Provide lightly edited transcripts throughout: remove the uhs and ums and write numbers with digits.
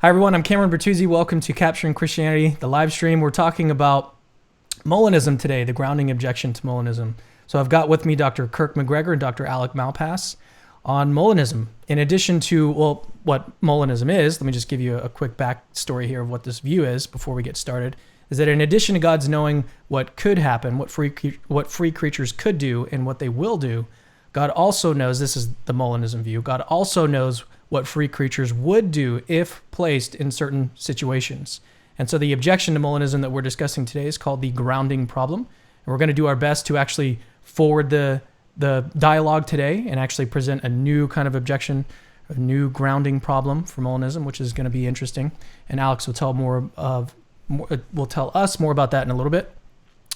Hi everyone, I'm Cameron Bertuzzi. Welcome to Capturing Christianity, the live stream. We're talking about Molinism today, the grounding objection to Molinism. So I've got with me Dr. Kirk MacGregor and Dr. Malpass on Molinism. In addition to, what Molinism is, let me just give you a quick backstory here of what this view is before we get started, is that in addition to God's knowing what could happen, what free creatures could do and what they will do, God also knows, this is the Molinism view, God also knows what free creatures would do if placed in certain situations. And so the objection to Molinism that we're discussing today is called the grounding problem. And we're going to do our best to actually forward the dialogue today and actually present a new kind of objection, a new grounding problem for Molinism, which is going to be interesting. And Alex will tell us more about that in a little bit.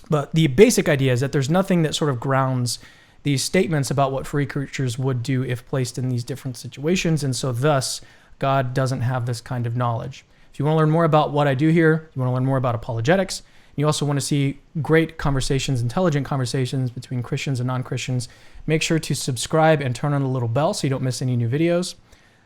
But the basic idea is that there's nothing that sort of grounds these statements about what free creatures would do if placed in these different situations, and so thus God doesn't have this kind of knowledge. If you want to learn more about what I do here, you want to learn more about apologetics, and you also want to see great conversations, intelligent conversations between Christians and non-Christians, make sure to subscribe and turn on the little bell so you don't miss any new videos.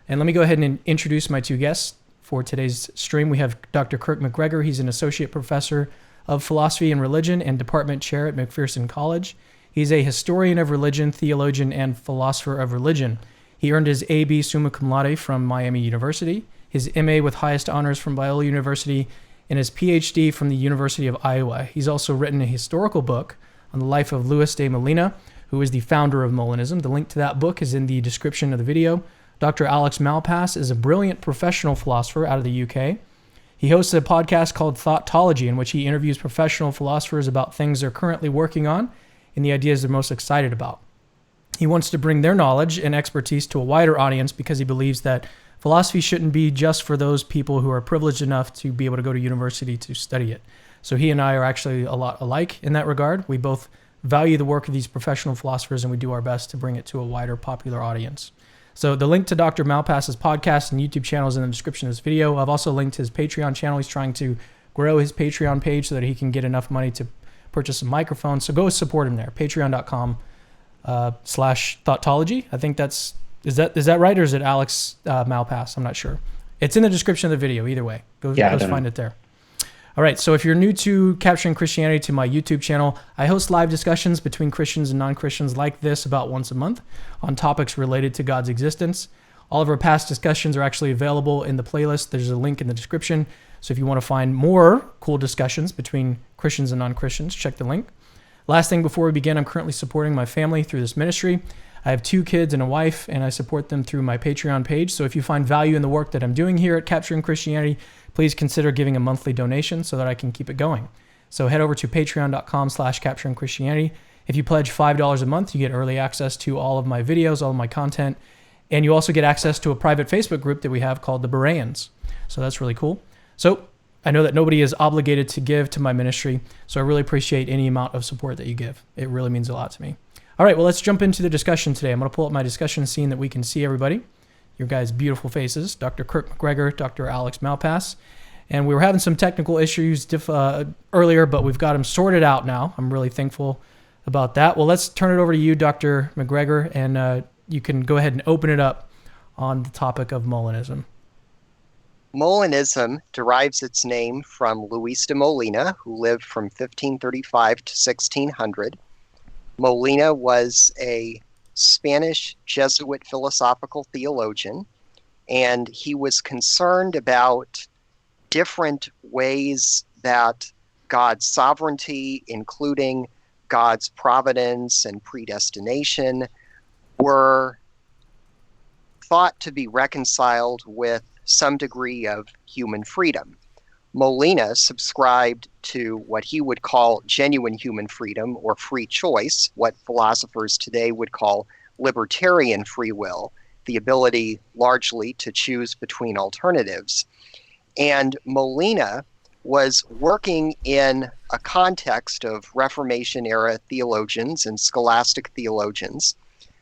And let me go ahead and introduce my two guests for today's stream. We have Dr. Kirk MacGregor. He's an associate professor of philosophy and religion and department chair at McPherson College. He's a historian of religion, theologian, and philosopher of religion. He earned his A.B. summa cum laude from Miami University, his M.A. with highest honors from Biola University, and his Ph.D. from the University of Iowa. He's also written a historical book on the life of Luis de Molina, who is the founder of Molinism. The link to that book is in the description of the video. Dr. Alex Malpass is a brilliant professional philosopher out of the UK. He hosts a podcast called Thoughtology, in which he interviews professional philosophers about things they're currently working on and the ideas they're most excited about. He wants to bring their knowledge and expertise to a wider audience because he believes that philosophy shouldn't be just for those people who are privileged enough to be able to go to university to study it. So he and I are actually a lot alike in that regard. We both value the work of these professional philosophers, and we do our best to bring it to a wider popular audience. So the link to Dr. Malpass's podcast and YouTube channel is in the description of this video. I've also linked his Patreon channel. He's trying to grow his Patreon page so that he can get enough money to purchase a microphone. So go support him there. Patreon.com/Thoughtology. I think is that right, or is it Alex Malpass? I'm not sure. It's in the description of the video. Either way, go find it there. All right. So if you're new to Capturing Christianity, to my YouTube channel, I host live discussions between Christians and non-Christians like this about once a month on topics related to God's existence. All of our past discussions are actually available in the playlist. There's a link in the description. So if you want to find more cool discussions between Christians and non-Christians, check the link. Last thing before we begin, I'm currently supporting my family through this ministry. I have 2 kids and a wife, and I support them through my Patreon page. So if you find value in the work that I'm doing here at Capturing Christianity, please consider giving a monthly donation so that I can keep it going. So head over to patreon.com/Capturing Christianity. If you pledge $5 a month, you get early access to all of my videos, all of my content, and you also get access to a private Facebook group that we have called the Bereans. So that's really cool. So I know that nobody is obligated to give to my ministry, so I really appreciate any amount of support that you give. It really means a lot to me. All right, well, let's jump into the discussion today. I'm going to pull up my discussion scene that we can see everybody, your guys' beautiful faces, Dr. Kirk MacGregor, Dr. Alex Malpass. And we were having some technical issues earlier, but we've got them sorted out now. I'm really thankful about that. Well, let's turn it over to you, Dr. MacGregor, and you can go ahead and open it up on the topic of Molinism. Molinism derives its name from Luis de Molina, who lived from 1535 to 1600. Molina was a Spanish Jesuit philosophical theologian, and he was concerned about different ways that God's sovereignty, including God's providence and predestination, were thought to be reconciled with some degree of human freedom. Molina subscribed to what he would call genuine human freedom or free choice, what philosophers today would call libertarian free will, the ability largely to choose between alternatives. And Molina was working in a context of Reformation-era theologians and scholastic theologians,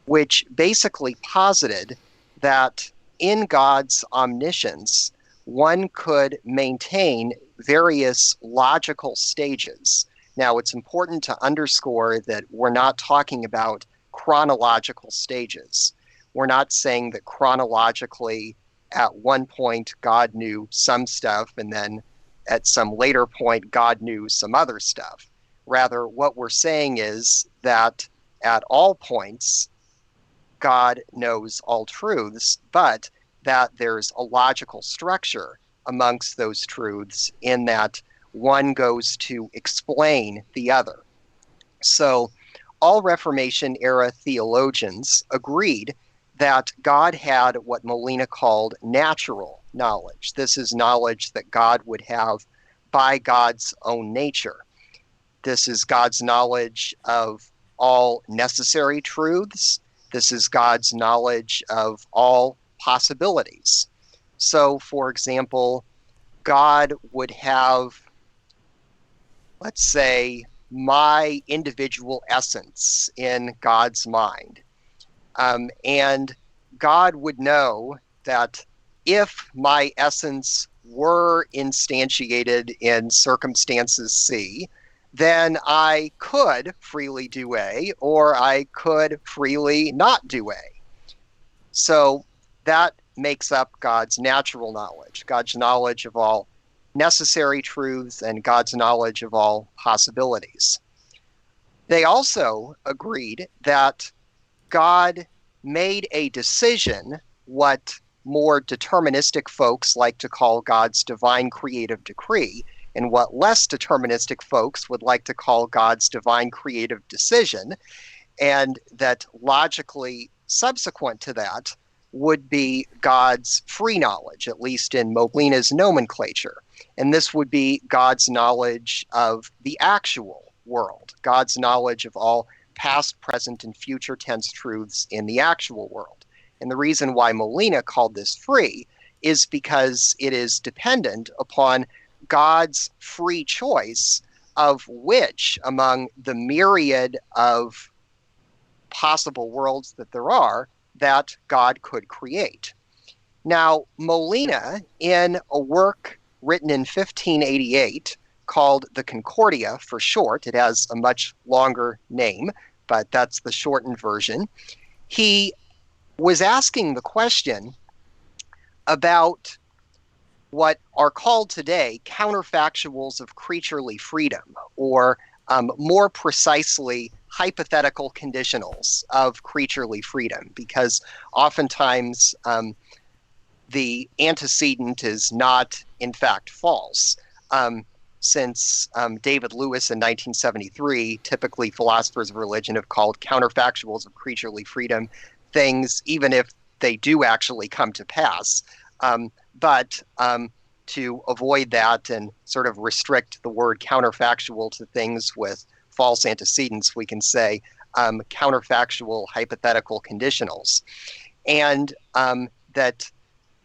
which basically posited that in God's omniscience, one could maintain various logical stages. Now, it's important to underscore that we're not talking about chronological stages. We're not saying that chronologically at one point God knew some stuff, and then at some later point God knew some other stuff. Rather, what we're saying is that at all points God knows all truths, but that there's a logical structure amongst those truths in that one goes to explain the other. So all Reformation era theologians agreed that God had what Molina called natural knowledge. This is knowledge that God would have by God's own nature. This is God's knowledge of all necessary truths. This is God's knowledge of all possibilities. So, for example, God would have, let's say, my individual essence in God's mind. And God would know that if my essence were instantiated in circumstances C, then I could freely do A, or I could freely not do A. So that makes up God's natural knowledge, God's knowledge of all necessary truths, and God's knowledge of all possibilities. They also agreed that God made a decision, what more deterministic folks like to call God's divine creative decree, and what less deterministic folks would like to call God's divine creative decision, and that logically subsequent to that would be God's free knowledge, at least in Molina's nomenclature. And this would be God's knowledge of the actual world, God's knowledge of all past, present, and future tense truths in the actual world. And the reason why Molina called this free is because it is dependent upon God's free choice of which among the myriad of possible worlds that there are that God could create. Now, Molina, in a work written in 1588 called the Concordia for short, it has a much longer name, but that's the shortened version, he was asking the question about what are called today counterfactuals of creaturely freedom, or more precisely, hypothetical conditionals of creaturely freedom, because oftentimes the antecedent is not, in fact, false. Since David Lewis in 1973, typically philosophers of religion have called counterfactuals of creaturely freedom things, even if they do actually come to pass. But to avoid that and sort of restrict the word counterfactual to things with false antecedents, we can say counterfactual hypothetical conditionals. And that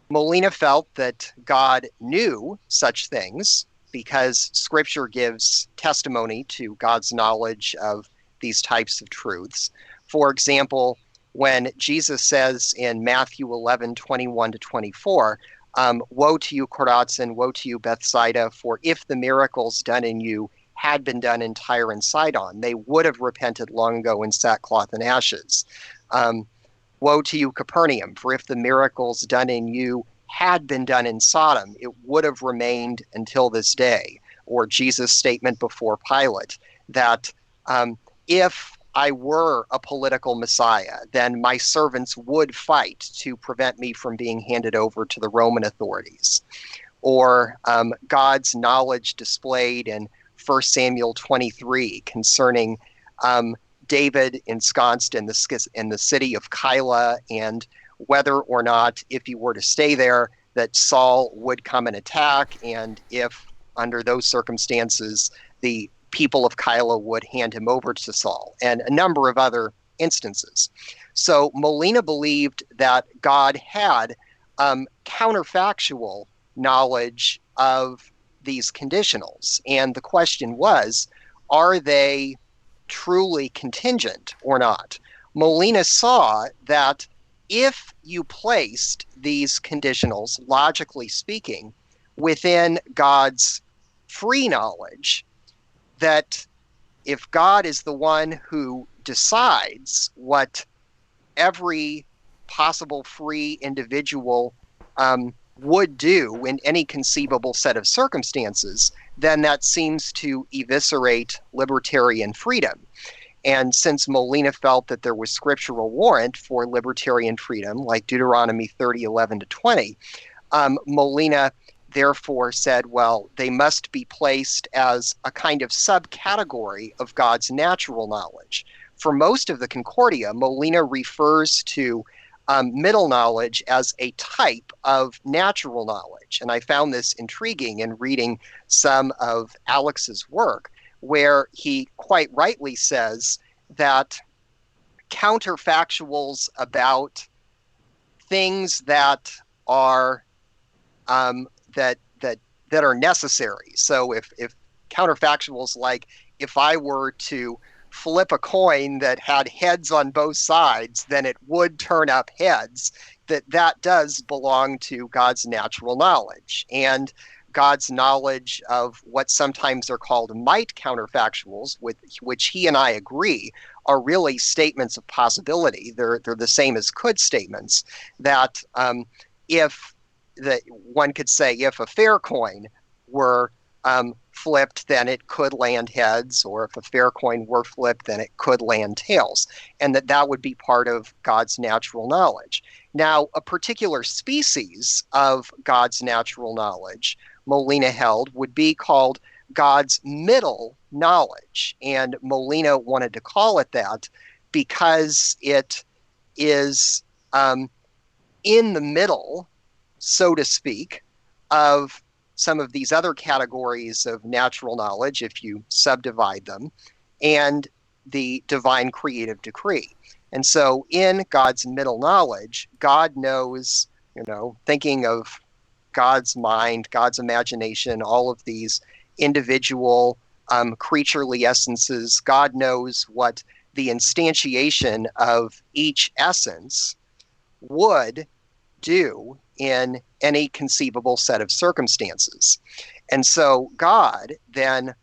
Molina felt that God knew such things because Scripture gives testimony to God's knowledge of these types of truths. For example, when Jesus says in Matthew 11:21-24, woe to you, Chorazin, woe to you, Bethsaida, for if the miracles done in you had been done in Tyre and Sidon, they would have repented long ago in sackcloth and ashes. Woe to you, Capernaum, for if the miracles done in you had been done in Sodom, it would have remained until this day. Or Jesus' statement before Pilate that if I were a political messiah, then my servants would fight to prevent me from being handed over to the Roman authorities. Or God's knowledge displayed in 1 Samuel 23 concerning David ensconced in the city of Keilah, and whether or not, if he were to stay there, that Saul would come and attack, and if under those circumstances the people of Keilah would hand him over to Saul, and a number of other instances. So Molina believed that God had counterfactual knowledge of these conditionals, and the question was, are they truly contingent or not? Molina saw that if you placed these conditionals, logically speaking, within God's free knowledge, that if God is the one who decides what every possible free individual would do in any conceivable set of circumstances, then that seems to eviscerate libertarian freedom. And since Molina felt that there was scriptural warrant for libertarian freedom, like Deuteronomy 30:11-20, Molina therefore said, well, they must be placed as a kind of subcategory of God's natural knowledge. For most of the Concordia, Molina refers to middle knowledge as a type of natural knowledge. And I found this intriguing in reading some of Alex's work, where he quite rightly says that counterfactuals about things that are that are necessary. So if counterfactuals like if I were to flip a coin that had heads on both sides, then it would turn up heads, that does belong to God's natural knowledge. And God's knowledge of what sometimes are called might counterfactuals, with which he and I agree are really statements of possibility. They're the same as could statements, that if one could say if a fair coin were flipped, then it could land heads, or if a fair coin were flipped, then it could land tails, and that would be part of God's natural knowledge. Now, a particular species of God's natural knowledge, Molina held, would be called God's middle knowledge, and Molina wanted to call it that because it is in the middle, so to speak, of some of these other categories of natural knowledge, if you subdivide them, and the divine creative decree. And so in God's middle knowledge, God knows, thinking of God's mind, God's imagination, all of these individual creaturely essences, God knows what the instantiation of each essence would do in any conceivable set of circumstances. And so God then,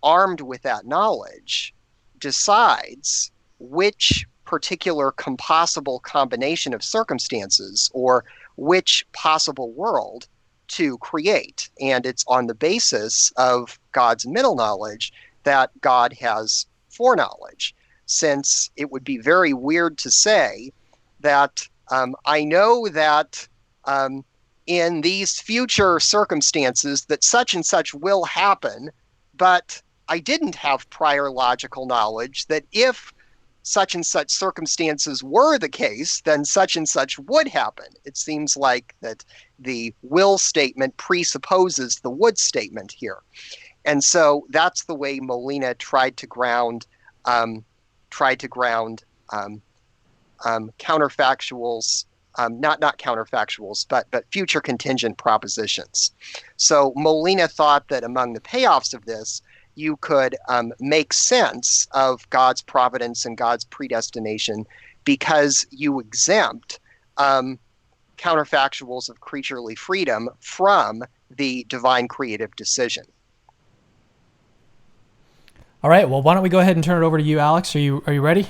armed with that knowledge, decides which particular compossible combination of circumstances or which possible world to create. And it's on the basis of God's middle knowledge that God has foreknowledge, since it would be very weird to say that I know that in these future circumstances that such and such will happen, but I didn't have prior logical knowledge that if such and such circumstances were the case, then such and such would happen. It seems like that the will statement presupposes the would statement here. And so that's the way Molina tried to ground counterfactuals, not counterfactuals, but future contingent propositions. So Molina thought that among the payoffs of this, you could make sense of God's providence and God's predestination because you exempt counterfactuals of creaturely freedom from the divine creative decision. All right. Well, why don't we go ahead and turn it over to you, Alex? Are you ready?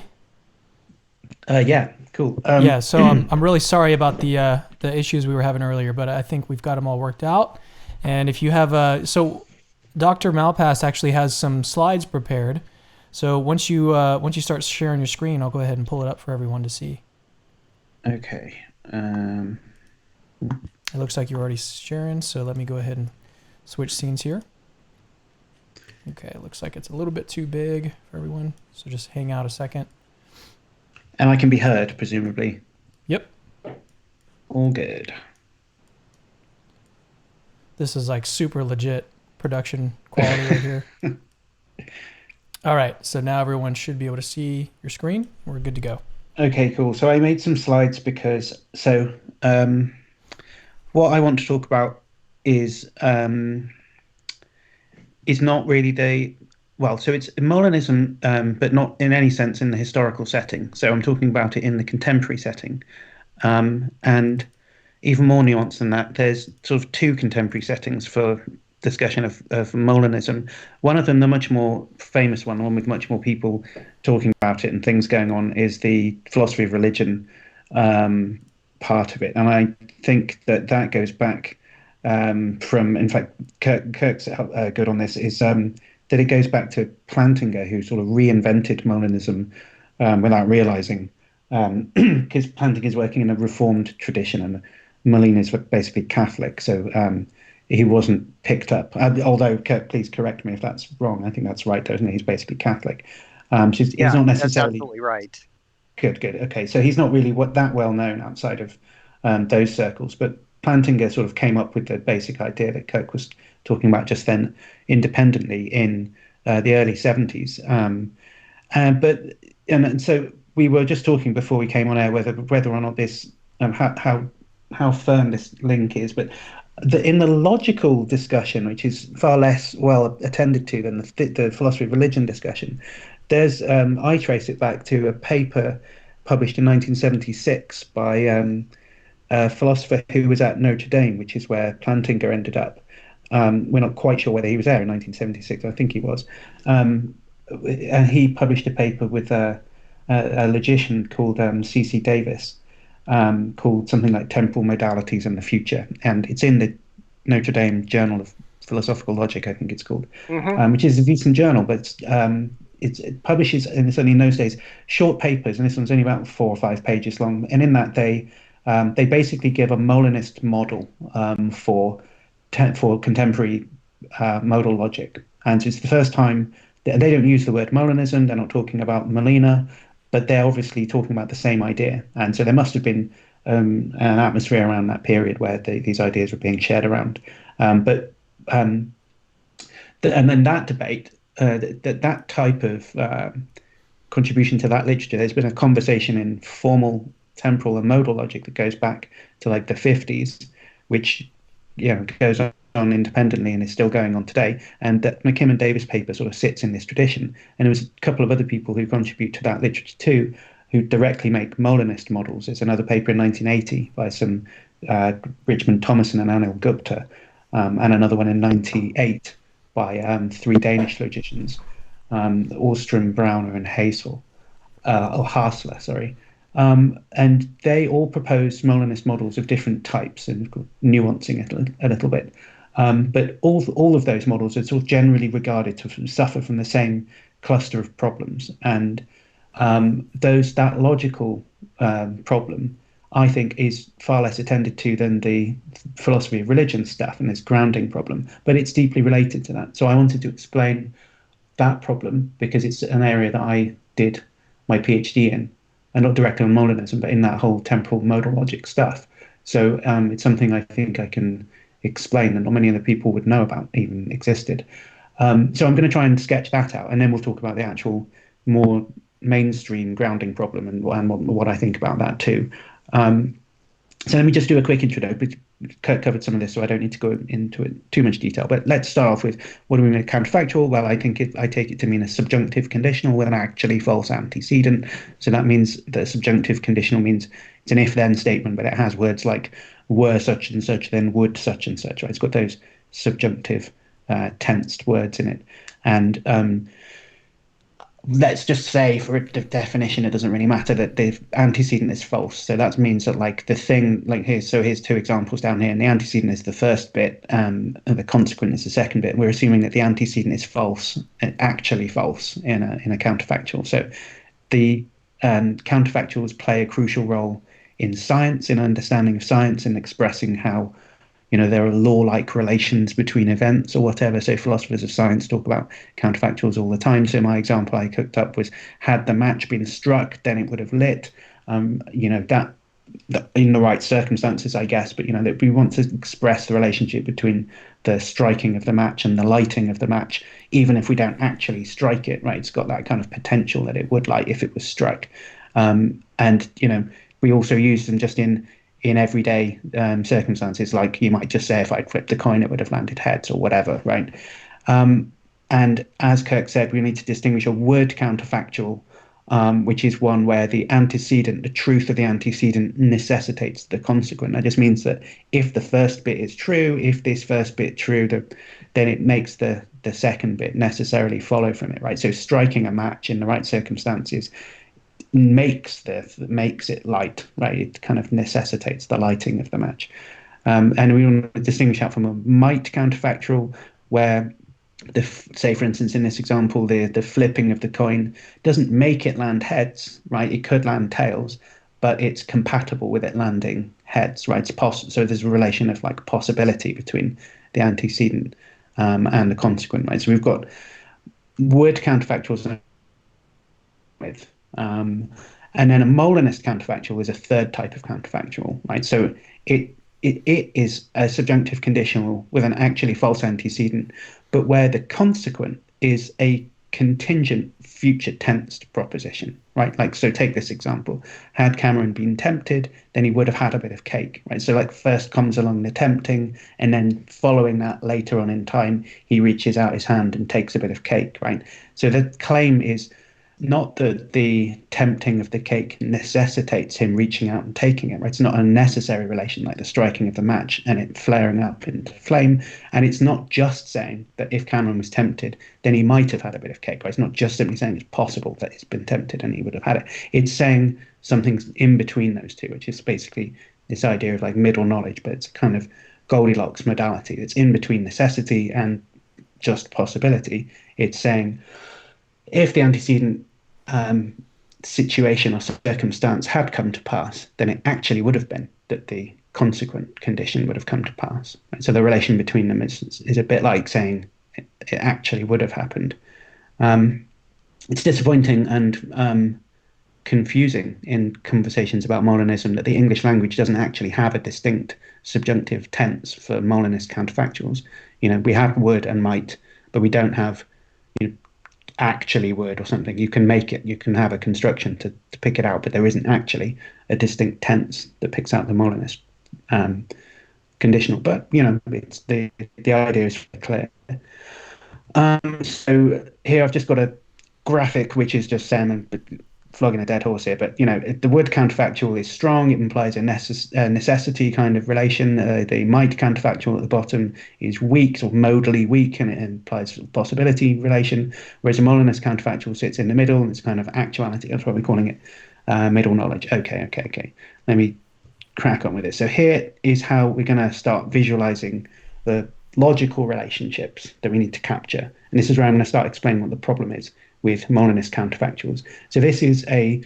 Yeah, cool. So I'm really sorry about the issues we were having earlier, but I think we've got them all worked out. And if you have so Dr. Malpass actually has some slides prepared. So once you start sharing your screen, I'll go ahead and pull it up for everyone to see. Okay. It looks like you're already sharing, so let me go ahead and switch scenes here. Okay, it looks like it's a little bit too big for everyone, so just hang out a second. And I can be heard, presumably. Yep. All good. This is like super legit production quality right here. All right, so now everyone should be able to see your screen. We're good to go. Okay, cool. So I made some slides because what I want to talk about is not really so it's Molinism, but not in any sense in the historical setting. So I'm talking about it in the contemporary setting. And even more nuanced than that, there's sort of two contemporary settings for discussion of Molinism. One of them, the much more famous one with much more people talking about it and things going on, is the philosophy of religion part of it, and I think that goes back from, in fact, Kirk's good on this, is that it goes back to Plantinga, who sort of reinvented Molinism without realizing, because Plantinga is working in a Reformed tradition, and Molina is basically Catholic, so he wasn't picked up. Although, Kirk, please correct me if that's wrong. I think that's right, doesn't he? He's basically Catholic. So he's Yeah, not that's necessarily absolutely right. good. Okay, so he's not really that well known outside of those circles, but Plantinga sort of came up with the basic idea that Kirk was talking about just then, independently in the early 70s. And so we were just talking before we came on air whether or not this how firm this link is, but in the logical discussion, which is far less well attended to than the philosophy of religion discussion, there's I trace it back to a paper published in 1976 by a philosopher who was at Notre Dame, which is where Plantinga ended up. We're not quite sure whether he was there in 1976. I think he was. And he published a paper with a logician called C.C. Davis, called something like Temporal Modalities and the Future. And it's in the Notre Dame Journal of Philosophical Logic, I think it's called, which is a decent journal, but it publishes, and it's only in those days, short papers, and this one's only about 4 or 5 pages long. And in that, they basically give a Molinist model for contemporary modal logic. And it's the first time they don't use the word Molinism. They're not talking about Molina, but they're obviously talking about the same idea. And so there must have been an atmosphere around that period where these ideas were being shared around. And then that debate, that type of contribution to that literature, there's been a conversation in formal temporal and modal logic that goes back to like the 50s, which goes on independently and is still going on today. And that McKim and Davis paper sort of sits in this tradition. And there was a couple of other people who contribute to that literature too, who directly make Molinist models. There's another paper in 1980 by some Richmond Thomason and Anil Gupta, and another one in 98 by 3 Danish logicians, Åström, Brauner, and Hassler, sorry. And they all propose Molinist models of different types and nuancing it a little bit. But all of those models are sort of generally regarded to suffer from the same cluster of problems. And that logical problem, I think, is far less attended to than the philosophy of religion stuff and this grounding problem. But it's deeply related to that. So I wanted to explain that problem because it's an area that I did my PhD in, and not directly on Molinism, but in that whole temporal modal logic stuff. So it's something I think I can explain that not many other people would know about even existed. So I'm going to try and sketch that out, and then we'll talk about the actual more mainstream grounding problem and what I think about that too. So let me just do a quick intro. Kirk covered some of this, so I don't need to go into it too much detail. But let's start off with, what do we mean by counterfactual? Well, I take it to mean a subjunctive conditional with an actually false antecedent. So that means the subjunctive conditional means it's an if-then statement, but it has words like were such and such, then would such and such. Right? It's got those subjunctive tensed words in it. And let's just say, for the definition, it doesn't really matter, that the antecedent is false. So that means that like the thing, like here's 2 examples down here, and the antecedent is the first bit, and the consequent is the second bit. We're assuming that the antecedent is false, actually false in a counterfactual. So the counterfactuals play a crucial role in science, in understanding of science, in expressing how there are law-like relations between events or whatever. So philosophers of science talk about counterfactuals all the time. So my example I cooked up was, had the match been struck, then it would have lit. That in the right circumstances, I guess. But that we want to express the relationship between the striking of the match and the lighting of the match, even if we don't actually strike it. Right? It's got that kind of potential that it would light if it was struck. And we also use them just in everyday circumstances, like you might just say, if I'd flipped the coin, it would have landed heads or whatever, right? And as Kirk said, we need to distinguish a word counterfactual, which is one where the antecedent, the truth of the antecedent, necessitates the consequent. That just means that if the first bit is true, if this first bit true, then it makes the second bit necessarily follow from it, right? So striking a match in the right circumstances makes it light, right? It kind of necessitates the lighting of the match. And we want to distinguish that from a might counterfactual, where say, for instance, in this example, the flipping of the coin doesn't make it land heads, right? It could land tails, but it's compatible with it landing heads, right? So there's a relation of like possibility between the antecedent and the consequent, right? So we've got word counterfactuals with, and then a Molinist counterfactual is a third type of counterfactual, right? So it is a subjunctive conditional with an actually false antecedent, but where the consequent is a contingent future tensed proposition, right? Like, so take this example. Had Cameron been tempted, then he would have had a bit of cake, right? So like first comes along the tempting, and then following that later on in time, he reaches out his hand and takes a bit of cake, right? So the claim is not that the tempting of the cake necessitates him reaching out and taking it, right? It's not a necessary relation like the striking of the match and it flaring up into flame. And it's not just saying that if Cameron was tempted, then he might have had a bit of cake, right? It's not just simply saying it's possible that he's been tempted and he would have had it. It's saying something's in between those two, which is basically this idea of like middle knowledge, but it's a kind of Goldilocks modality. It's in between necessity and just possibility. It's saying, if the antecedent situation or circumstance had come to pass, then it actually would have been that the consequent condition would have come to pass. Right? So the relation between them is a bit like saying it actually would have happened. It's disappointing and confusing in conversations about Molinism that the English language doesn't actually have a distinct subjunctive tense for Molinist counterfactuals. You know, we have would and might, but we don't have, you know, actually would or something. You can make it, you can have a construction to pick it out, but there isn't actually a distinct tense that picks out the Molinist conditional. But, you know, it's the idea is clear. So here I've just got a graphic which is just Sam flogging a dead horse here, but, you know, the would counterfactual is strong. It implies a necessity kind of relation. The might counterfactual at the bottom is weak, sort of modally weak, and it implies a possibility relation, whereas a Molinist counterfactual sits in the middle and it's kind of actuality. That's what we're calling it, middle knowledge. Okay. Let me crack on with this. So here is how we're going to start visualizing the logical relationships that we need to capture. And this is where I'm going to start explaining what the problem is with Molinist counterfactuals. So this is a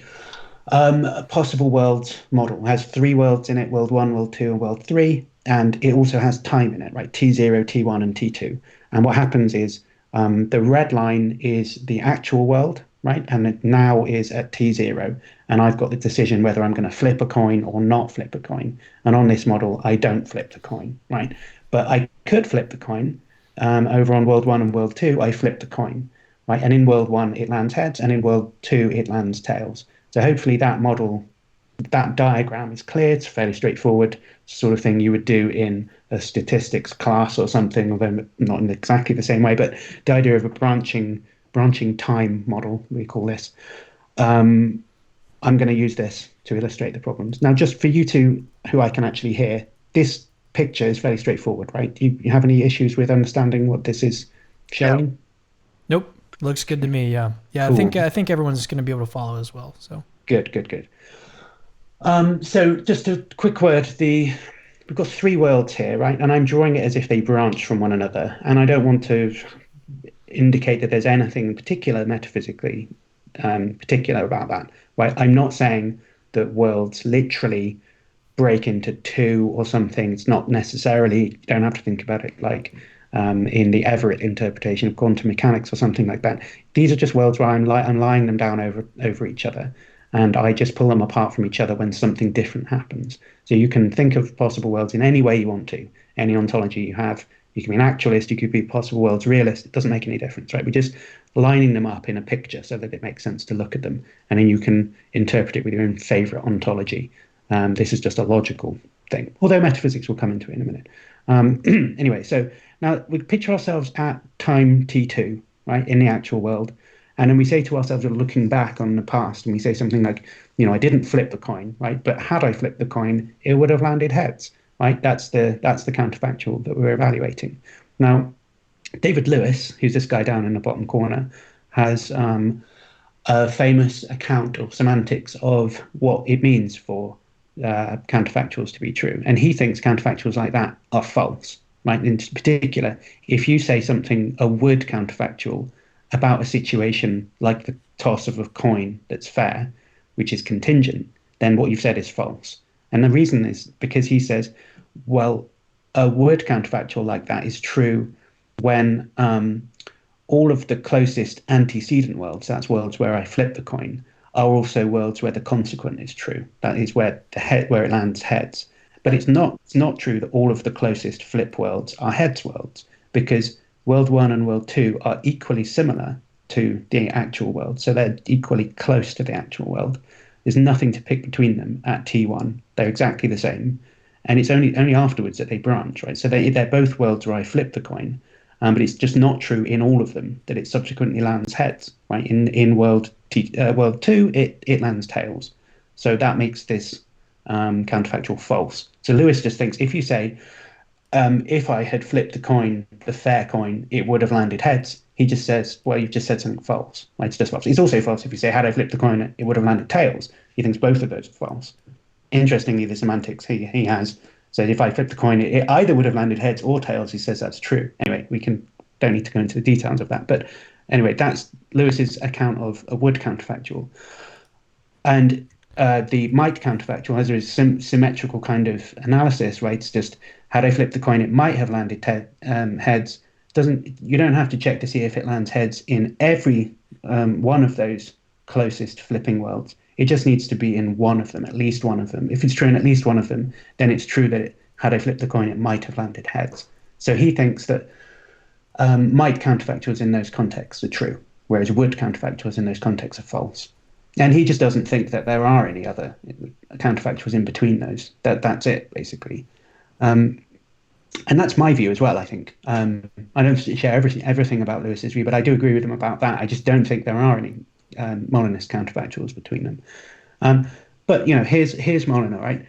possible worlds model. It has three worlds in it: world 1, world 2, and world 3. And it also has time in it, right? T0, T1, and T2. And what happens is the red line is the actual world, right? And it now is at T0. And I've got the decision whether I'm going to flip a coin or not flip a coin. And on this model, I don't flip the coin, right? But I could flip the coin. Over on world 1 and world 2, I flip the coin. Right? And in world 1, it lands heads, and in world 2, it lands tails. So hopefully that model, that diagram is clear. It's fairly straightforward, sort of thing you would do in a statistics class or something, although not in exactly the same way. But the idea of a branching time model, we call this. I'm going to use this to illustrate the problems. Now, just for you two who I can actually hear, this picture is fairly straightforward, right? Do you have any issues with understanding what this is showing? Nope. Looks good to me. Yeah. Cool. I think everyone's just going to be able to follow as well. So good. So just a quick word. We've got three worlds here, right? And I'm drawing it as if they branch from one another. And I don't want to indicate that there's anything particular metaphysically particular about that, right? I'm not saying that worlds literally break into two or something. It's not necessarily, you don't have to think about it like in the Everett interpretation of quantum mechanics or something like that. These are just worlds where I'm lying them down over each other, and I just pull them apart from each other when something different happens. So you can think of possible worlds in any way you want to, any ontology you have. You can be an actualist, you could be possible worlds realist. It doesn't make any difference, right? We're just lining them up in a picture so that it makes sense to look at them, and then you can interpret it with your own favorite ontology. This is just a logical thing, although metaphysics will come into it in a minute. Anyway, so now we picture ourselves at time T2, right, in the actual world. And then we say to ourselves, we're looking back on the past, and we say something like, you know, I didn't flip the coin, right? But had I flipped the coin, it would have landed heads, right? That's the counterfactual that we're evaluating. Now, David Lewis, who's this guy down in the bottom corner, has a famous account or semantics of what it means for counterfactuals to be true. And he thinks counterfactuals like that are false, right? In particular, if you say something, a would counterfactual, about a situation like the toss of a coin that's fair, which is contingent, then what you've said is false. And the reason is because he says, well, a word counterfactual like that is true when all of the closest antecedent worlds, that's worlds where I flip the coin, are also worlds where the consequent is true. That is where where it lands heads. But it's not true that all of the closest flip worlds are heads worlds, because world 1 and world 2 are equally similar to the actual world. So they're equally close to the actual world. There's nothing to pick between them at T1. They're exactly the same. And it's only afterwards that they branch, right? So they're both worlds where I flip the coin, but it's just not true in all of them that it subsequently lands heads, right? In world 2, it lands tails. So that makes this counterfactual false. So Lewis just thinks if you say, if I had flipped the coin, the fair coin, it would have landed heads. He just says, well, you've just said something false. Right? It's just false. It's also false if you say, had I flipped the coin, it would have landed tails. He thinks both of those are false. Interestingly, the semantics he has said if I flipped the coin, it either would have landed heads or tails. He says that's true. Anyway, don't need to go into the details of that. But anyway, that's Lewis's account of a would counterfactual. And the might counterfactual has a symmetrical kind of analysis, right? It's just had I flipped the coin, it might have landed heads. You don't have to check to see if it lands heads in every one of those closest flipping worlds. It just needs to be in one of them, at least one of them. If it's true in at least one of them, then it's true that had I flipped the coin, it might have landed heads. So he thinks that might counterfactuals in those contexts are true, whereas would counterfactuals in those contexts are false. And he just doesn't think that there are any other counterfactuals in between those. That's it, basically. And that's my view as well, I think. I don't share everything about Lewis's view, but I do agree with him about that. I just don't think there are any Molinist counterfactuals between them. But, here's Moliner, right?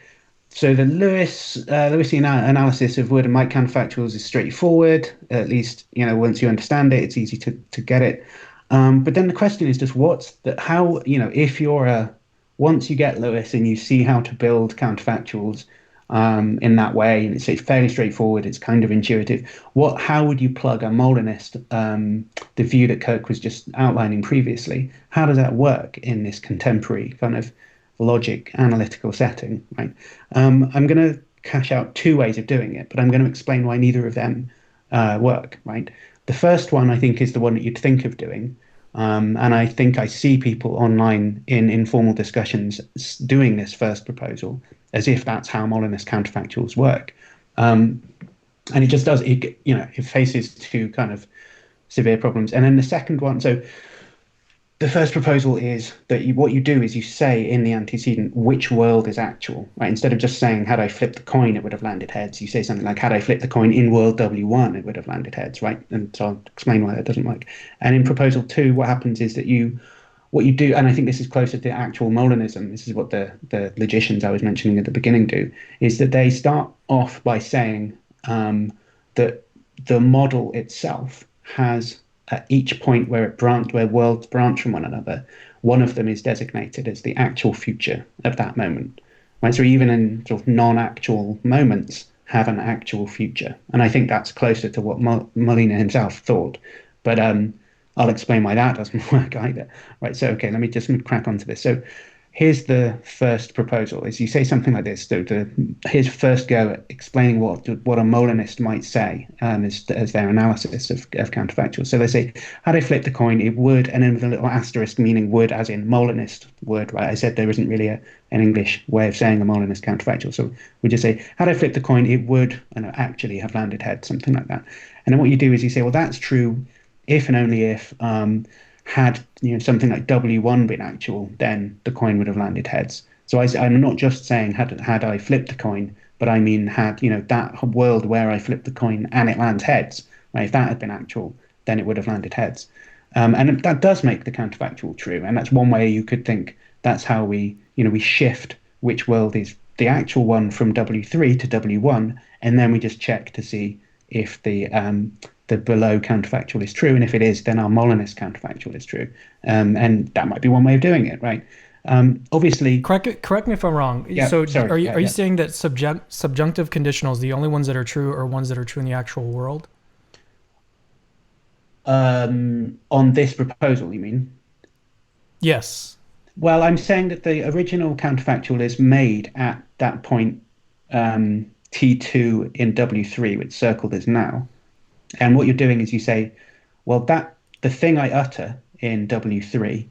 So the Lewisian analysis of would and might counterfactuals is straightforward. At least, once you understand it, it's easy to get it. But then the question is just if you're once you get Lewis and you see how to build counterfactuals in that way, and it's fairly straightforward, it's kind of intuitive, how would you plug a Molinist, the view that Kirk was just outlining previously, how does that work in this contemporary kind of logic analytical setting, right? I'm going to cash out two ways of doing it, but I'm going to explain why neither of them work, right? The first one, I think, is the one that you'd think of doing. And I think I see people online in informal discussions doing this first proposal as if that's how Molinist counterfactuals work. And it just does, it faces two kind of severe problems. And then the second one, so the first proposal is that what you do is you say in the antecedent which world is actual, right? Instead of just saying, had I flipped the coin, it would have landed heads. You say something like, had I flipped the coin in world W1, it would have landed heads, right? And so I'll explain why that doesn't work. And in proposal 2, what happens is that what you do, and I think this is closer to actual Molinism, this is what the logicians I was mentioning at the beginning do, is that they start off by saying that the model itself has, at each point where worlds branch from one another, one of them is designated as the actual future of that moment. Right? So even in sort of non-actual moments have an actual future. And I think that's closer to what Molina himself thought. But I'll explain why that doesn't work either. Right, so okay, let me just crack onto this. So here's the first proposal, is you say something like this. So his first go at explaining what a Molinist might say as their analysis of counterfactuals. So they say, had I flipped the coin, it would, and then with a little asterisk meaning would as in Molinist would, right? I said there isn't really an English way of saying a Molinist counterfactual. So we just say, had I flipped the coin, it would actually have landed head, something like that. And then what you do is you say, well, that's true if and only if had something like W1 been actual, then the coin would have landed heads. So I'm not just saying had I flipped the coin, but I mean had that world where I flipped the coin and it lands heads. Right? If that had been actual, then it would have landed heads. And that does make the counterfactual true. And that's one way you could think that's how we shift which world is the actual one from W3 to W1, and then we just check to see if the the below counterfactual is true, and if it is, then our Molinist counterfactual is true. And that might be one way of doing it, right? Obviously, correct me if I'm wrong. Yeah, So sorry. are you Yeah, are you yeah. saying that subjunctive conditionals, the only ones that are true are ones that are true in the actual world? On this proposal, you mean? Yes. Well, I'm saying that the original counterfactual is made at that point, T2 in W3, which circled as now. And what you're doing is you say, well, that the thing I utter in W3,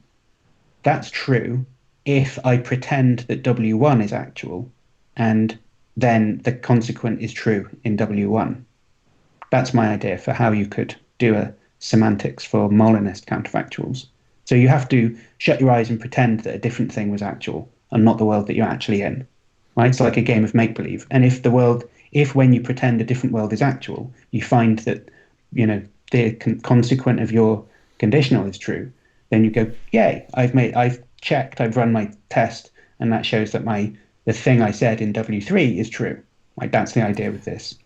that's true if I pretend that W1 is actual, and then the consequent is true in W1. That's my idea for how you could do a semantics for Molinist counterfactuals. So you have to shut your eyes and pretend that a different thing was actual and not the world that you're actually in. Right? It's like a game of make believe. And if when you pretend a different world is actual, you find that the consequent of your conditional is true, then you go, yay! I've checked, I've run my test, and that shows that the thing I said in W3 is true. Like that's the idea with this.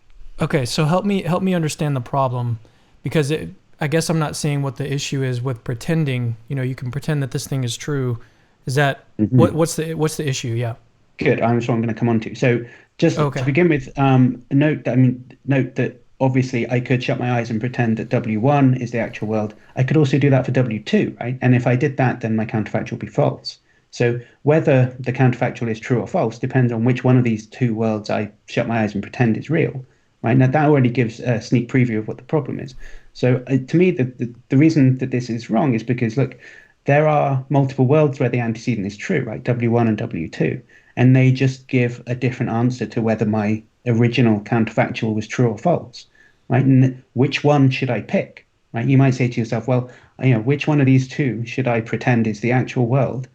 Okay, so help me understand the problem, because I guess I'm not seeing what the issue is with pretending. You can pretend that this thing is true. Is that what's the issue? Yeah. Good. That's what I'm going to come on to. So just to begin with, note that obviously I could shut my eyes and pretend that W1 is the actual world. I could also do that for W2, right? And if I did that, then my counterfactual would be false. So whether the counterfactual is true or false depends on which one of these two worlds I shut my eyes and pretend is real. Right? Now that already gives a sneak preview of what the problem is. So to me, the reason that this is wrong is because, look, there are multiple worlds where the antecedent is true, right? W1 and W2. And they just give a different answer to whether my original counterfactual was true or false, right? And which one should I pick, right? You might say to yourself, well, which one of these two should I pretend is the actual world?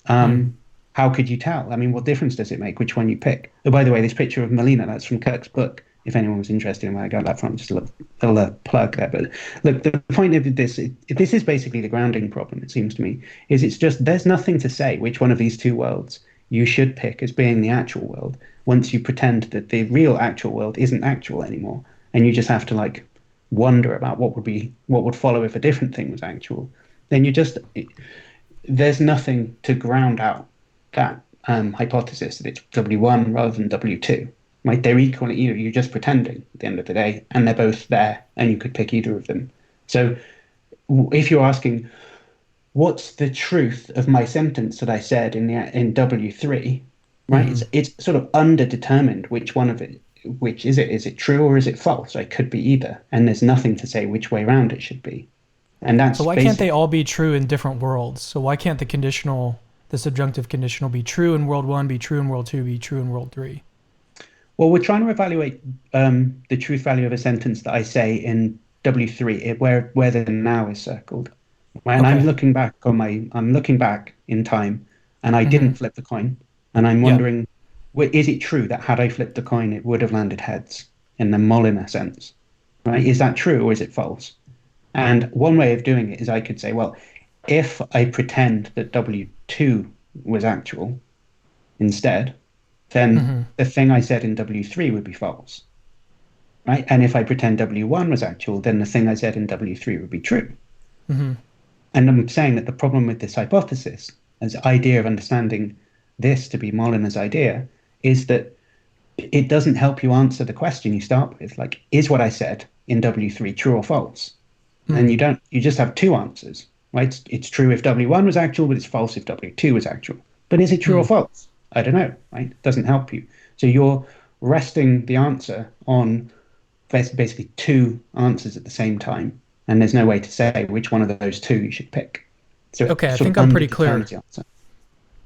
How could you tell? I mean, what difference does it make which one you pick? Oh, by the way, this picture of Molina, that's from Kirk's book. If anyone was interested in where I got that from, just a little plug there. But look, the point of this is basically the grounding problem, it seems to me, is it's just there's nothing to say which one of these two worlds you should pick as being the actual world once you pretend that the real actual world isn't actual anymore. And you just have to wonder about what would follow if a different thing was actual. Then there's nothing to ground out that hypothesis that it's W1 rather than W2. Right? They're equally, you're just pretending at the end of the day, and they're both there, and you could pick either of them. So if you're asking, what's the truth of my sentence that I said in W3, right? It's sort of underdetermined which is it? Is it true or is it false? It could be either, and there's nothing to say which way around it should be. And that's so why can't they all be true in different worlds? So why can't the subjunctive conditional be true in world 1, be true in world 2, be true in world 3? Well, we're trying to evaluate the truth value of a sentence that I say in W3, where the now is circled. And I'm looking back in time, and I didn't flip the coin, and I'm wondering, is it true that had I flipped the coin, it would have landed heads in the Molina sense, right? Is that true or is it false? And one way of doing it is I could say, well, if I pretend that W2 was actual instead, then the thing I said in W3 would be false, right? And if I pretend W1 was actual, then the thing I said in W3 would be true. And I'm saying that the problem with this hypothesis, as the idea of understanding this to be Molina's idea, is that it doesn't help you answer the question you start with, is what I said in W3 true or false? And you just have two answers, right? It's true if W1 was actual, but it's false if W2 was actual. But is it true or false? I don't know, right? It doesn't help you. So you're resting the answer on basically two answers at the same time, and there's no way to say which one of those two you should pick. So okay, I think I'm pretty clear.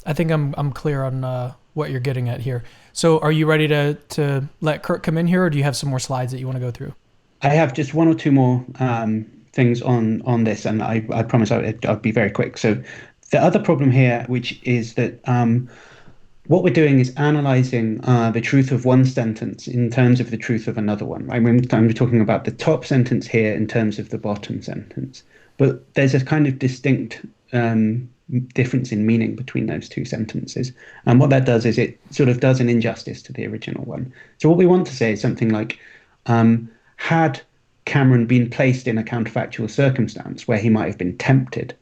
I think I'm clear on what you're getting at here. So are you ready to let Kirk come in here, or do you have some more slides that you want to go through? I have just one or two more things on this, and I promise I'll be very quick. So the other problem here, which is that what we're doing is analyzing the truth of one sentence in terms of the truth of another one. I mean, I'm talking about the top sentence here in terms of the bottom sentence. But there's a kind of distinct difference in meaning between those two sentences. And what that does is it sort of does an injustice to the original one. So what we want to say is something like, had Cameron been placed in a counterfactual circumstance where he might have been tempted,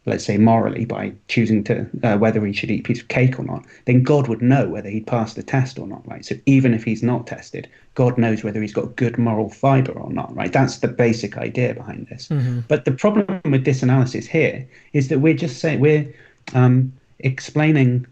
let's say morally, by choosing to whether he should eat a piece of cake or not, then God would know whether he'd passed the test or not, right? So even if he's not tested, God knows whether he's got good moral fiber or not, right? That's the basic idea behind this. But the problem with this analysis here is that we're just saying we're explaining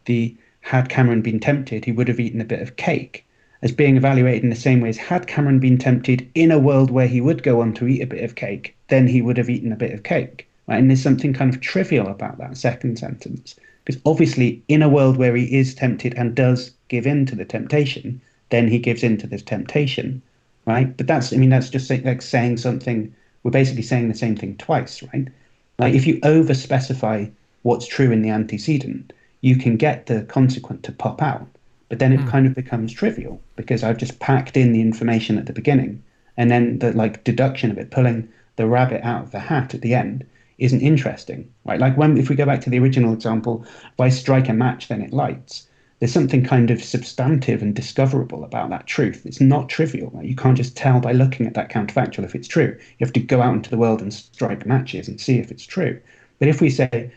the had Cameron been tempted, he would have eaten a bit of cake, as being evaluated in the same way as had Cameron been tempted in a world where he would go on to eat a bit of cake, then he would have eaten a bit of cake. Right? And there's something kind of trivial about that second sentence, because obviously in a world where he is tempted and does give in to the temptation, then he gives in to this temptation, right? But that's just like saying something. We're basically saying the same thing twice, right? Like if you over specify what's true in the antecedent, you can get the consequent to pop out. But then it kind of becomes trivial because I've just packed in the information at the beginning, and then the deduction of it, pulling the rabbit out of the hat at the end, isn't interesting, right? Like if we go back to the original example, if I strike a match, then it lights. There's something kind of substantive and discoverable about that truth. It's not trivial. Right? You can't just tell by looking at that counterfactual if it's true. You have to go out into the world and strike matches and see if it's true. But if we say,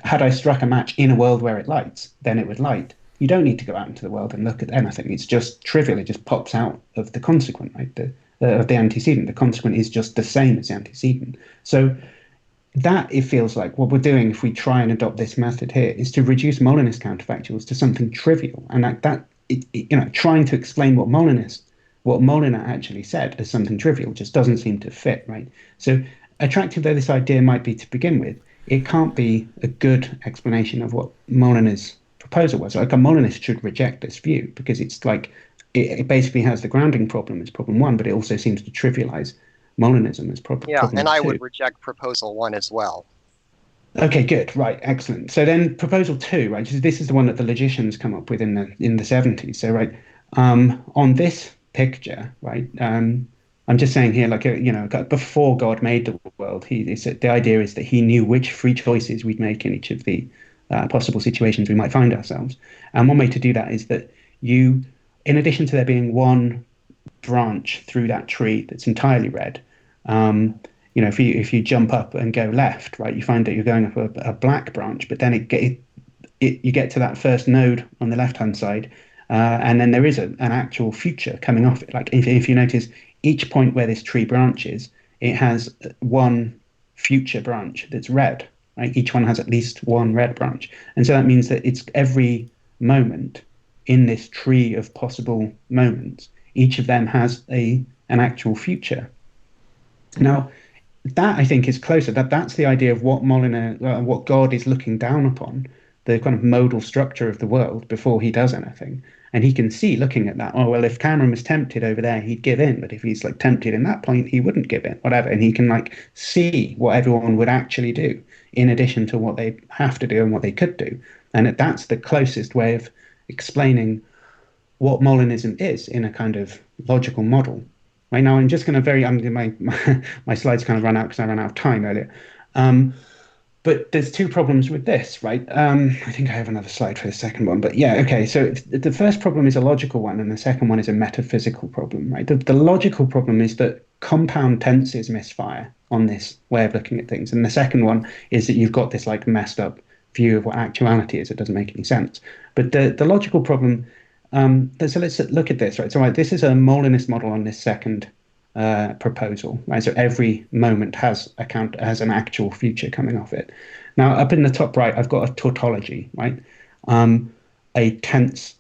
had I struck a match in a world where it lights, then it would light. You don't need to go out into the world and look at anything. It's just trivial. It just pops out of the consequent, right? Of the antecedent. The consequent is just the same as the antecedent. So that, it feels like what we're doing if we try and adopt this method here is to reduce Molinist counterfactuals to something trivial. And trying to explain what Molina actually said as something trivial just doesn't seem to fit, right? So attractive though this idea might be to begin with, it can't be a good explanation of what Molina's proposal was. Like a Molinist should reject this view because it's like it basically has the grounding problem as problem one, but it also seems to trivialize Molinism as problem and two. I would reject proposal one as well. Okay, good, right, excellent. So then proposal two, right? This is the one that the logicians come up with in the 70s. So right, on this picture, right, I'm just saying here, before God made the world, the idea is that he knew which free choices we'd make in each of the possible situations we might find ourselves. And one way to do that is that you, in addition to there being one branch through that tree that's entirely red, if you jump up and go left, right, you find that you're going up a black branch, but then you get to that first node on the left-hand side, and then there is an actual future coming off it. Like if you notice, each point where this tree branches, it has one future branch that's red. Right? Each one has at least one red branch. And so that means that it's every moment in this tree of possible moments, each of them has an actual future. Now, that I think is closer. That's the idea of what what God is looking down upon, the kind of modal structure of the world before he does anything. And he can see, looking at that, oh, well, if Cameron was tempted over there, he'd give in. But if he's tempted in that point, he wouldn't give in, whatever. And he can see what everyone would actually do in addition to what they have to do and what they could do. And that's the closest way of explaining what Molinism is in a kind of logical model. Right now, I'm just going to my slides kind of run out because I ran out of time earlier. But there's two problems with this, right? I think I have another slide for the second one, but yeah, okay. So the first problem is a logical one, and the second one is a metaphysical problem, right? The logical problem is that compound tenses misfire on this way of looking at things, and the second one is that you've got this messed up view of what actuality is. It doesn't make any sense. But the logical problem. So let's look at this, right? So this is a Molinist model on this second proposal, right? So every moment has an actual future coming off it. Now, up in the top right, I've got a tautology, right? A tense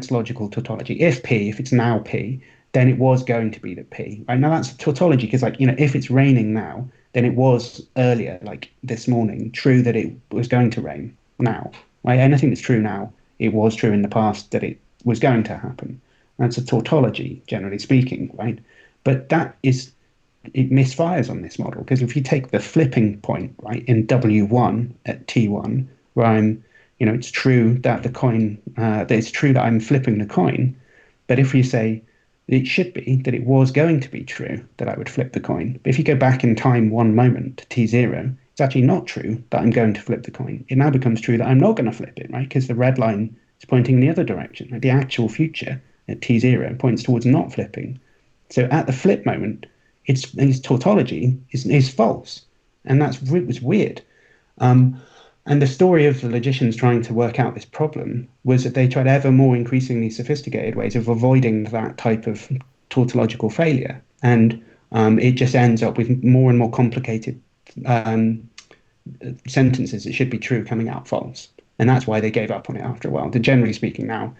logical tautology. If it's now P, then it was going to be the P, right? Now that's a tautology because, if it's raining now, then it was earlier, this morning, true that it was going to rain now, right? Anything that's true now, it was true in the past that it was going to happen. That's a tautology, generally speaking, right? But it misfires on this model because if you take the flipping point, right, in W1 at T1, where it's true that it's true that I'm flipping the coin, but if you say it should be that it was going to be true that I would flip the coin, but if you go back in time one moment to T0, it's actually not true that I'm going to flip the coin. It now becomes true that I'm not going to flip it, right? Because the red line is pointing in the other direction. Like the actual future at T0 points towards not flipping So at the flip moment, its tautology is false, and was weird. And the story of the logicians trying to work out this problem was that they tried ever more increasingly sophisticated ways of avoiding that type of tautological failure, and it just ends up with more and more complicated sentences that should be true coming out false. And that's why they gave up on it after a while. Generally speaking now,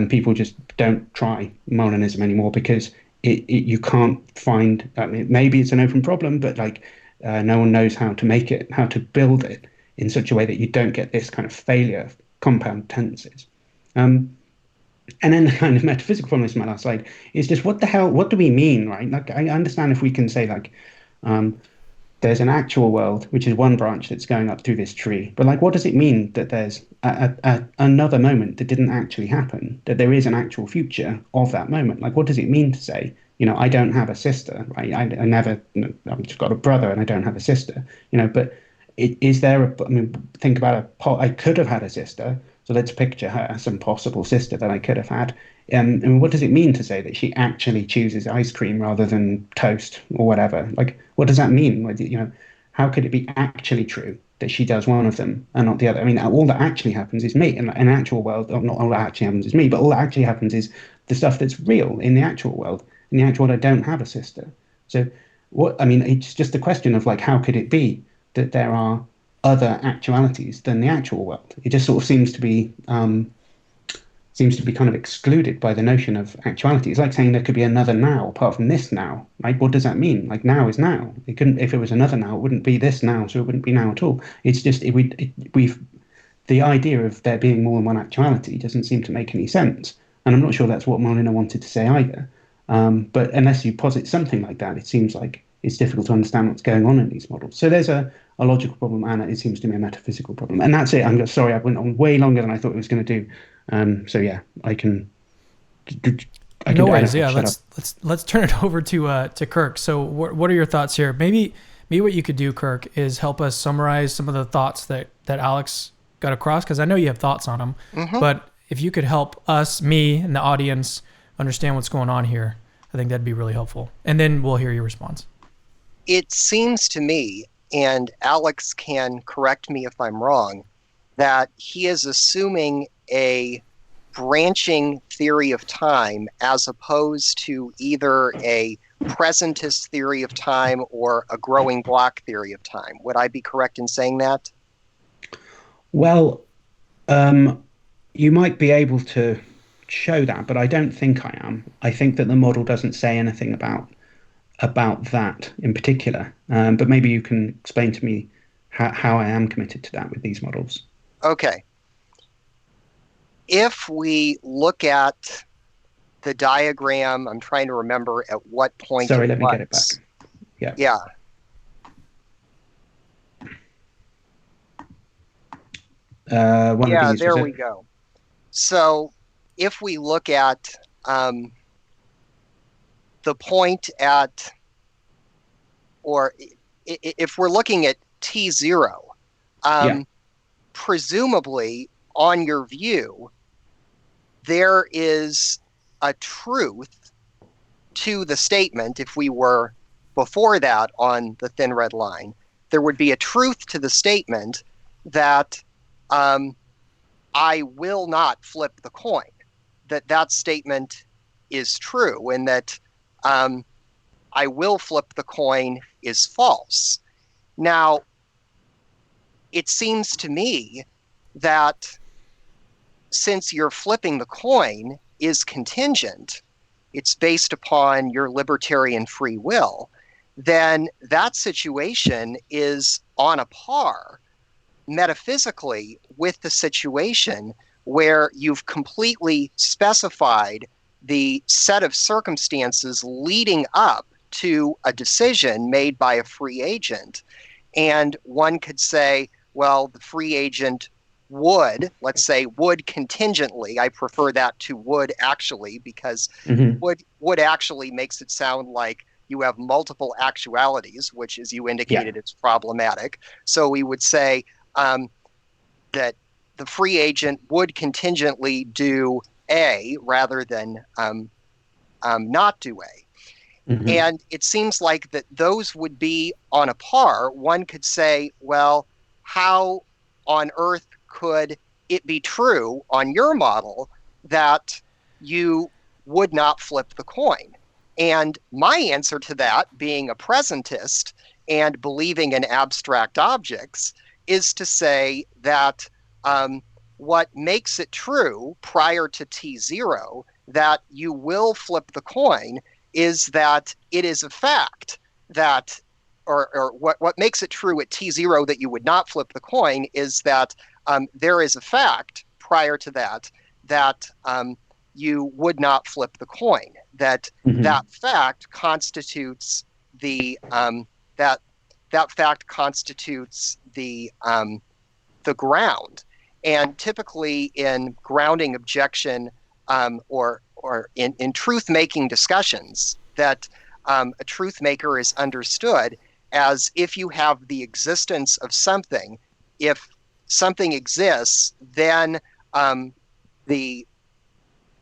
people just don't try Molinism anymore because you can't find, I mean, maybe it's an open problem, but like no one knows how to build it in such a way that you don't get this kind of failure of compound tenses. And then the kind of metaphysical problem is my last slide is just what do we mean, right? Like I understand if we can say like, there's an actual world, which is one branch that's going up through this tree. But like, what does it mean that there's another moment that didn't actually happen, that there is an actual future of that moment? Like, what does it mean to say, I don't have a sister, right? I've just got a brother and I don't have a sister, but is there think about I could have had a sister. So let's picture her, some possible sister that I could have had. And what does it mean to say that she actually chooses ice cream rather than toast or whatever? Like, what does that mean? How could it be actually true that she does one of them and not the other? I mean, all that actually happens is me. In an actual world, not all that actually happens is me, but all that actually happens is the stuff that's real in the actual world. In the actual world, I don't have a sister. So it's just a question of like, how could it be that there are other actualities than the actual world? It just sort of seems to be kind of excluded by the notion of actuality. It's like saying there could be another now apart from this now. Like, what does that mean? Like, now is now. It couldn't. If it was another now, it wouldn't be this now, so it wouldn't be now at all. It's just the idea of there being more than one actuality doesn't seem to make any sense, and I'm not sure that's what Molina wanted to say either. But unless you posit something like that, it seems like it's difficult to understand what's going on in these models. So there's a logical problem, and it seems to me a metaphysical problem. And that's it. I'm sorry, I went on way longer than I thought it was going to do. So yeah, I can no worries. Yeah, let's turn it over to Kirk. So what are your thoughts here? Maybe what you could do, Kirk, is help us summarize some of the thoughts that Alex got across, because I know you have thoughts on them. Mm-hmm. But if you could help us, me, and the audience understand what's going on here, I think that'd be really helpful. And then we'll hear your response. It seems to me, and Alex can correct me if I'm wrong, that he is assuming a branching theory of time as opposed to either a presentist theory of time or a growing block theory of time. Would I be correct in saying that? Well, you might be able to show that, but I don't think I am. I think that the model doesn't say anything about that in particular. But maybe you can explain to me how I am committed to that with these models. Okay. If we look at the diagram, I'm trying to remember at what point. Sorry, let me get it back. Yeah. Yeah. There we go. So if we look at the point at, or if we're looking at T0, presumably on your view, there is a truth to the statement. If we were before that on the thin red line, there would be a truth to the statement that I will not flip the coin, that statement is true, and that I will flip the coin is false. Now, it seems to me that since you're flipping the coin is contingent, it's based upon your libertarian free will, then that situation is on a par metaphysically with the situation where you've completely specified the set of circumstances leading up to a decision made by a free agent. And one could say, well, the free agent would contingently, I prefer that to would actually, because would actually makes it sound like you have multiple actualities, which, as you indicated, it's problematic. So we would say that the free agent would contingently do A rather than not do A. And it seems like that those would be on a par. One could say, well, how on earth could it be true on your model that you would not flip the coin? And my answer to that, being a presentist and believing in abstract objects, is to say that what makes it true prior to T0 that you will flip the coin is that it is a fact that, or what makes it true at T0 that you would not flip the coin is that there is a fact prior to that that you would not flip the coin. That that fact constitutes the that fact constitutes the ground. And typically in grounding objection or in truth-making discussions, that a truth maker is understood as if you have the existence of something. If something exists, then the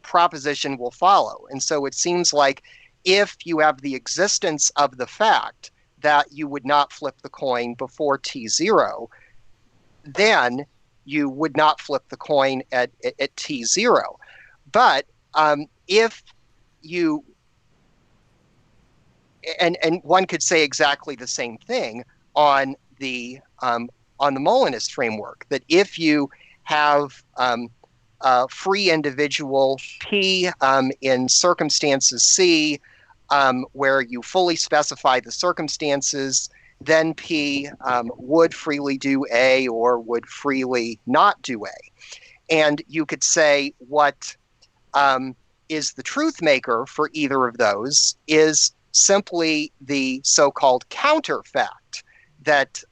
proposition will follow. And so it seems like if you have the existence of the fact that you would not flip the coin before T0, then you would not flip the coin at T0. But if you, and one could say exactly the same thing on the Molinist framework, that if you have a free individual P in circumstances C, where you fully specify the circumstances, then P would freely do A or would freely not do A. And you could say what is the truth maker for either of those is simply the so-called counterfact, that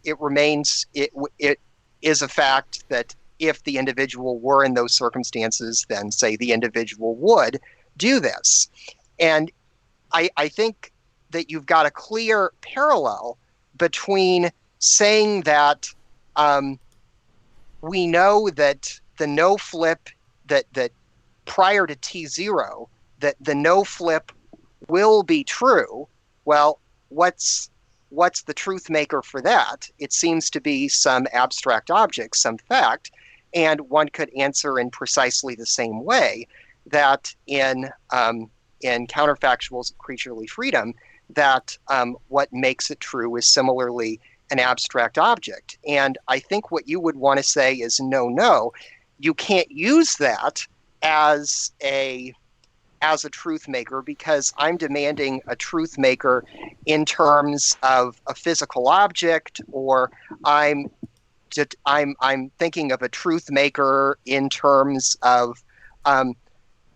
it remains, it is a fact that if the individual were in those circumstances, then say the individual would do this. And I think that you've got a clear parallel between saying that we know that the no flip, that prior to T0, that the no flip will be true. Well, what's the truth maker for that? It seems to be some abstract object, some fact, and one could answer in precisely the same way that in counterfactuals of creaturely freedom, that what makes it true is similarly an abstract object. And I think what you would want to say is no, you can't use that as a truth maker, because I'm demanding a truth maker in terms of a physical object, or I'm thinking of a truth maker in terms of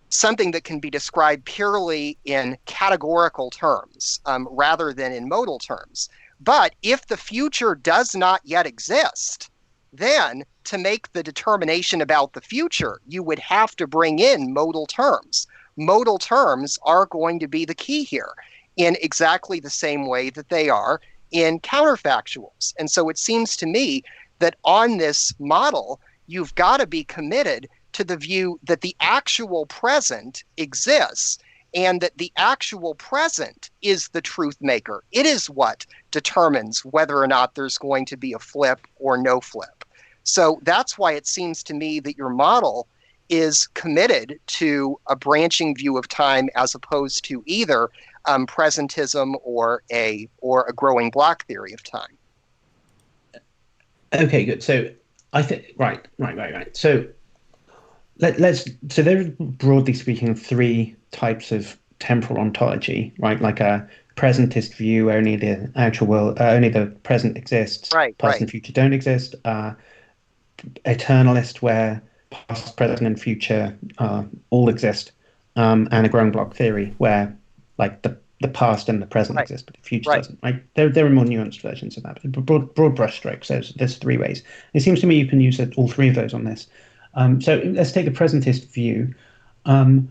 something that can be described purely in categorical terms rather than in modal terms. But if the future does not yet exist, then to make the determination about the future, you would have to bring in modal terms. Modal terms are going to be the key here in exactly the same way that they are in counterfactuals. And so it seems to me that on this model, you've got to be committed to the view that the actual present exists and that the actual present is the truth maker. It is what determines whether or not there's going to be a flip or no flip. So that's why it seems to me that your model is committed to a branching view of time as opposed to either presentism or a growing block theory of time. Okay, good. So I think right. So so there are, broadly speaking, three types of temporal ontology, right? Like a presentist view, only the actual world, only the present exists, past and future don't exist. Eternalist, where past, present, and future all exist, and a growing block theory, where like the past and the present exist, but the future doesn't. Right? There are more nuanced versions of that. But broad brushstrokes. There's three ways. It seems to me you can use all three of those on this. So let's take the presentist view. On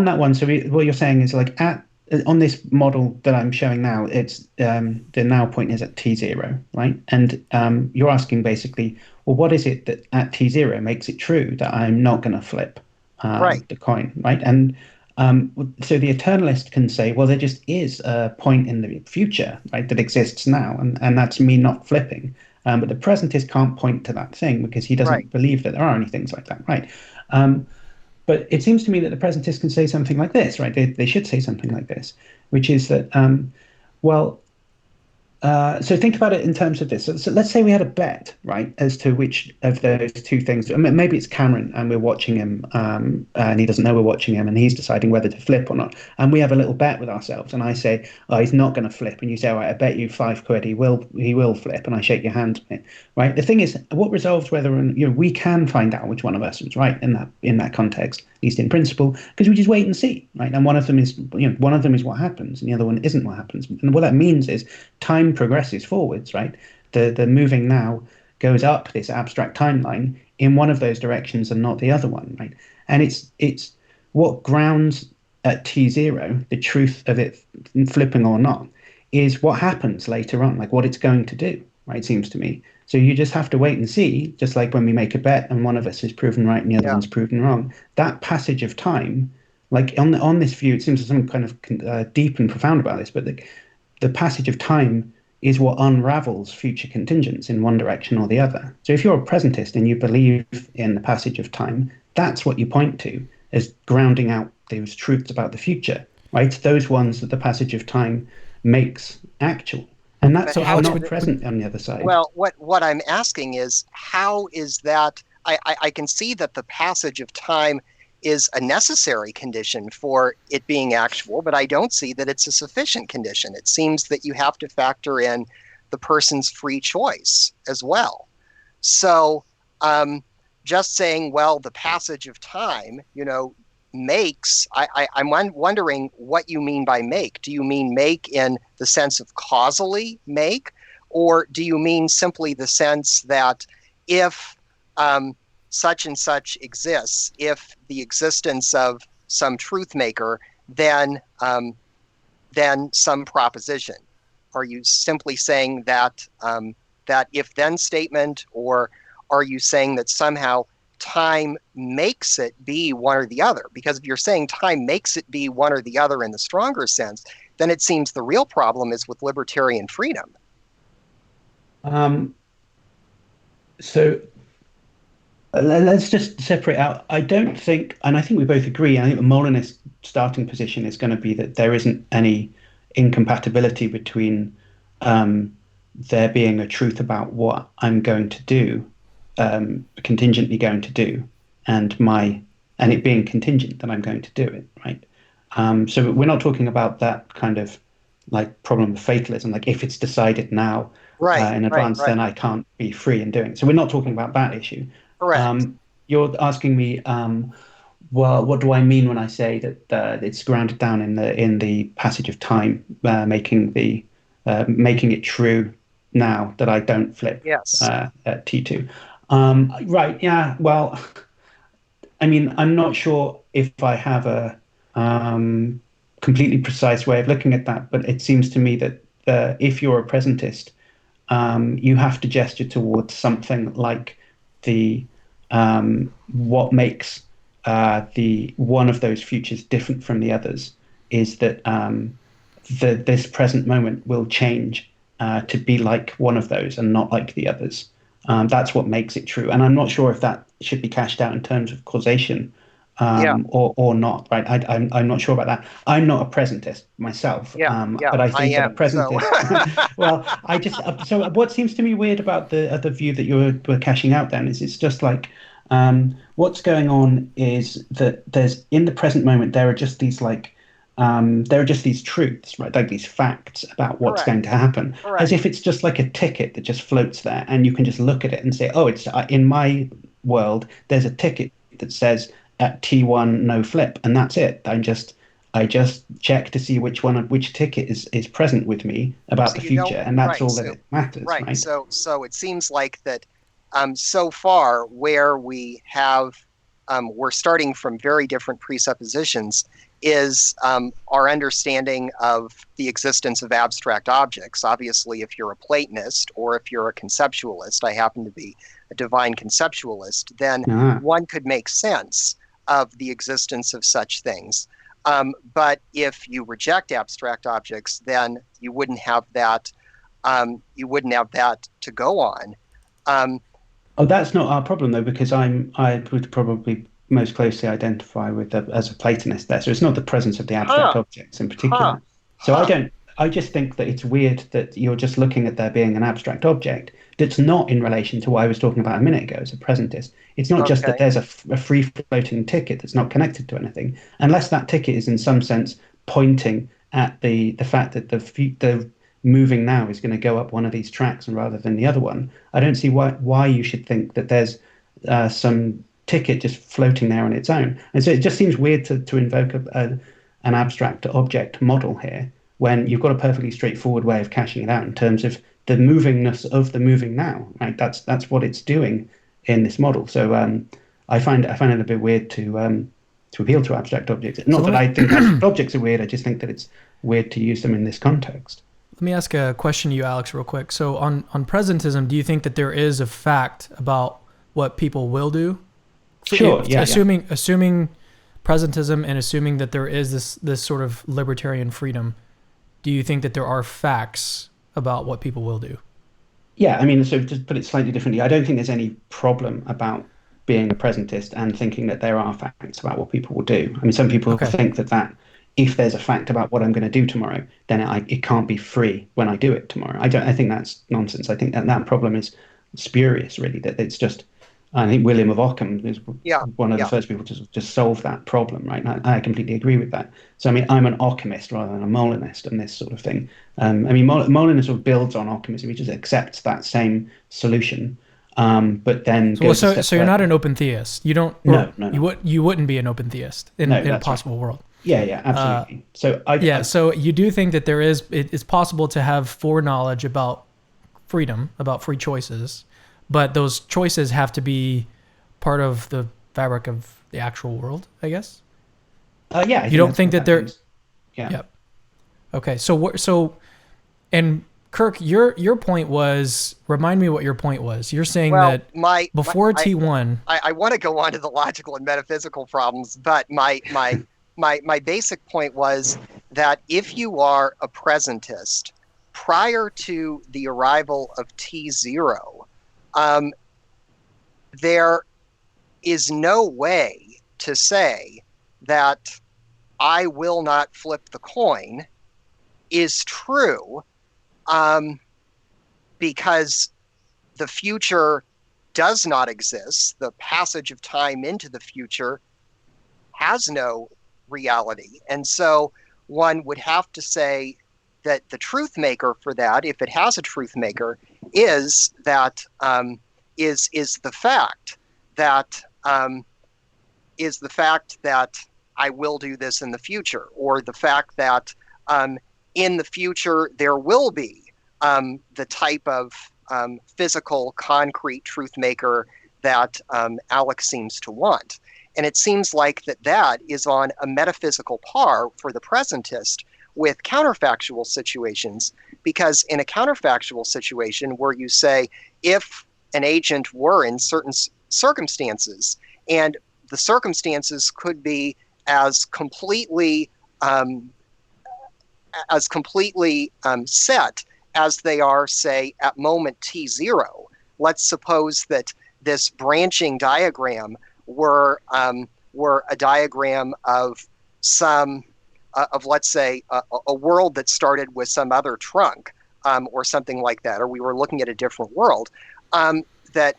that one, so what you're saying is like on this model that I'm showing now, it's the now point is at T0, right? And you're asking basically, well, what is it that at T0 makes it true that I'm not going to flip the coin, right? And So the eternalist can say, well, there just is a point in the future, right, that exists now, and that's me not flipping. But the presentist can't point to that thing because he Right. doesn't believe that there are any things like that, right? Um, but it seems to me that the presentist can say something like this, right? They should say something like this, which is that, well, so think about it in terms of this. So let's say we had a bet, right, as to which of those two things. I mean, maybe it's Cameron, and we're watching him, and he doesn't know we're watching him, and he's deciding whether to flip or not. And we have a little bet with ourselves, and I say, "Oh, he's not going to flip," and you say, "All right, I bet you £5 he will flip," and I shake your hand on it, right? The thing is, what resolves whether we can find out which one of us was right in that context, at least in principle, because we just wait and see, right? And one of them is what happens, and the other one isn't what happens. And what that means is time progresses forwards, right? The moving now goes up this abstract timeline in one of those directions and not the other one, right? And it's what grounds at T0 the truth of it flipping or not is what happens later on, like what it's going to do, right? It seems to me. So you just have to wait and see, just like when we make a bet and one of us is proven right and the other one's proven wrong. That passage of time, like on this view, it seems there's something kind of deep and profound about this, but the passage of time is what unravels future contingents in one direction or the other. So if you're a presentist and you believe in the passage of time, that's what you point to as grounding out those truths about the future, right? Those ones that the passage of time makes actual. And that's So Alex, not present on the other side. Well, what I'm asking is, how is that? I can see that the passage of time is a necessary condition for it being actual, but I don't see that it's a sufficient condition. It seems that you have to factor in the person's free choice as well. So just saying, well, the passage of time, makes, I'm wondering what you mean by make. Do you mean make in the sense of causally make? Or do you mean simply the sense that if such and such exists, if the existence of some truth maker, then some proposition? Are you simply saying that that if then statement, or are you saying that somehow time makes it be one or the other? Because if you're saying time makes it be one or the other in the stronger sense, then it seems the real problem is with libertarian freedom. So let's just separate out. I don't think, and I think we both agree, I think the Molinist starting position is going to be that there isn't any incompatibility between there being a truth about what I'm going to do, contingently going to do, and it being contingent that I'm going to do it, right? So we're not talking about that kind of like problem of fatalism, like if it's decided now in advance, then I can't be free in doing it. So we're not talking about that issue. Correct. You're asking me, well, what do I mean when I say that it's grounded down in the passage of time, making it true now that I don't flip at T2? Right. Yeah. Well, I mean, I'm not sure if I have a completely precise way of looking at that, but it seems to me that if you're a presentist, you have to gesture towards something like the what makes the one of those futures different from the others is that this present moment will change to be like one of those and not like the others. That's what makes it true. And I'm not sure if that should be cashed out in terms of causation or not. Right? I'm not sure about that. I'm not a presentist myself. But I think that a presentist. So. Well, I just so what seems to me weird about the view that you're cashing out then is it's just like what's going on is that there's in the present moment there are just these truths, right? Like these facts about what's going to happen, as if it's just like a ticket that just floats there, and you can just look at it and say, "Oh, it's in my world. There's a ticket that says at T1 no flip," and that's it. I just check to see which ticket is present with me about the future, and that's all that it matters. Right. So it seems like that. So far, where we have, we're starting from very different presuppositions, is our understanding of the existence of abstract objects. Obviously, if you're a Platonist or if you're a conceptualist, I happen to be a divine conceptualist, then one could make sense of the existence of such things. But if you reject abstract objects, then you wouldn't have that. You wouldn't have that to go on. Oh, that's not our problem though, because I would probably most closely identify with as a Platonist there. So it's not the presence of the abstract objects in particular. So I just think that it's weird that you're just looking at there being an abstract object that's not in relation to what I was talking about a minute ago as a presentist. It's not just that there's a free floating ticket that's not connected to anything, unless that ticket is in some sense pointing at the fact that the moving now is going to go up one of these tracks and rather than the other one. I don't see why you should think that there's some ticket just floating there on its own. And so it just seems weird to invoke an abstract object model here when you've got a perfectly straightforward way of cashing it out in terms of the movingness of the moving now. Right? That's what it's doing in this model. So I find it a bit weird to appeal to abstract objects. Not that I think abstract objects are weird. I just think that it's weird to use them in this context. Let me ask a question to you, Alex, real quick. So on presentism, do you think that there is a fact about what people will do? Sure. Yeah. Assuming presentism and assuming that there is this sort of libertarian freedom, do you think that there are facts about what people will do? Yeah, I mean, so to put it slightly differently, I don't think there's any problem about being a presentist and thinking that there are facts about what people will do. I mean, some people think that if there's a fact about what I'm going to do tomorrow, then it can't be free when I do it tomorrow. I think that's nonsense. I think that problem is spurious, really. That it's just, I think William of Ockham is one of the first people to just solve that problem, right? And I completely agree with that. So, I mean, I'm an Ockhamist rather than a Molinist and this sort of thing. I mean, Molinism sort of builds on Ockamism. He just accepts that same solution, but then so you're not an open theist. You don't. No. You wouldn't be an open theist in a possible world. Yeah, absolutely. So you do think that it's possible to have foreknowledge about freedom, about free choices, but those choices have to be part of the fabric of the actual world, I guess? Yeah. You don't think that they're... Yeah. Yep. Okay, and Kirk, your point was, remind me what your point was. You're saying that before T1... I want to go on to the logical and metaphysical problems, but my basic point was that if you are a presentist prior to the arrival of T0, there is no way to say that I will not flip the coin is true, because the future does not exist. The passage of time into the future has no reality. And so one would have to say that the truth maker for that, if it has a truth maker, is that is the fact that I will do this in the future, or the fact that in the future there will be the type of physical, concrete truth maker that Alex seems to want. And it seems like that is on a metaphysical par for the presentist with counterfactual situations, because in a counterfactual situation where you say, if an agent were in certain circumstances, and the circumstances could be as completely set as they are, say, at moment T0. Let's suppose that this branching diagram were a diagram of some let's say a world that started with some other trunk, or something like that, or we were looking at a different world. That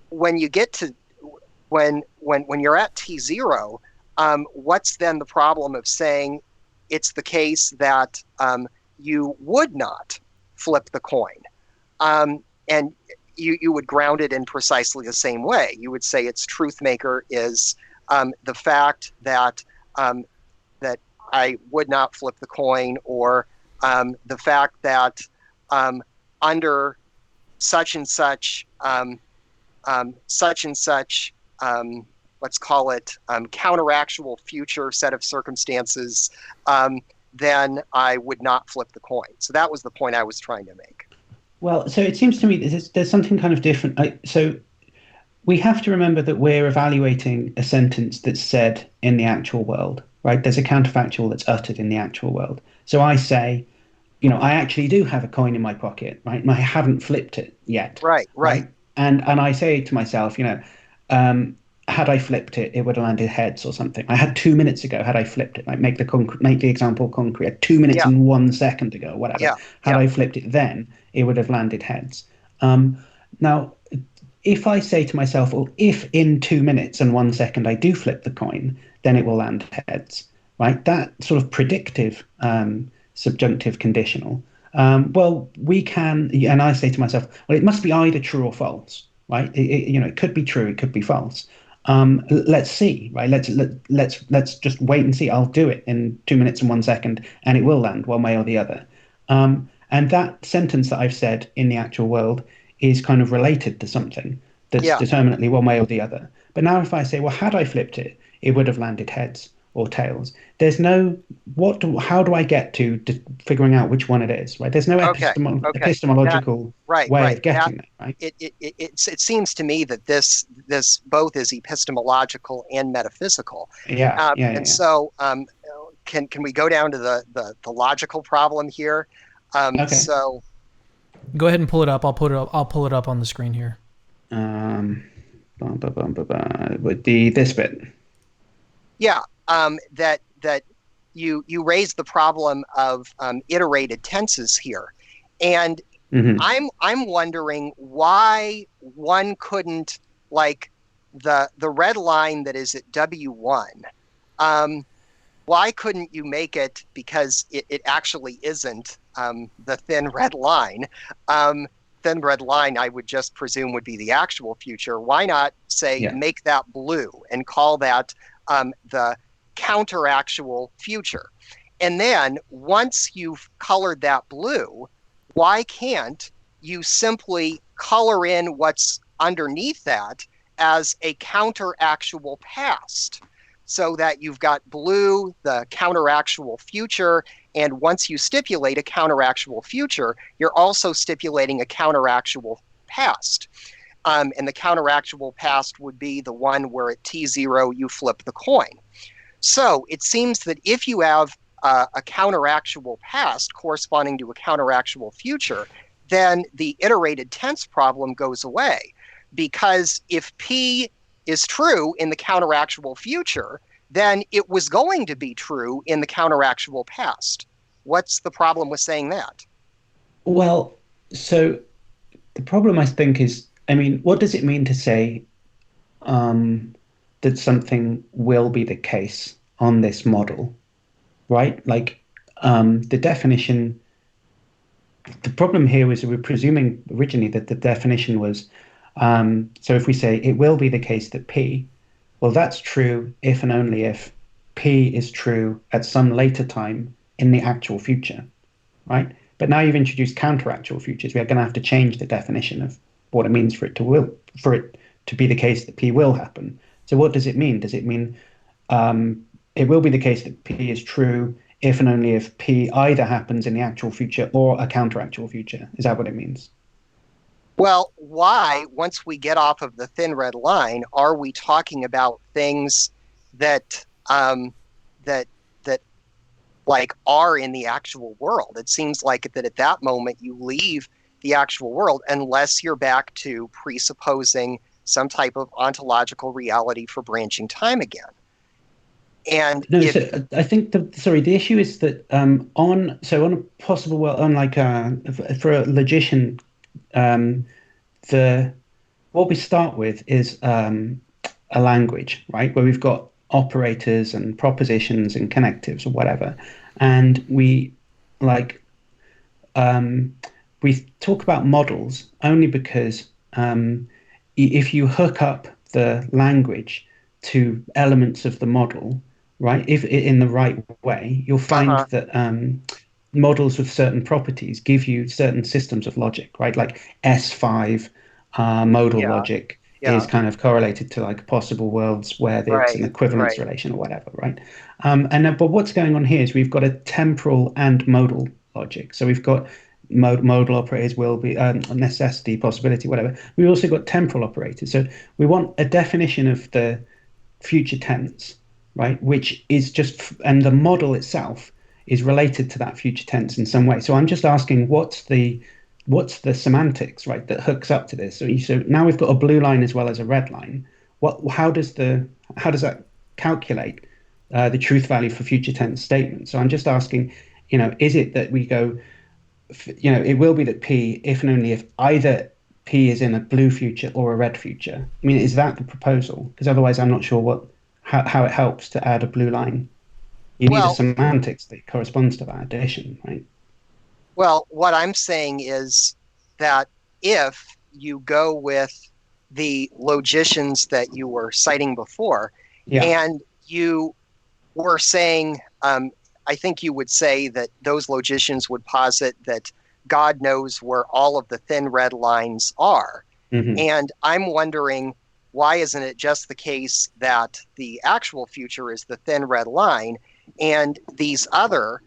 when you get to when you're at T0, what's then the problem of saying it's the case that you would not flip the coin, and you would ground it in precisely the same way. You would say its truth maker is the fact that that I would not flip the coin, or the fact that under such and such let's call it counteractual future set of circumstances, then I would not flip the coin. So that was the point I was trying to make. Well, so it seems to me there's something kind of different. So we have to remember that we're evaluating a sentence that's said in the actual world. right? There's a counterfactual that's uttered in the actual world. So I say, you know, I actually do have a coin in my pocket, right? And I haven't flipped it yet, Right, right. right? And I say to myself, you know, um, had I flipped it, it would have landed heads or something. I had 2 minutes ago, had I flipped it, like make the example concrete. I had 2 minutes Yeah, and 1 second ago, whatever. yeah, Had yeah. I flipped it then, it would have landed heads. Um, Now, if I say to myself, well, if in 2 minutes and 1 second I do flip the coin, then it will land heads, right? That sort of predictive, subjunctive conditional. Well, we can, and I say to myself, well, it must be either true or false, right? You know, it could be true, it could be false. Let's see, right? Let's just wait and see. I'll do it in 2 minutes and 1 second, and it will land one way or the other. And that sentence that I've said in the actual world is kind of related to something that's Yeah. determinately one way or the other. But now if I say, well, had I flipped it, it would have landed heads or tails. There's no how do I get to figuring out which one it is, right? There's no Okay. Okay. That epistemological right, way right. of getting there, right? It seems to me that this both is epistemological and metaphysical. Yeah, yeah, yeah, And yeah. so can we go down to the logical problem here? Okay. So Go ahead and pull it up. I'll pull it up on the screen here. Um, with this bit. yeah, that you raise the problem of iterated tenses here, and Hmm. I'm wondering why one couldn't, like, the red line that is at W1. Why couldn't you make it, because it actually isn't the thin red line? Thin red line, I would just presume, would be the actual future. Why not say Yeah. make that blue and call that the counteractual future? And then once you've colored that blue, why can't you simply color in what's underneath that as a counteractual past? So that you've got blue, the counteractual future, and once you stipulate a counteractual future, you're also stipulating a counteractual past. And the counteractual past would be the one where at T0 you flip the coin. So it seems that if you have a counteractual past corresponding to a counteractual future, then the iterated tense problem goes away. Because if P is true in the counteractual future, then it was going to be true in the counteractual past. What's the problem with saying that? Well, so the problem I think is, I mean, what does it mean to say that something will be the case on this model, right? Like the definition, the problem here was we're presuming originally that the definition was, so if we say it will be the case that P, well, that's true if and only if P is true at some later time in the actual future, right? But now you've introduced counteractual futures. We are going to have to change the definition of what it means for it to be the case that P will happen. So what does it mean? Does it mean it will be the case that P is true if and only if P either happens in the actual future or a counteractual future? Is that what it means? Well, why, once we get off of the thin red line, are we talking about things that that like are in the actual world? It seems like that at that moment you leave the actual world unless you're back to presupposing some type of ontological reality for branching time again. And No, so I think the issue is that on a possible world, on like for a logician, the what we start with is a language, right, where we've got operators and propositions and connectives or whatever, and like we talk about models only because if you hook up the language to elements of the model, right, if in the right way, you'll find that models with certain properties give you certain systems of logic, right? Like S5 modal yeah, logic yeah, is kind of correlated to like possible worlds where it's an right, equivalence right. relation or whatever, right? But what's going on here is we've got a temporal and modal logic. So we've got modal operators will be necessity, possibility, whatever. We've also got temporal operators. So we want a definition of the future tense right? Which is just, and the model itself is related to that future tense in some way. So I'm just asking, what's the semantics, right, that hooks up to this? So now we've got a blue line as well as a red line. How does that calculate the truth value for future tense statements? So I'm just asking, is it that we go, it will be that P if and only if either P is in a blue future or a red future. I mean, is that the proposal? Because otherwise, I'm not sure how it helps to add a blue line. You need a Well, semantics that corresponds to that addition, right? well, what I'm saying is that if you go with the logicians that you were citing before, Yeah. and you were saying, I think you would say that those logicians would posit that God knows where all of the thin red lines are. Hmm. And I'm wondering, why isn't it just the case that the actual future is the thin red line, and these other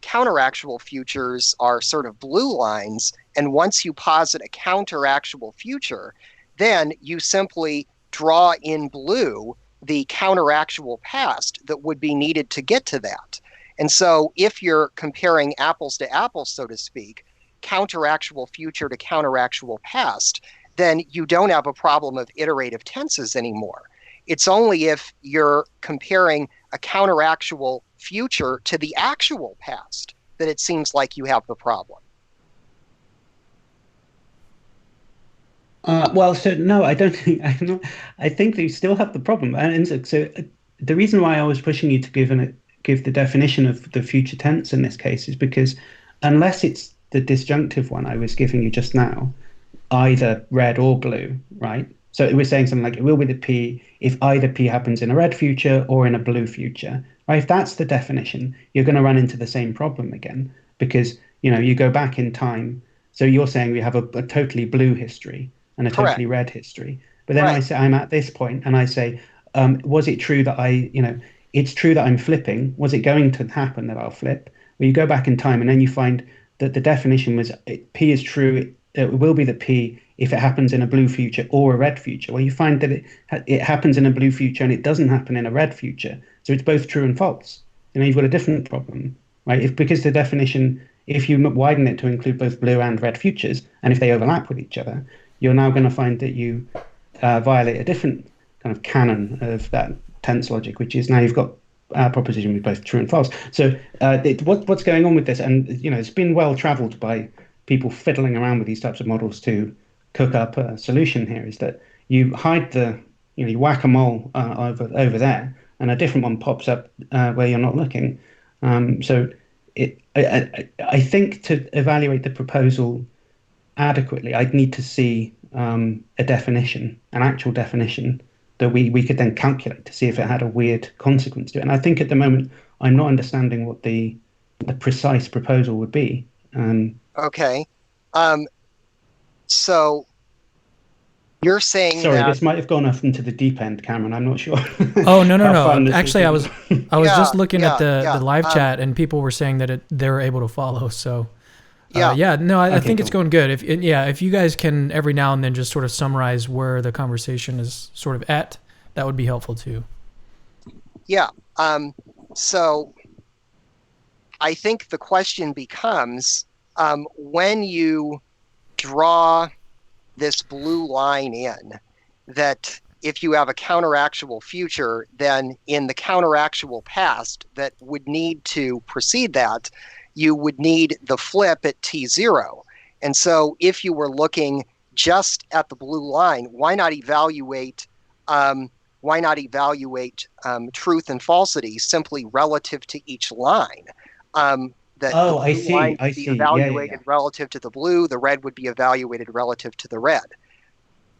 counteractual futures are sort of blue lines? And once you posit a counteractual future, then you simply draw in blue the counteractual past that would be needed to get to that. And so if you're comparing apples to apples, so to speak, counteractual future to counteractual past, then you don't have a problem of iterative tenses anymore. It's only if you're comparing a counteractual future to the actual past that it seems like you have the problem. Well, so no, I don't think I think they still have the problem, and so the reason why I was pushing you to give the definition of the future tense in this case is because unless it's the disjunctive one I was giving you just now, either red or blue, right? So it was saying something like it will be the P if either P happens in a red future or in a blue future, right? If that's the definition, you're going to run into the same problem again because you go back in time. So you're saying we have a totally blue history and a Correct. totally red history. But then I Right. say I'm at this point and I say, was it true that it's true that I'm flipping? Was it going to happen that I'll flip? Well, you go back in time and then you find that the definition was P is true. It will be the P if it happens in a blue future or a red future. Well, you find that it happens in a blue future and it doesn't happen in a red future. So it's both true and false. You've got a different problem, right? Because the definition, if you widen it to include both blue and red futures, and if they overlap with each other, you're now going to find that you violate a different kind of canon of that tense logic, which is now you've got a proposition with both true and false. So what's going on with this? And it's been well traveled by people fiddling around with these types of models to cook up a solution here. Is that you hide you whack a mole over there, and a different one pops up where you're not looking. So I think to evaluate the proposal adequately, I'd need to see a definition, an actual definition that we could then calculate to see if it had a weird consequence to it. And I think at the moment I'm not understanding what the precise proposal would be. Okay. So you're saying Sorry, that this might have gone off into the deep end, Cameron. I'm not sure. Oh, no. how fun this Actually, is. I was Yeah, just looking at the live Um, chat, and people were saying that they were able to follow. So, Yeah. no, I Okay, think it's cool. going good. If you guys can every now and then just sort of summarize where the conversation is sort of at, that would be helpful too. Yeah. So I think the question becomes, when you draw this blue line in, that if you have a counteractual future, then in the counteractual past that would need to precede that, you would need the flip at t0. And so if you were looking just at the blue line, why not evaluate truth and falsity simply relative to each line? That Oh, the I blue see. line I would be see. Yeah, yeah, evaluated relative to the blue, the red would be evaluated relative to the red.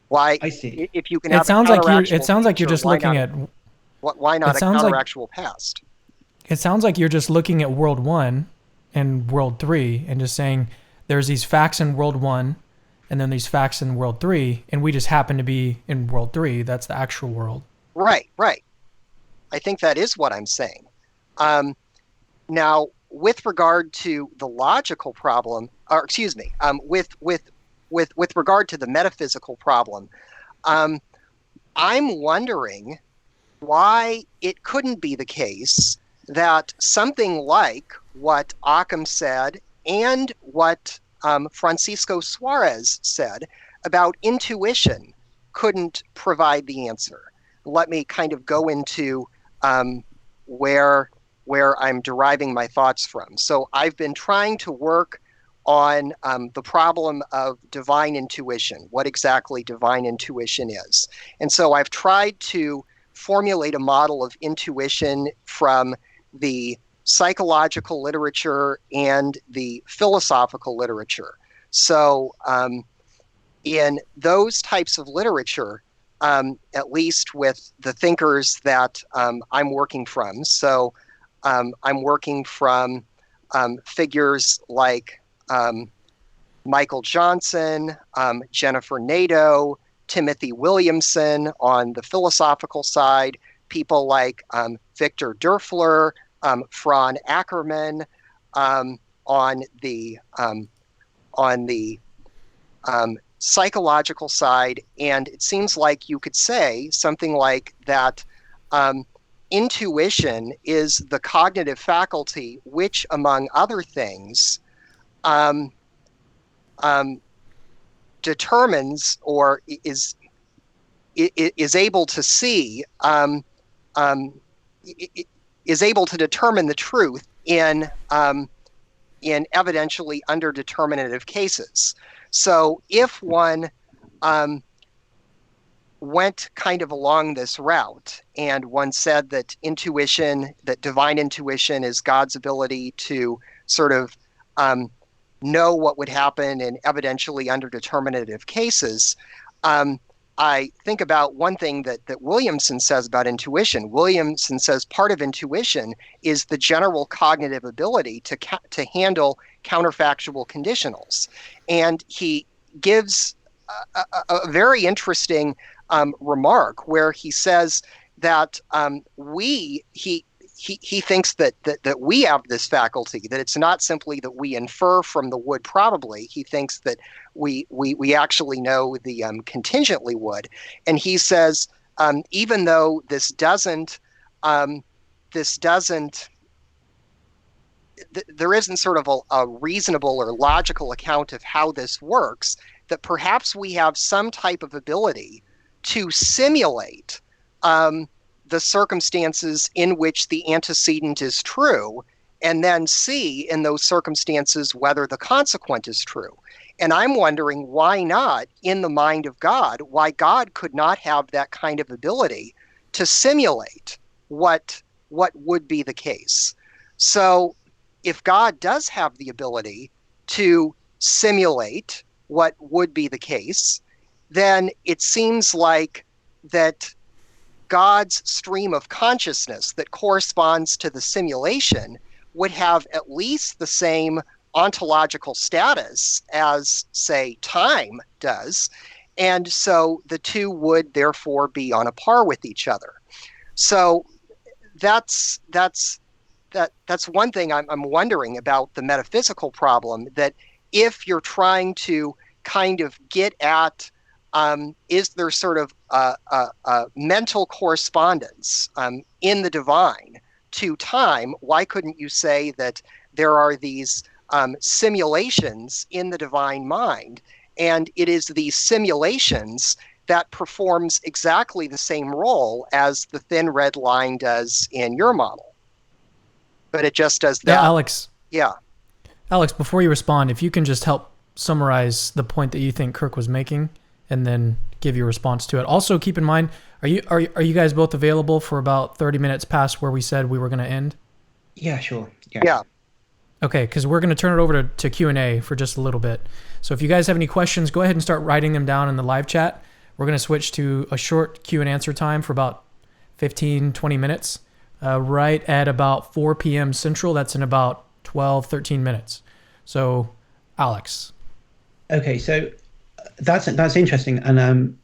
Why, I see. if you can It have a sounds like you're counteractual just future, looking at. why not It a sounds like counteractual past? it sounds like you're just looking at world 1 and world 3 and just saying there's these facts in world 1 and then these facts in world 3, and we just happen to be in world 3. That's the actual world. Right. I think that is what I'm saying. Now, with regard to the logical problem, or excuse me, with regard to the metaphysical problem, I'm wondering why it couldn't be the case that something like what Occam said and what Francisco Suarez said about intuition couldn't provide the answer. Let me kind of go into where I'm deriving my thoughts from. So I've been trying to work on the problem of divine intuition, what exactly divine intuition is. And so I've tried to formulate a model of intuition from the psychological literature and the philosophical literature. So in those types of literature, at least with the thinkers that I'm working from, so I'm working from figures like Michael Johnson, Jennifer Nato, Timothy Williamson on the philosophical side, people like Victor Dörfler, Fran Ackerman on the psychological side, and it seems like you could say something like that intuition is the cognitive faculty which, among other things, determines or is able to see, is able to determine the truth in evidentially underdeterminative cases. So if one went kind of along this route and one said that intuition, that divine intuition is God's ability to sort of know what would happen in evidentially underdeterminative cases, I think about one thing that Williamson says about intuition. Williamson says part of intuition is the general cognitive ability to handle counterfactual conditionals. And he gives a very interesting remark where he says that he thinks that we have this faculty, that it's not simply that we infer from the would probably. He thinks that we actually know the contingently would. And he says, even though there isn't sort of a reasonable or logical account of how this works, that perhaps we have some type of ability to simulate the circumstances in which the antecedent is true, and then see in those circumstances whether the consequent is true. And I'm wondering why not, in the mind of God, why God could not have that kind of ability to simulate what would be the case. So if God does have the ability to simulate what would be the case, then it seems like that God's stream of consciousness that corresponds to the simulation would have at least the same ontological status as, say, time does. And so the two would therefore be on a par with each other. So that's one thing I'm wondering about the metaphysical problem, that if you're trying to kind of get at is there sort of a mental correspondence in the divine to time, why couldn't you say that there are these simulations in the divine mind, and it is these simulations that performs exactly the same role as the thin red line does in your model? But it just does that. Yeah, Alex. Yeah. Alex, before you respond, if you can just help summarize the point that you think Kirk was making, and then give your response to it. Also, keep in mind, are you guys both available for about 30 minutes past where we said we were going to end? Yeah, sure. Yeah. Okay, because we're going to turn it over to Q&A for just a little bit. So if you guys have any questions, go ahead and start writing them down in the live chat. We're going to switch to a short Q&A time for about 15, 20 minutes, right at about 4 p.m. Central. That's in about 12, 13 minutes. So, Alex. Okay, so that's interesting, and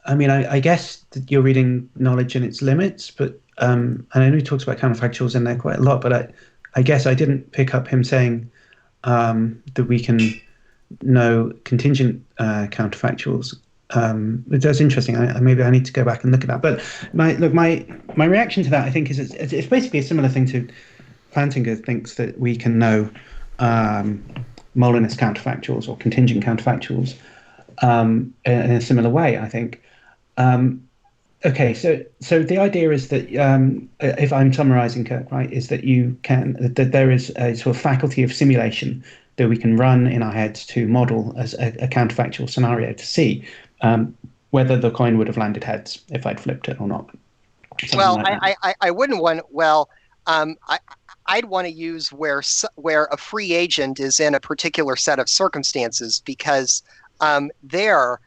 I mean, I guess that you're reading knowledge and its limits, but and I know he talks about counterfactuals in there quite a lot, but I guess I didn't pick up him saying that we can know contingent counterfactuals. That's interesting. Maybe I need to go back and look at that. But my reaction to that, I think, is it's basically a similar thing to Plantinga thinks that we can know Molinist counterfactuals or contingent counterfactuals in a similar way, I think. Okay, so the idea is that if I'm summarizing, Kirk, right, is that that there is a sort of faculty of simulation that we can run in our heads to model as a counterfactual scenario to see whether the coin would have landed heads if I'd flipped it or not. Well, I wouldn't want. Well, I'd want to use where a free agent is in a particular set of circumstances, because there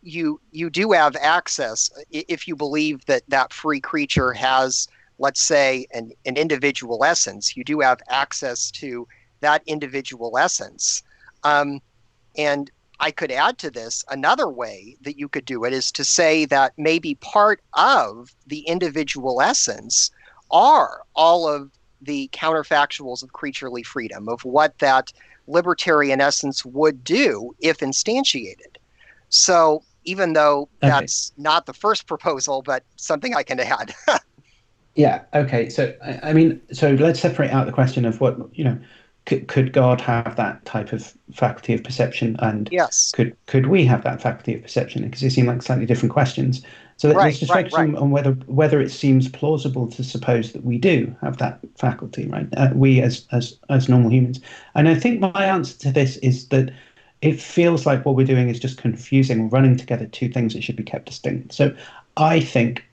you do have access if you believe that free creature has, let's say, an individual essence. You do have access to that individual essence. And I could add to this, another way that you could do it is to say that maybe part of the individual essence are all of the counterfactuals of creaturely freedom, of what that libertarian essence would do if instantiated. So even though that's not the first proposal, but something I can add. Yeah. Okay. So I mean, so let's separate out the question of what, could God have that type of faculty of perception, and yes, could we have that faculty of perception? Because they seem like slightly different questions. So let's just focus on whether it seems plausible to suppose that we do have that faculty, right? We as normal humans. And I think my answer to this is that it feels like what we're doing is just confusing, running together two things that should be kept distinct. So I think,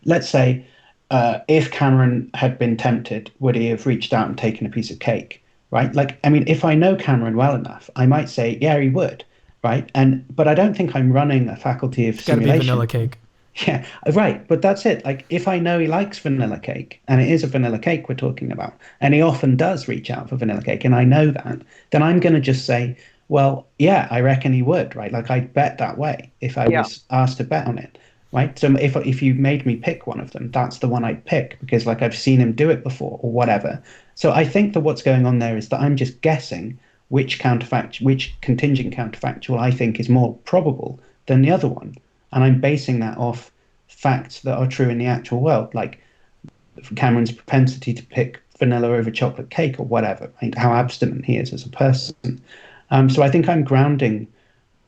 let's say if Cameron had been tempted, would he have reached out and taken a piece of cake? Right? Like, I mean, if I know Cameron well enough, I might say, yeah, he would, right? But I don't think I'm running a faculty of simulation. Gotta be vanilla cake. Yeah, right. But that's it. Like, if I know he likes vanilla cake, and it is a vanilla cake we're talking about, and he often does reach out for vanilla cake, and I know that, then I'm going to just say, well, yeah, I reckon he would, right? Like, I'd bet that way if I was asked to bet on it, right? So if you made me pick one of them, that's the one I'd pick, because, like, I've seen him do it before or whatever. So I think that what's going on there is that I'm just guessing which contingent counterfactual I think is more probable than the other one. And I'm basing that off facts that are true in the actual world, like Cameron's propensity to pick vanilla over chocolate cake or whatever, right? How abstinent he is as a person. So I think I'm grounding.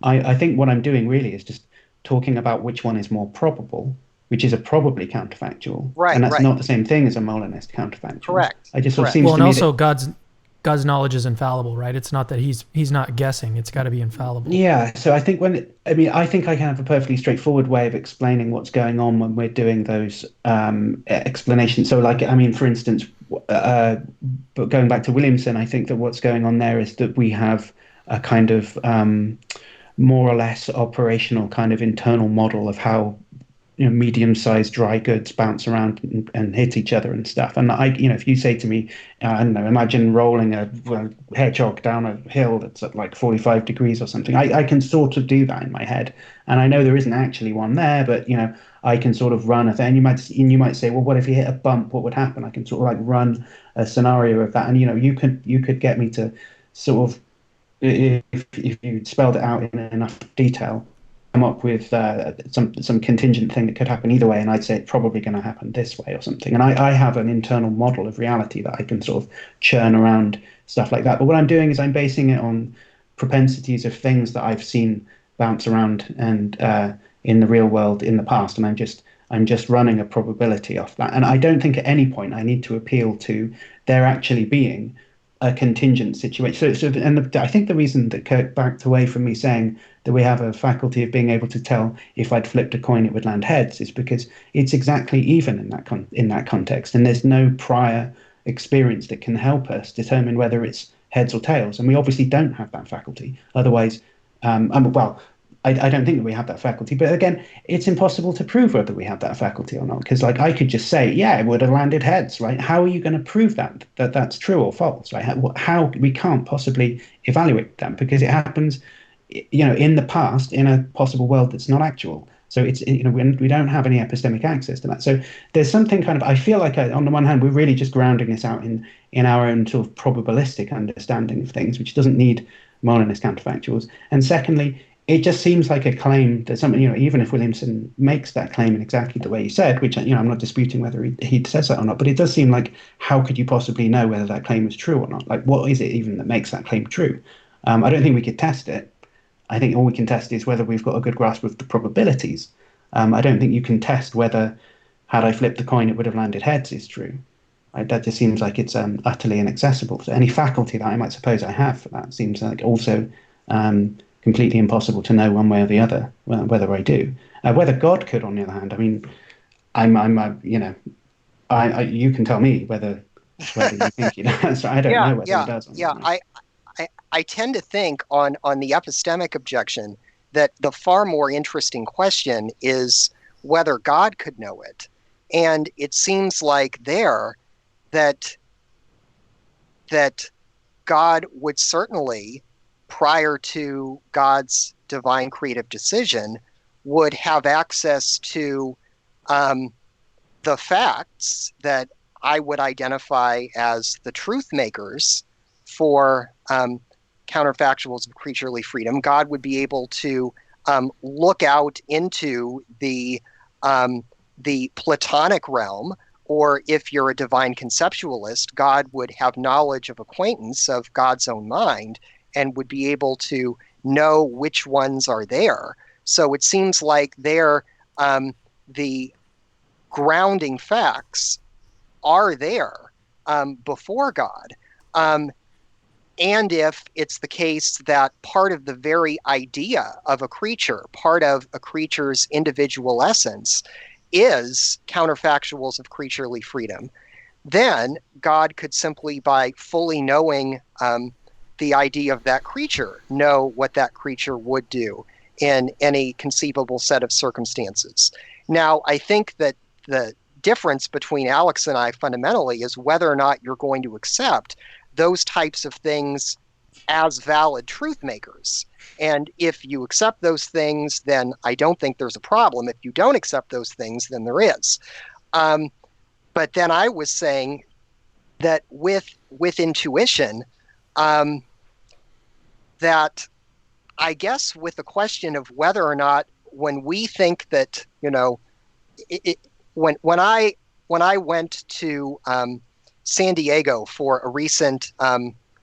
I think what I'm doing really is just talking about which one is more probable, which is a probably counterfactual, right? And that's not the same thing as a Molinist counterfactual. Correct. I just sort of seems to me. Well, and also God's knowledge is infallible, right? It's not that he's not guessing; it's got to be infallible. Yeah. So I think I think I can have a perfectly straightforward way of explaining what's going on when we're doing those explanations. So, like, I mean, for instance, but going back to Williamson, I think that what's going on there is that we have a kind of more or less operational kind of internal model of how medium-sized dry goods bounce around and hit each other and stuff. And if you say to me, I don't know, imagine rolling a hedgehog down a hill that's at like 45 degrees or something. I can sort of do that in my head, and I know there isn't actually one there, but I can sort of run a thing. And you might say, well, what if you hit a bump? What would happen? I can sort of like run a scenario of that, and you could get me to sort of, if you spelled it out in enough detail, come up with some contingent thing that could happen either way, and I'd say it's probably going to happen this way or something. And I have an internal model of reality that I can sort of churn around stuff like that. But what I'm doing is I'm basing it on propensities of things that I've seen bounce around and in the real world in the past, and I'm just running a probability off that. And I don't think at any point I need to appeal to there actually being a contingent situation. I think the reason that Kirk backed away from me saying that we have a faculty of being able to tell if I'd flipped a coin it would land heads is because it's exactly even in that context, and there's no prior experience that can help us determine whether it's heads or tails, and we obviously don't have that faculty. Otherwise, I don't think that we have that faculty. But again, it's impossible to prove whether we have that faculty or not, because like I could just say, yeah, it would have landed heads, right? How are you going to prove that that's true or false, right? How we can't possibly evaluate that because it happens, in the past in a possible world that's not actual. So it's we don't have any epistemic access to that. So there's something kind of, I feel like on the one hand we're really just grounding this out in our own sort of probabilistic understanding of things, which doesn't need Molinist counterfactuals, and secondly, it just seems like a claim that something, even if Williamson makes that claim in exactly the way he said, which, I'm not disputing whether he says that or not, but it does seem like, how could you possibly know whether that claim is true or not? Like, what is it even that makes that claim true? I don't think we could test it. I think all we can test is whether we've got a good grasp of the probabilities. I don't think you can test whether, had I flipped the coin, it would have landed heads is true. That just seems like it's utterly inaccessible. So any faculty that I might suppose I have for that seems like also completely impossible to know one way or the other, whether I do. Whether God could, on the other hand, I mean, you can tell me whether you think he does. I don't know whether he does. I tend to think on the epistemic objection that the far more interesting question is whether God could know it. And it seems like that God would certainly, prior to God's divine creative decision, would have access to the facts that I would identify as the truth makers for counterfactuals of creaturely freedom. God would be able to look out into the Platonic realm, or if you're a divine conceptualist, God would have knowledge of acquaintance of God's own mind and would be able to know which ones are there. So it seems like the grounding facts are there before God. And if it's the case that part of the very idea of a creature, part of a creature's individual essence, is counterfactuals of creaturely freedom, then God could simply, by fully knowing the idea of that creature, know what that creature would do in any conceivable set of circumstances. Now, I think that the difference between Alex and I fundamentally is whether or not you're going to accept those types of things as valid truth makers. And if you accept those things, then I don't think there's a problem. If you don't accept those things, then there is. But then I was saying that with intuition, that I guess with the question of whether or not, when we think that, when I went to San Diego for a recent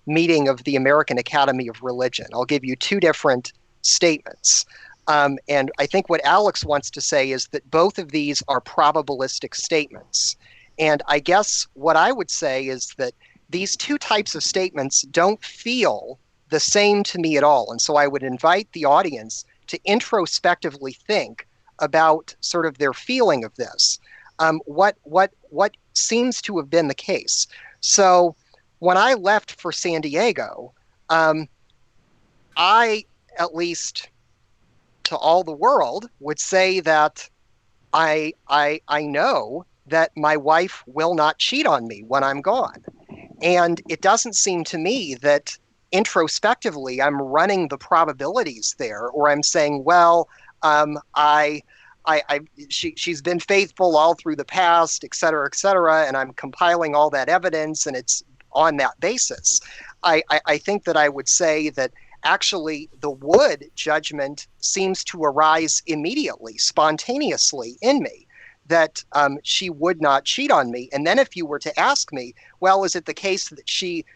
meeting of the American Academy of Religion, I'll give you two different statements. And I think what Alex wants to say is that both of these are probabilistic statements. And I guess what I would say is that these two types of statements don't feel the same to me at all. And so I would invite the audience to introspectively think about sort of their feeling of this. What seems to have been the case. So when I left for San Diego, I, at least to all the world, would say that I know that my wife will not cheat on me when I'm gone. And it doesn't seem to me that introspectively I'm running the probabilities there, or I'm saying, well, she's been faithful all through the past, et cetera, and I'm compiling all that evidence, and it's on that basis. I think that I would say that actually the Wood judgment seems to arise immediately, spontaneously in me, that she would not cheat on me. And then if you were to ask me, well, is it the case that she,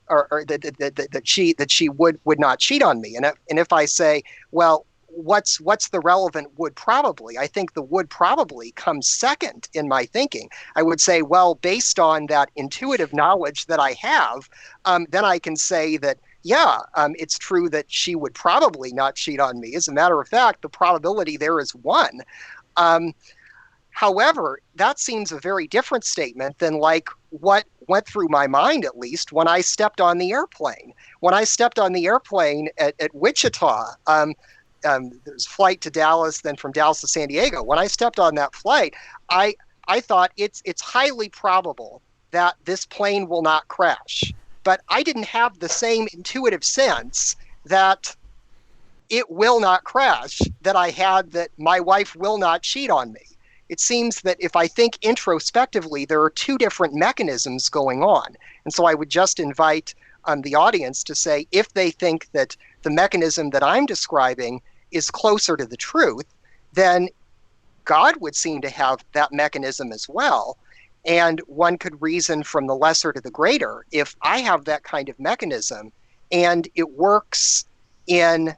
or that she would not cheat on me? And if I say, well, what's the relevant would probably? I think the would probably comes second in my thinking. I would say, well, based on that intuitive knowledge that I have, then I can say that, yeah, it's true that she would probably not cheat on me. As a matter of fact, the probability there is 1. However, that seems a very different statement than like what went through my mind, at least, when I stepped on the airplane. When I stepped on the airplane at Wichita, there's a flight to Dallas, then from Dallas to San Diego. When I stepped on that flight, I thought it's highly probable that this plane will not crash. But I didn't have the same intuitive sense that it will not crash that I had that my wife will not cheat on me. It seems that if I think introspectively, there are two different mechanisms going on. And so I would just invite the audience to say if they think that the mechanism that I'm describing is closer to the truth, then God would seem to have that mechanism as well. And one could reason from the lesser to the greater. If I have that kind of mechanism and it works in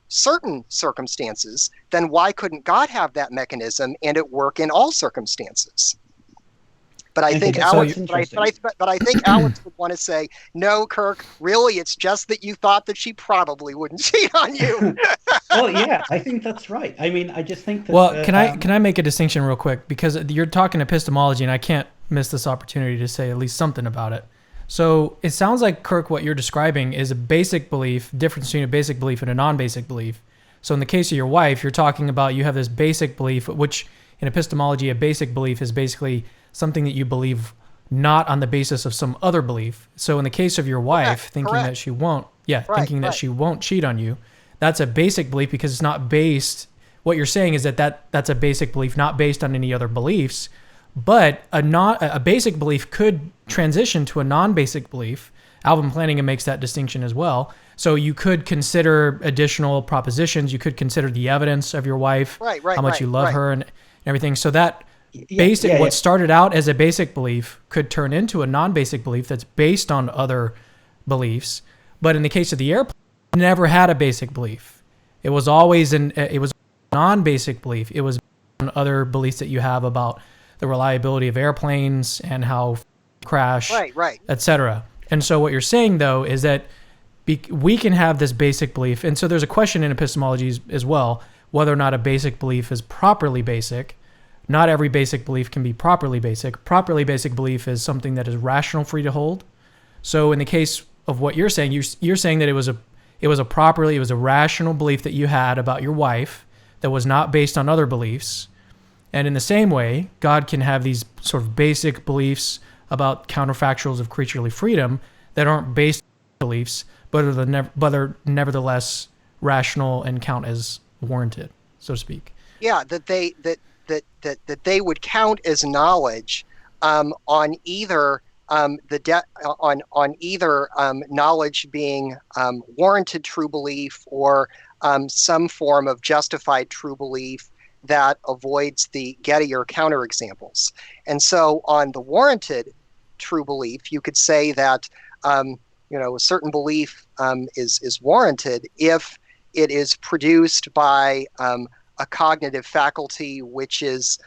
certain circumstances, then why couldn't God have that mechanism and it work in all circumstances? But I think Alex, but I think Alex would want to say, no, Kirk, really, it's just that you thought that she probably wouldn't cheat on you. Well, yeah, I think that's right. I mean, I just think that. Well, can I make a distinction real quick, because you're talking epistemology, and I can't miss this opportunity to say at least something about it. So it sounds like, Kirk, what you're describing is a basic belief, difference between a basic belief and a non-basic belief. So in the case of your wife, you're talking about you have this basic belief, which in epistemology, a basic belief is basically something that you believe not on the basis of some other belief. So in the case of your wife, that she won't, that she won't cheat on you, that's a basic belief because it's not based. What you're saying is that's a basic belief, not based on any other beliefs. But a basic belief could transition to a non-basic belief. Alvin Plantinga makes that distinction as well. So you could consider additional propositions. You could consider the evidence of your wife, how much you love her, and everything. So that what started out as a basic belief could turn into a non-basic belief that's based on other beliefs. But in the case of the airplane, it never had a basic belief. It was always a non-basic belief. It was on other beliefs that you have about the reliability of airplanes and how crash, etc. And so what you're saying, though, is that we can have this basic belief. And so there's a question in epistemology as well, whether or not a basic belief is properly basic. Not every basic belief can be properly basic. Properly basic belief is something that is rational, free to hold. So in the case of what you're saying, you're saying that it was a rational belief that you had about your wife that was not based on other beliefs. And in the same way, God can have these sort of basic beliefs about counterfactuals of creaturely freedom that aren't based on beliefs, but are nevertheless rational and count as warranted, so to speak. Yeah, that they would count as knowledge on either knowledge being warranted true belief or some form of justified true belief that avoids the Getty or counterexamples. And so on the warranted true belief, you could say that a certain belief is warranted if it is produced by a cognitive faculty which is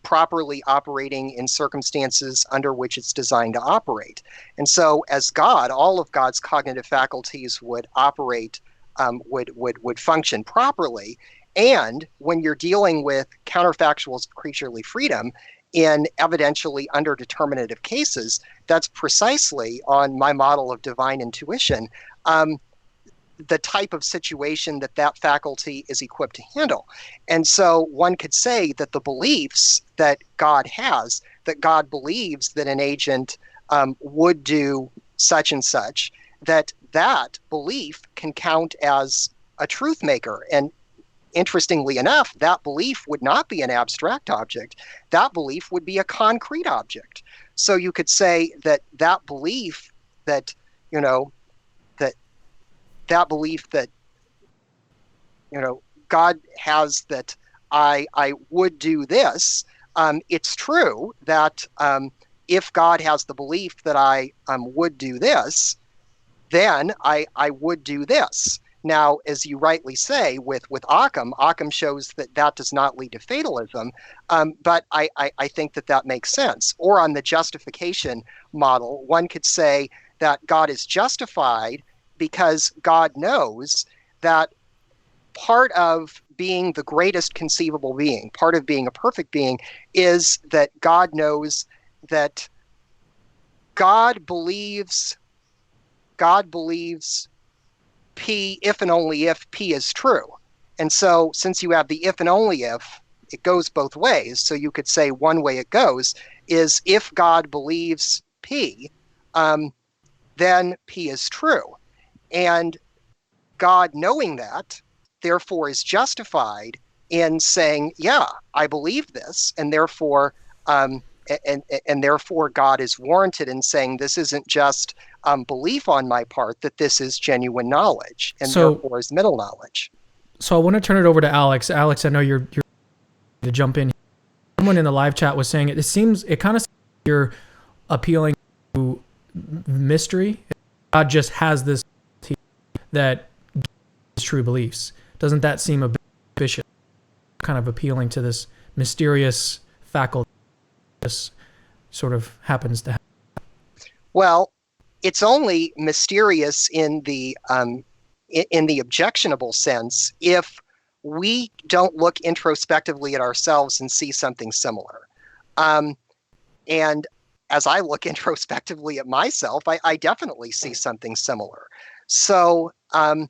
properly operating in circumstances under which it's designed to operate. And so as God, all of God's cognitive faculties would operate, would function properly. And when you're dealing with counterfactuals of creaturely freedom in evidentially underdeterminative cases, that's precisely, on my model of divine intuition, the type of situation that faculty is equipped to handle. And so one could say that the beliefs that God has, that God believes that an agent would do such and such, that belief can count as a truth maker. And interestingly enough, that belief would not be an abstract object. That belief would be a concrete object. So you could say that belief that, that belief that, God has, that I would do this, it's true that if God has the belief that I would do this, then I would do this. Now, as you rightly say, with Occam shows that does not lead to fatalism, but I think that makes sense. Or on the justification model, one could say that God is justified because God knows that part of being the greatest conceivable being, part of being a perfect being, is that God knows that God believes P if and only if P is true. And so since you have the if and only if, it goes both ways. So you could say one way it goes is if God believes P, then P is true. And God, knowing that, therefore is justified in saying, yeah, I believe this, and therefore and therefore God is warranted in saying this isn't just belief on my part, that this is genuine knowledge, and therefore is middle knowledge. So I want to turn it over to Alex. Alex, I know you're to jump in. Someone in the live chat was saying it kind of seems you're appealing to mystery. God just has this that is true beliefs. Doesn't that seem a bit vicious? Kind of appealing to this mysterious faculty this sort of happens to happen. Well, it's only mysterious in the objectionable sense if we don't look introspectively at ourselves and see something similar. And as I look introspectively at myself, I definitely see something similar. So, and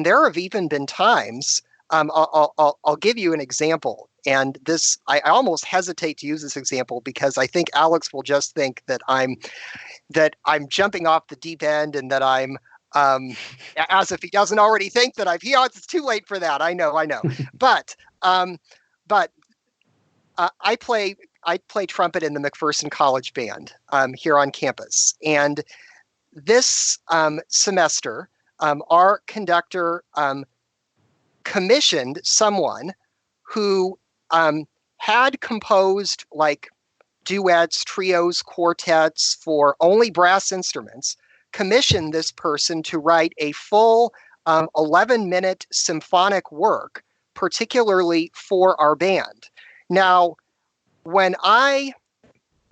there have even been times, I'll give you an example. And this, I almost hesitate to use this example because I think Alex will just think that I'm jumping off the deep end and that I'm, as if he doesn't already think that it's too late for that. I know. But I play trumpet in the McPherson College Band here on campus. And this semester, our conductor commissioned someone who had composed like duets, trios, quartets for only brass instruments, commissioned this person to write a full 11-minute symphonic work, particularly for our band. Now, when I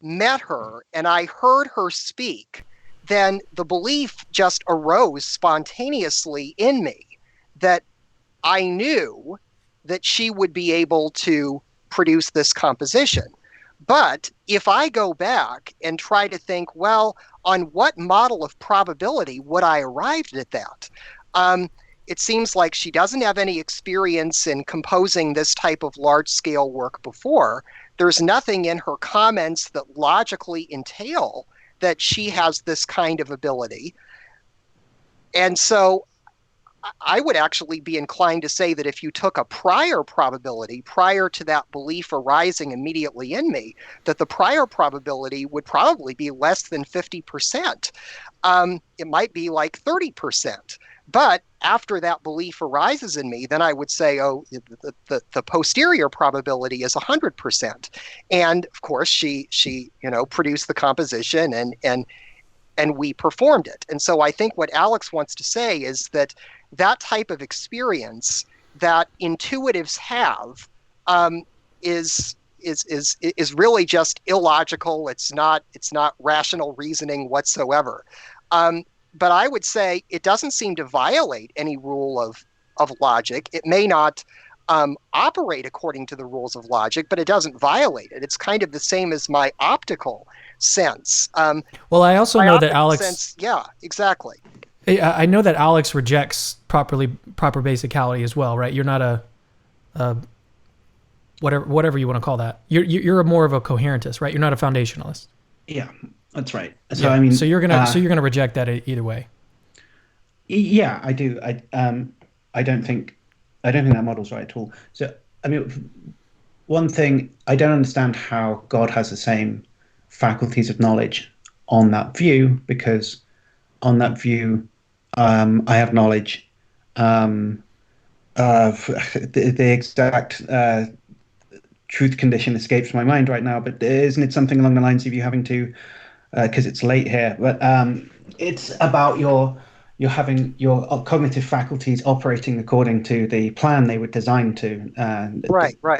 met her and I heard her speak, then the belief just arose spontaneously in me that I knew that she would be able to produce this composition. But if I go back and try to think, well, on what model of probability would I arrive at that? It seems like she doesn't have any experience in composing this type of large-scale work before. There's nothing in her comments that logically entail that she has this kind of ability. And so I would actually be inclined to say that if you took a prior probability prior to that belief arising immediately in me, that the prior probability would probably be less than 50%. It might be like 30%. But after that belief arises in me, then I would say, oh, the posterior probability is 100%. And of course, she produced the composition and we performed it. And so I think what Alex wants to say is that type of experience that intuitives have is really just illogical. It's not rational reasoning whatsoever. But I would say it doesn't seem to violate any rule of logic. It may not operate according to the rules of logic, but it doesn't violate it. It's kind of the same as my optical sense. Well, I also know that Alex... yeah, exactly. I know that Alex rejects proper basicality as well, right? You're not a whatever you want to call that. You're more of a coherentist, right? You're not a foundationalist. Yeah, that's right. So yeah. I mean, so you're gonna reject that either way. Yeah, I do. I don't think that model's right at all. So I mean, one thing, I don't understand how God has the same faculties of knowledge on that view, because on that view, I have knowledge of the exact truth condition escapes my mind right now, but isn't it something along the lines of you having to, because it's late here, but it's about your having your cognitive faculties operating according to the plan they were designed to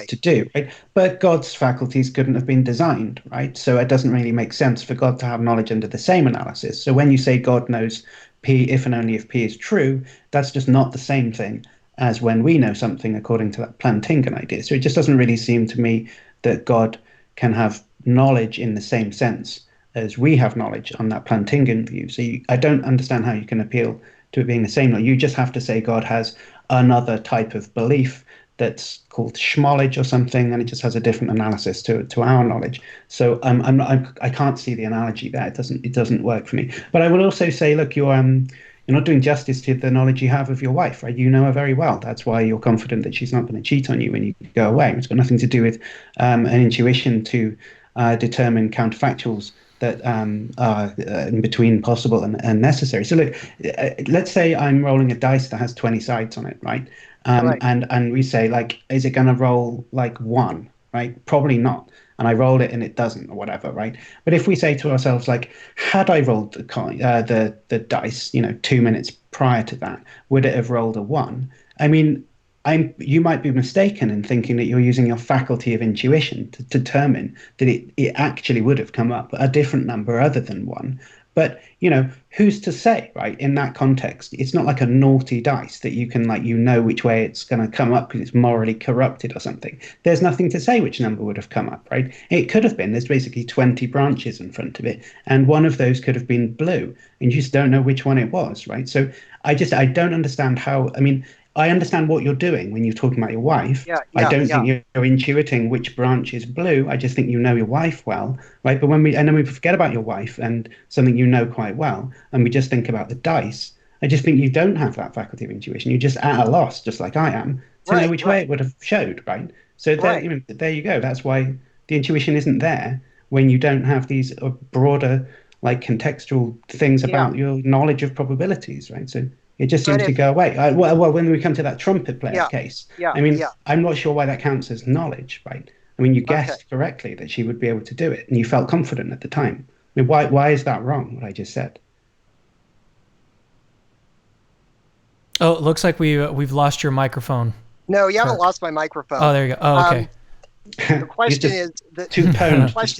to do, right? But God's faculties couldn't have been designed, right? So it doesn't really make sense for God to have knowledge under the same analysis. So when you say God knows P if and only if P is true, that's just not the same thing as when we know something according to that Plantingan idea. So it just doesn't really seem to me that God can have knowledge in the same sense as we have knowledge on that Plantingan view. So I don't understand how you can appeal to it being the same. You just have to say God has another type of belief that's called schmolage or something, and it just has a different analysis to our knowledge. So I can't see the analogy there. It doesn't work for me. But I will also say, look, you're not doing justice to the knowledge you have of your wife, right? You know her very well. That's why you're confident that she's not going to cheat on you when you go away. It's got nothing to do with an intuition to determine counterfactuals that are in between possible and necessary. So look, let's say I'm rolling a dice that has 20 sides on it, right? Right. And we say, like, is it going to roll like one, right? Probably not. And I roll it and it doesn't, or whatever, right? But if we say to ourselves, like, had I rolled the dice, 2 minutes prior to that, would it have rolled a one? I mean, you might be mistaken in thinking that you're using your faculty of intuition to determine that it actually would have come up a different number other than one. But, who's to say, right? In that context, it's not like a naughty dice that you can, like, which way it's going to come up because it's morally corrupted or something. There's nothing to say which number would have come up, right? It could have been, there's basically 20 branches in front of it, and one of those could have been blue, and you just don't know which one it was, right? So I don't understand how, I understand what you're doing when you're talking about your wife. I don't think you're intuiting which branch is blue. I just think you know your wife well, right? But then we forget about your wife and something you know quite well, and we just think about the dice. I just think you don't have that faculty of intuition. You're just at a loss, just like I am, to know which way it would have showed, right? So there you go. That's why the intuition isn't there when you don't have these broader, like, contextual things about your knowledge of probabilities, right? So it just seems to go away. Well, when we come to that trumpet player case, I'm not sure why that counts as knowledge, right? You guessed correctly that she would be able to do it, and you felt confident at the time. Why is that wrong, what I just said? Oh, it looks like we've lost your microphone. No, you haven't lost my microphone. Oh, there you go. Oh, okay. The question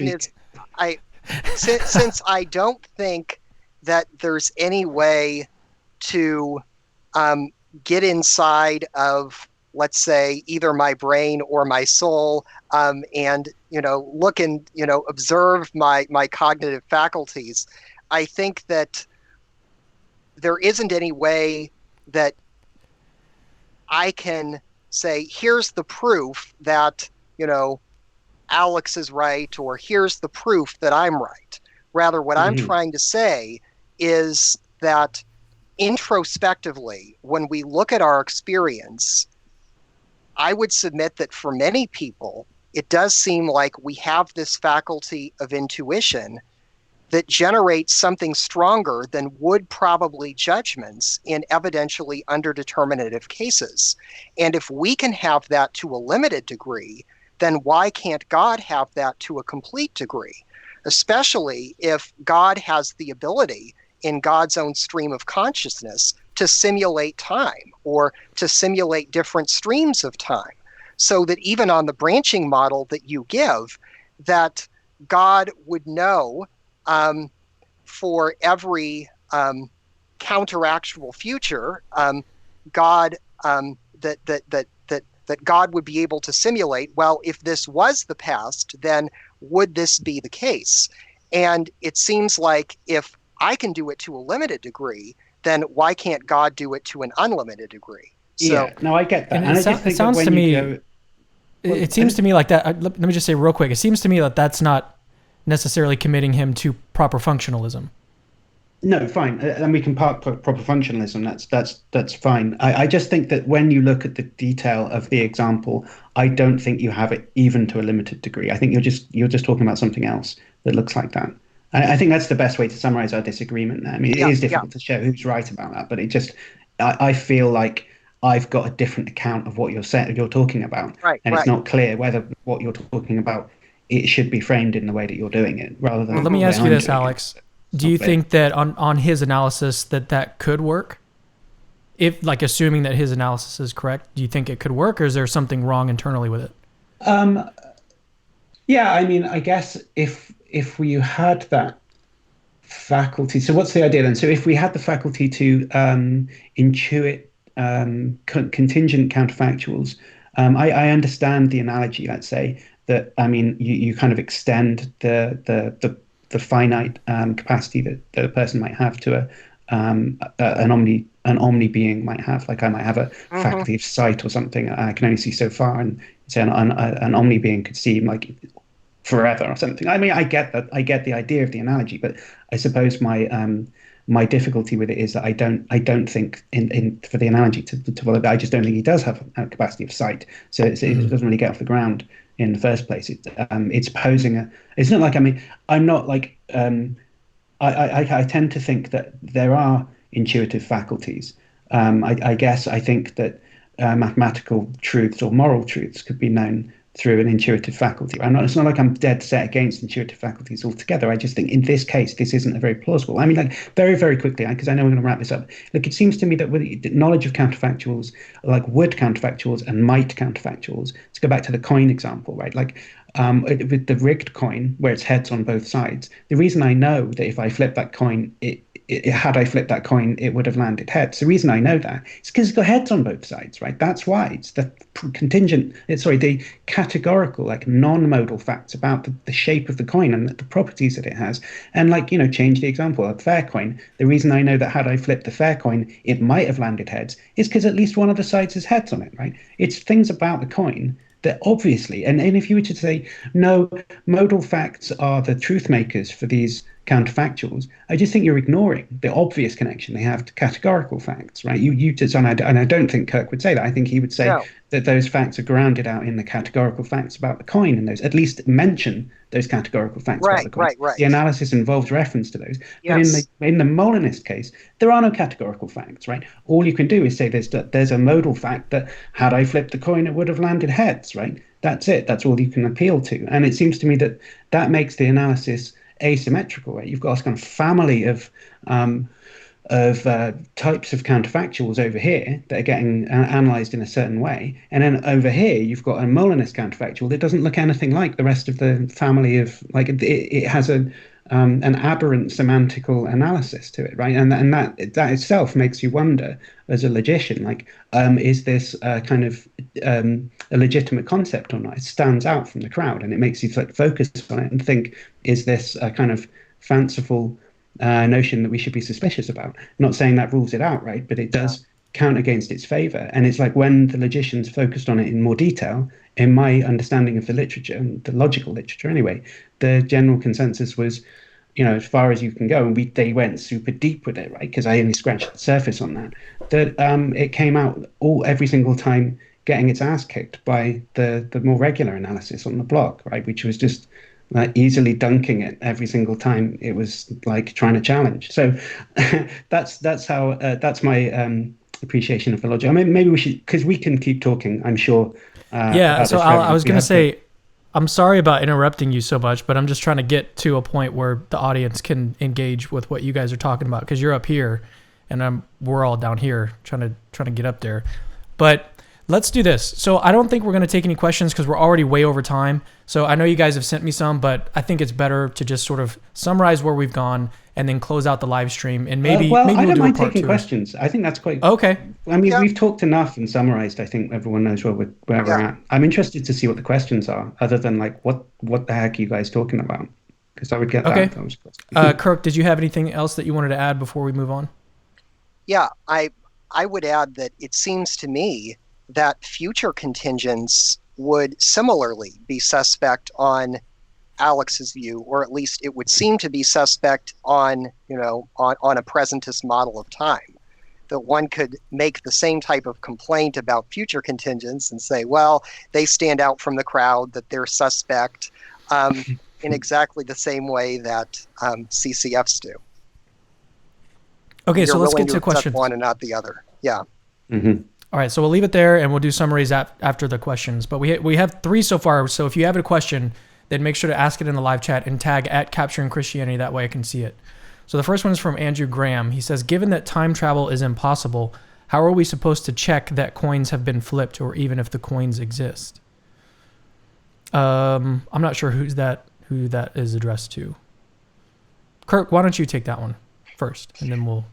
is, since I don't think that there's any way to get inside of, let's say, either my brain or my soul, and look and observe my cognitive faculties, I think that there isn't any way that I can say, here's the proof that Alex is right, or here's the proof that I'm right. Rather, what I'm trying to say is that introspectively, when we look at our experience, I would submit that for many people, it does seem like we have this faculty of intuition that generates something stronger than would probably judgments in evidentially underdeterminative cases. And if we can have that to a limited degree, then why can't God have that to a complete degree? Especially if God has the ability in God's own stream of consciousness to simulate time, or to simulate different streams of time, so that even on the branching model that you give, that God would know for every counteractual future, God that God would be able to simulate, well, if this was the past, then would this be the case? And it seems like if I can do it to a limited degree, then why can't God do it to an unlimited degree? So, no, I get that. And it sounds to me, it seems to me like that. Let me just say real quick. It seems to me that that's not necessarily committing him to proper functionalism. No, fine, and we can park proper functionalism. That's fine. I just think that when you look at the detail of the example, I don't think you have it even to a limited degree. I think you're just talking about something else that looks like that. And I think that's the best way to summarize our disagreement there. It is difficult to show who's right about that, but I feel like I've got a different account of what you're talking about, and it's not clear whether what you're talking about, it should be framed in the way that you're doing it, rather than. Well, let me ask you this, Alex. Do you think that on his analysis that could work? If, like, assuming that his analysis is correct, do you think it could work, or is there something wrong internally with it? Yeah, I guess if we had that faculty, so what's the idea then? So if we had the faculty to intuit contingent counterfactuals, I understand the analogy. Let's say that you kind of extend the finite capacity that a person might have to an omni being might have. Like, I might have a faculty of sight or something. I can only see so far, and say an omni being could see like forever or something. I get that. I get the idea of the analogy, but I suppose my difficulty with it is that I don't think in for the analogy to follow that. I just don't think he does have a capacity of sight, so it doesn't really get off the ground in the first place. It's posing a. It's not like, I mean, I'm not like I tend to think that there are intuitive faculties. I guess I think that mathematical truths or moral truths could be known through an intuitive faculty. It's not like I'm dead set against intuitive faculties altogether. I just think in this case, this isn't a very plausible. I mean, like very, very quickly, because I know we're going to wrap this up. Look, it seems to me that with knowledge of counterfactuals, like would counterfactuals and might counterfactuals, to go back to the coin example, right? Like with the rigged coin, where it's heads on both sides, the reason I know that if I flip that coin, had I flipped that coin, it would have landed heads. The reason I know that is because it's got heads on both sides, right? That's why it's the the categorical, like non-modal facts about the shape of the coin and the properties that it has. And like, change the example, a fair coin. The reason I know that had I flipped the fair coin, it might have landed heads is because at least one of the sides has heads on it, right? It's things about the coin that obviously, and if you were to say, no, modal facts are the truth makers for these counterfactuals, I just think you're ignoring the obvious connection they have to categorical facts, right? And I don't think Kirk would say that. I think he would say that those facts are grounded out in the categorical facts about the coin, and those at least mention those categorical facts about the coin. Right. The analysis involves reference to those. Yes. But in the Molinist case, there are no categorical facts, right? All you can do is say there's a modal fact that had I flipped the coin, it would have landed heads, right? That's it. That's all you can appeal to. And it seems to me that makes the analysis asymmetrical, right? You've got this kind of family of types of counterfactuals over here that are getting analyzed in a certain way, and then over here you've got a Molinist counterfactual that doesn't look anything like the rest of the family of, like, it has an aberrant semantical analysis to it, right? And that itself makes you wonder, as a logician, like, is this kind of a legitimate concept or not? It stands out from the crowd, and it makes you like focus on it and think, is this a kind of fanciful notion that we should be suspicious about? Not saying that rules it out, right? But it does count against its favor. And it's like when the logicians focused on it in more detail, in my understanding of the literature, and the logical literature anyway, the general consensus was, as far as you can go, and they went super deep with it, right? Because I only scratched the surface on that. That it came out every single time getting its ass kicked by the more regular analysis on the blog, right? Which was just like easily dunking it every single time it was like trying to challenge. So that's my appreciation of the logic. I mean, maybe we should, because we can keep talking, I'm sure. So I was going to say, I'm sorry about interrupting you so much, but I'm just trying to get to a point where the audience can engage with what you guys are talking about, because you're up here and we're all down here trying to get up there. But let's do this. So I don't think we're going to take any questions because we're already way over time. So I know you guys have sent me some, but I think it's better to just sort of summarize where we've gone and then close out the live stream. And maybe I we'll don't do mind a part taking two. questions. I think that's quite okay. I mean, we've talked enough and summarized. I think everyone knows where we're at. I'm interested to see what the questions are, other than like what the heck are you guys talking about? Because I would get that. Okay. Kirk, did you have anything else that you wanted to add before we move on? Yeah, I would add that it seems to me that future contingents would similarly be suspect on Alex's view, or at least it would seem to be suspect on a presentist model of time. That one could make the same type of complaint about future contingents and say, well, they stand out from the crowd, that they're suspect, in exactly the same way that CCFs do. Okay, so let's get to questions. One and not the other. Yeah. Mm-hmm. All right, so we'll leave it there, and we'll do summaries after the questions. But we have 3 so far, so if you have a question, then make sure to ask it in the live chat and tag at Capturing Christianity. That way I can see it. So the first one is from Andrew Graham. He says, given that time travel is impossible, how are we supposed to check that coins have been flipped, or even if the coins exist? I'm not sure who that is addressed to. Kirk, why don't you take that one first, and then we'll...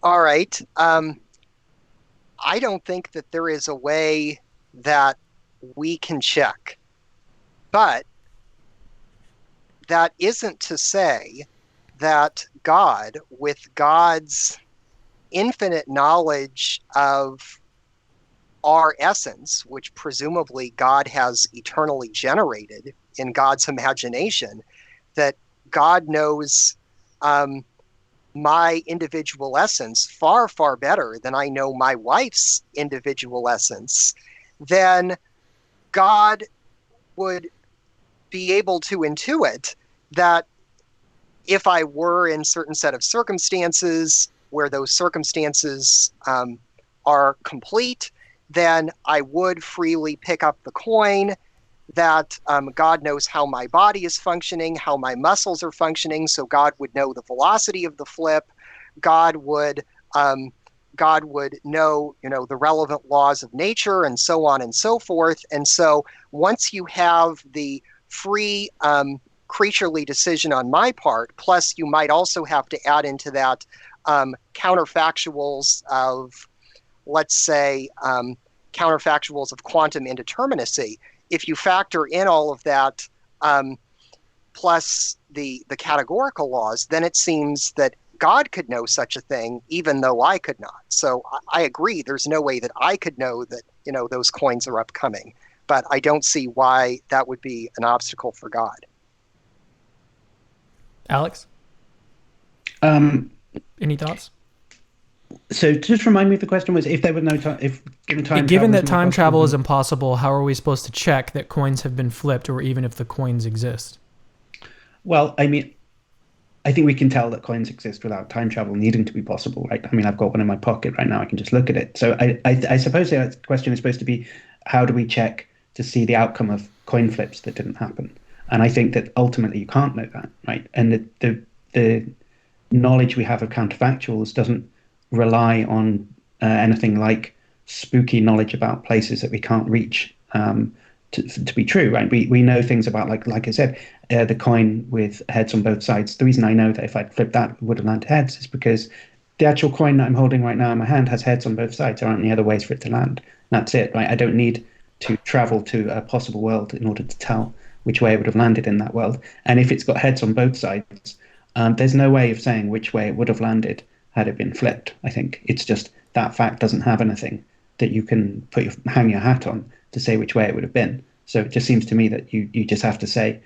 All right. I don't think that there is a way that we can check. But that isn't to say that God, with God's infinite knowledge of our essence, which presumably God has eternally generated in God's imagination, that God knows my individual essence far, far better than I know my wife's individual essence, then God would be able to intuit that if I were in certain set of circumstances where those circumstances are complete, then I would freely pick up the coin, that God knows how my body is functioning, how my muscles are functioning, so God would know the velocity of the flip. God would know, the relevant laws of nature, and so on and so forth. And so once you have the free creaturely decision on my part, plus you might also have to add into that counterfactuals of, let's say, counterfactuals of quantum indeterminacy. If you factor in all of that, plus the categorical laws, then it seems that God could know such a thing, even though I could not. So I agree, there's no way that I could know that, those coins are upcoming. But I don't see why that would be an obstacle for God. Alex? Any thoughts? So just remind me if the question was if there were no time, if given that time travel is impossible, how are we supposed to check that coins have been flipped, or even if the coins exist? Well, I mean, I think we can tell that coins exist without time travel needing to be possible, right? I mean, I've got one in my pocket right now. I can just look at it. So I suppose the question is supposed to be, how do we check to see the outcome of coin flips that didn't happen? And I think that ultimately you can't know that, right? And the knowledge we have of counterfactuals doesn't rely on anything like spooky knowledge about places that we can't reach to be true, right? We know things about, like I said, the coin with heads on both sides. The reason I know that if I'd flipped that, it would have landed heads is because the actual coin that I'm holding right now in my hand has heads on both sides. There aren't any other ways for it to land. That's it, right? I don't need to travel to a possible world in order to tell which way it would have landed in that world. And if it's got heads on both sides, there's no way of saying which way it would have landed had it been flipped. I think it's just that fact doesn't have anything that you can hang your hat on to say which way it would have been. So it just seems to me that you just have to say,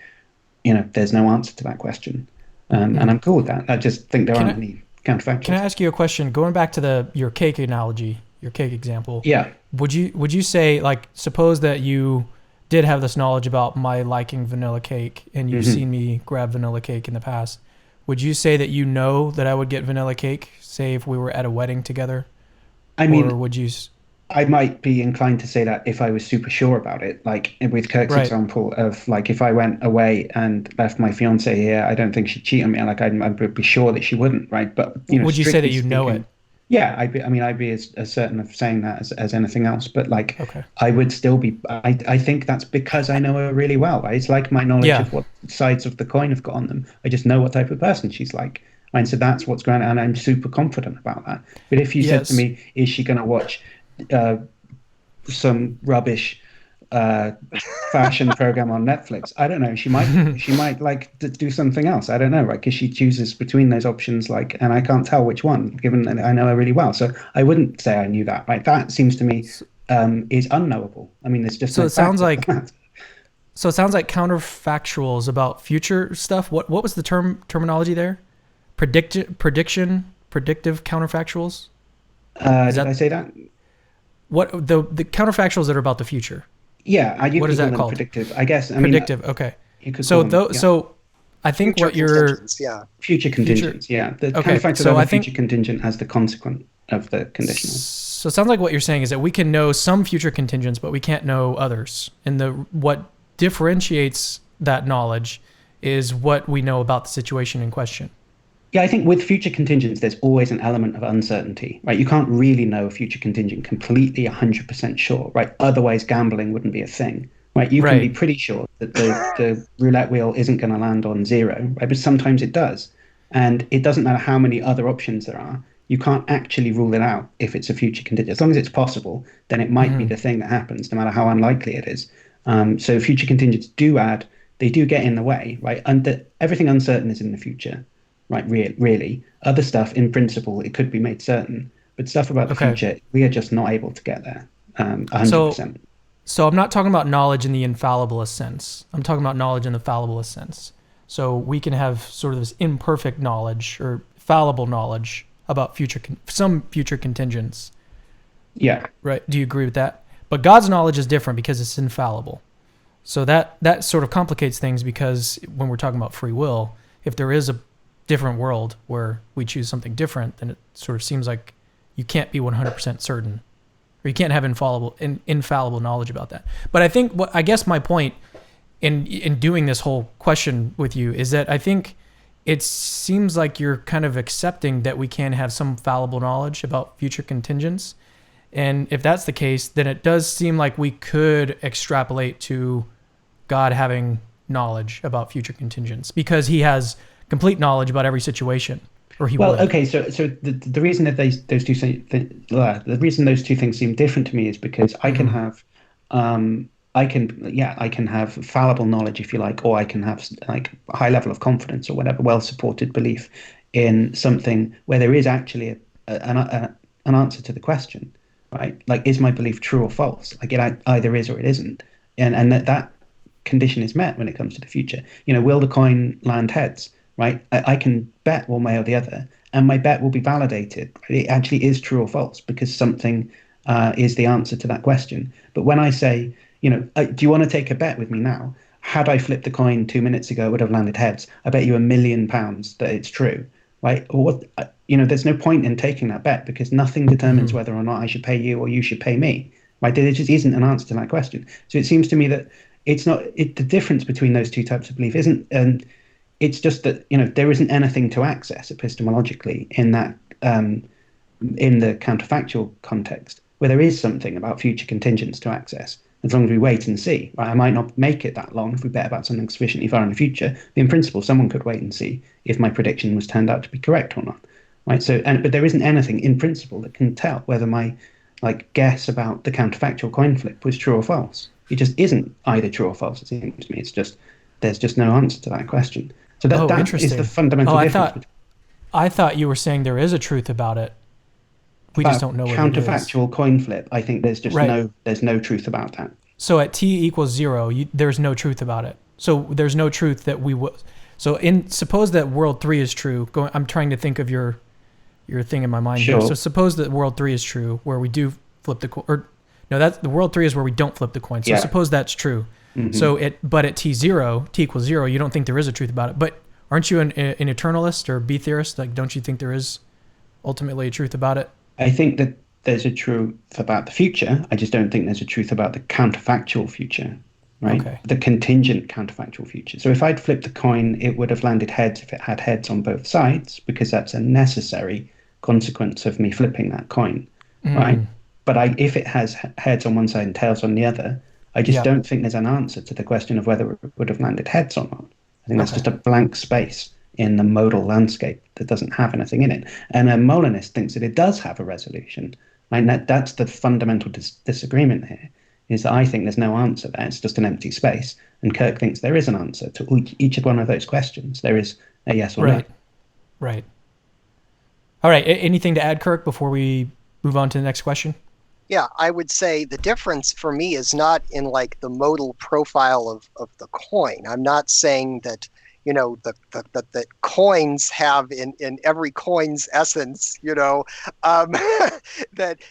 there's no answer to that question. And I'm cool with that. I just think there aren't any counterfactuals. Can I ask you a question? Going back to your cake analogy, your cake example. Yeah. Would you say, suppose that you did have this knowledge about my liking vanilla cake, and you've seen me grab vanilla cake in the past? Would you say that you know that I would get vanilla cake, say if we were at a wedding together? I mean, or would you? I might be inclined to say that if I was super sure about it, like with Kirk's example of if I went away and left my fiance here, I don't think she'd cheat on me. I'd be sure that she wouldn't, right? But would you say that you know it? Yeah, I'd be as certain of saying that as anything else. But I would still be. I think that's because I know her really well. Right? It's like my knowledge of what sides of the coin have got on them. I just know what type of person she's like. And so that's what's going on, and I'm super confident about that. But if you said to me, is she going to watch some rubbish fashion program on Netflix? I don't know. She might like to do something else. I don't know, right? Because she chooses between those options, and I can't tell which one, given that I know her really well. So I wouldn't say I knew that, right? That seems to me is unknowable. I mean, there's just so it sounds like counterfactuals about future stuff. What was the terminology there? Predictive counterfactuals. Did I say that? What the counterfactuals that are about the future? Yeah, what is that called? Predictive, I guess. Predictive. Okay. So I think future what you're future contingents. Yeah, the counterfactual of the future contingent as the consequent of the conditional. So it sounds like what you're saying is that we can know some future contingents, but we can't know others. And what differentiates that knowledge is what we know about the situation in question. Yeah, I think with future contingents, there's always an element of uncertainty, right? You can't really know a future contingent completely 100% sure, right? Otherwise, gambling wouldn't be a thing, right? You can be pretty sure that the roulette wheel isn't going to land on 0, right? But sometimes it does. And it doesn't matter how many other options there are. You can't actually rule it out if it's a future contingent. As long as it's possible, then it might be the thing that happens, no matter how unlikely it is. So future contingents they do get in the way, right? And everything uncertain is in the future. Right, really. Other stuff, in principle, it could be made certain. But stuff about the future, we are just not able to get there 100%. So I'm not talking about knowledge in the infalliblest sense. I'm talking about knowledge in the falliblest sense. So we can have sort of this imperfect knowledge or fallible knowledge about some future contingents. Yeah. Right. Do you agree with that? But God's knowledge is different because it's infallible. So that sort of complicates things, because when we're talking about free will, if there is a different world where we choose something different, then it sort of seems like you can't be 100% certain, or you can't have infallible knowledge about that. But I think I guess my point in doing this whole question with you is that I think it seems like you're kind of accepting that we can have some fallible knowledge about future contingents. And if that's the case, then it does seem like we could extrapolate to God having knowledge about future contingents, because he has complete knowledge about every situation, or he would. Okay, so the reason that the reason those two things seem different to me is because I can have I can have fallible knowledge, if you like, or I can have like a high level of confidence or whatever, well-supported belief in something where there is actually an answer to the question, right? Like, is my belief true or false? Like, it either is or it isn't, and that condition is met when it comes to the future. Will the coin land heads? Right? I can bet one way or the other, and my bet will be validated. It actually is true or false because something is the answer to that question. But when I say, do you want to take a bet with me now? Had I flipped the coin 2 minutes ago, it would have landed heads. I bet you £1 million that it's true, right? Or there's no point in taking that bet because nothing determines whether or not I should pay you or you should pay me, right? There just isn't an answer to that question. So it seems to me that it's not the difference between those two types of belief isn't. It's just that there isn't anything to access epistemologically in that in the counterfactual context, where there is something about future contingents to access. As long as we wait and see, right? I might not make it that long if we bet about something sufficiently far in the future. But in principle, someone could wait and see if my prediction was turned out to be correct or not, right? So, but there isn't anything in principle that can tell whether my guess about the counterfactual coin flip was true or false. It just isn't either true or false. It seems to me there's just no answer to that question. So that is the fundamental difference. I thought you were saying there is a truth about it. We just don't know what it is. Counterfactual coin flip. I think there's just no truth about that. So at t equals 0, there's no truth about it. So there's no truth that we will. So suppose that world 3 is true. I'm trying to think of your thing in my mind here. So suppose that world 3 is true, where we do flip the coin. Or no, that's the world 3 is where we don't flip the coin. So suppose that's true. Mm-hmm. So but at t equals 0, you don't think there is a truth about it. But aren't you an eternalist or B theorist? Like, don't you think there is ultimately a truth about it? I think that there's a truth about the future. I just don't think there's a truth about the counterfactual future, right? Okay. The contingent counterfactual future. So if I'd flipped the coin, it would have landed heads if it had heads on both sides, because that's a necessary consequence of me flipping that coin, right? But if it has heads on one side and tails on the other, I just don't think there's an answer to the question of whether it would have landed heads or not. I think that's just a blank space in the modal landscape that doesn't have anything in it. And a Molinist thinks that it does have a resolution. And that's the fundamental disagreement here, is that I think there's no answer there. It's just an empty space. And Kirk thinks there is an answer to each one of those questions. There is a yes or no. Right. All right. Anything to add, Kirk, before we move on to the next question? Yeah, I would say the difference for me is not in like the modal profile of the coin. I'm not saying that, that coins have in every coin's essence, that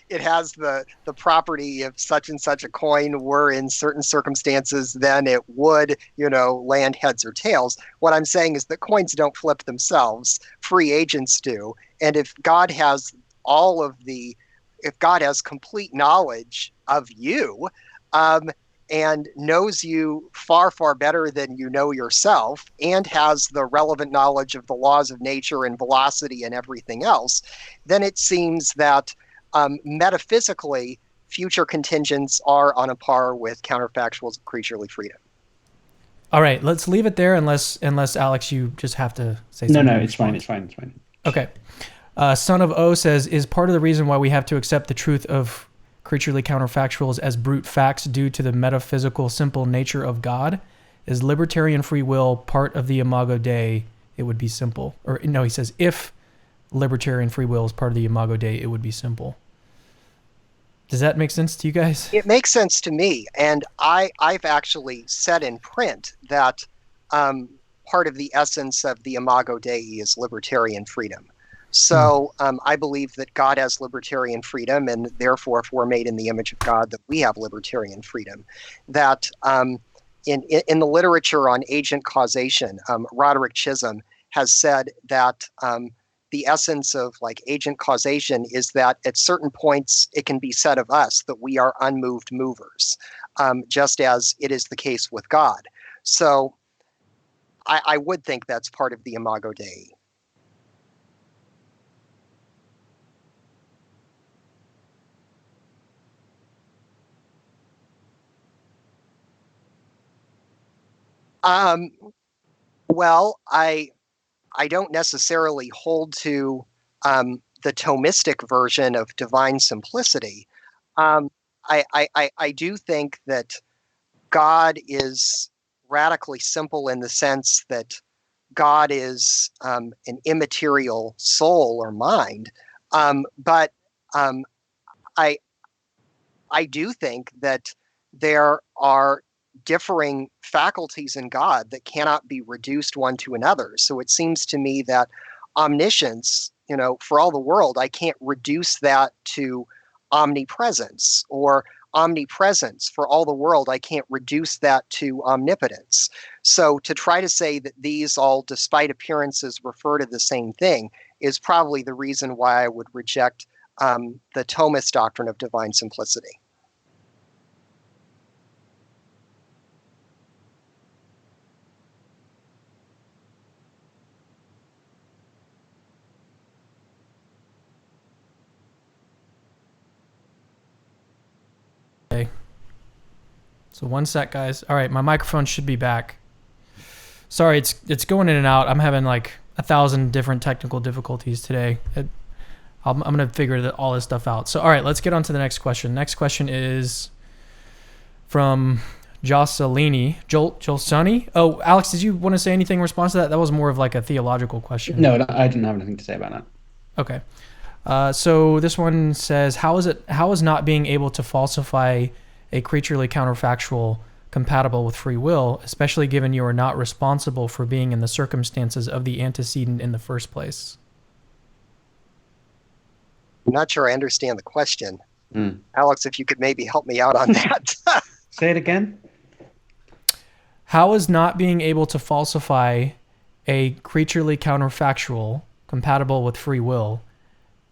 it has the property, if such and such a coin were in certain circumstances, then it would, land heads or tails. What I'm saying is that coins don't flip themselves. Free agents do. And if God has if God has complete knowledge of you, and knows you far, far better than you know yourself, and has the relevant knowledge of the laws of nature and velocity and everything else, then it seems that metaphysically, future contingents are on a par with counterfactuals of creaturely freedom. All right, let's leave it there unless Alex, you just have to say something. No, it's fine. Okay. Son of O says, is part of the reason why we have to accept the truth of creaturely counterfactuals as brute facts due to the metaphysical simple nature of God? Is libertarian free will part of the Imago Dei, it would be simple? Or no, he says, if libertarian free will is part of the Imago Dei, it would be simple. Does that make sense to you guys? It makes sense to me. And I've actually said in print that part of the essence of the Imago Dei is libertarian freedom. So I believe that God has libertarian freedom, and therefore, if we're made in the image of God, that we have libertarian freedom. That in the literature on agent causation, Roderick Chisholm has said that the essence of like agent causation is that at certain points it can be said of us that we are unmoved movers, just as it is the case with God. So I would think that's part of the Imago Dei. Well, I don't necessarily hold to the Thomistic version of divine simplicity. I do think that God is radically simple in the sense that God is an immaterial soul or mind. But I do think that there are differing faculties in God that cannot be reduced one to another. So it seems to me that omniscience, for all the world, I can't reduce that to omnipresence, or omnipresence for all the world, I can't reduce that to omnipotence. So to try to say that these all, despite appearances, refer to the same thing is probably the reason why I would reject the Thomist doctrine of divine simplicity. Okay. So one sec, guys. All right, my microphone should be back. Sorry, it's going in and out. I'm having like 1,000 different technical difficulties today. I'm gonna figure all this stuff out. So all right, let's get on to the next question. Next question is from Jolsoni. Oh, Alex, did you want to say anything in response to that? That was more of like a theological question. No, I didn't have anything to say about that. Okay. So this one says, how is not being able to falsify a creaturely counterfactual compatible with free will, especially given you are not responsible for being in the circumstances of the antecedent in the first place? I'm not sure I understand the question. Alex, if you could maybe help me out on that. Say it again. How is not being able to falsify a creaturely counterfactual compatible with free will,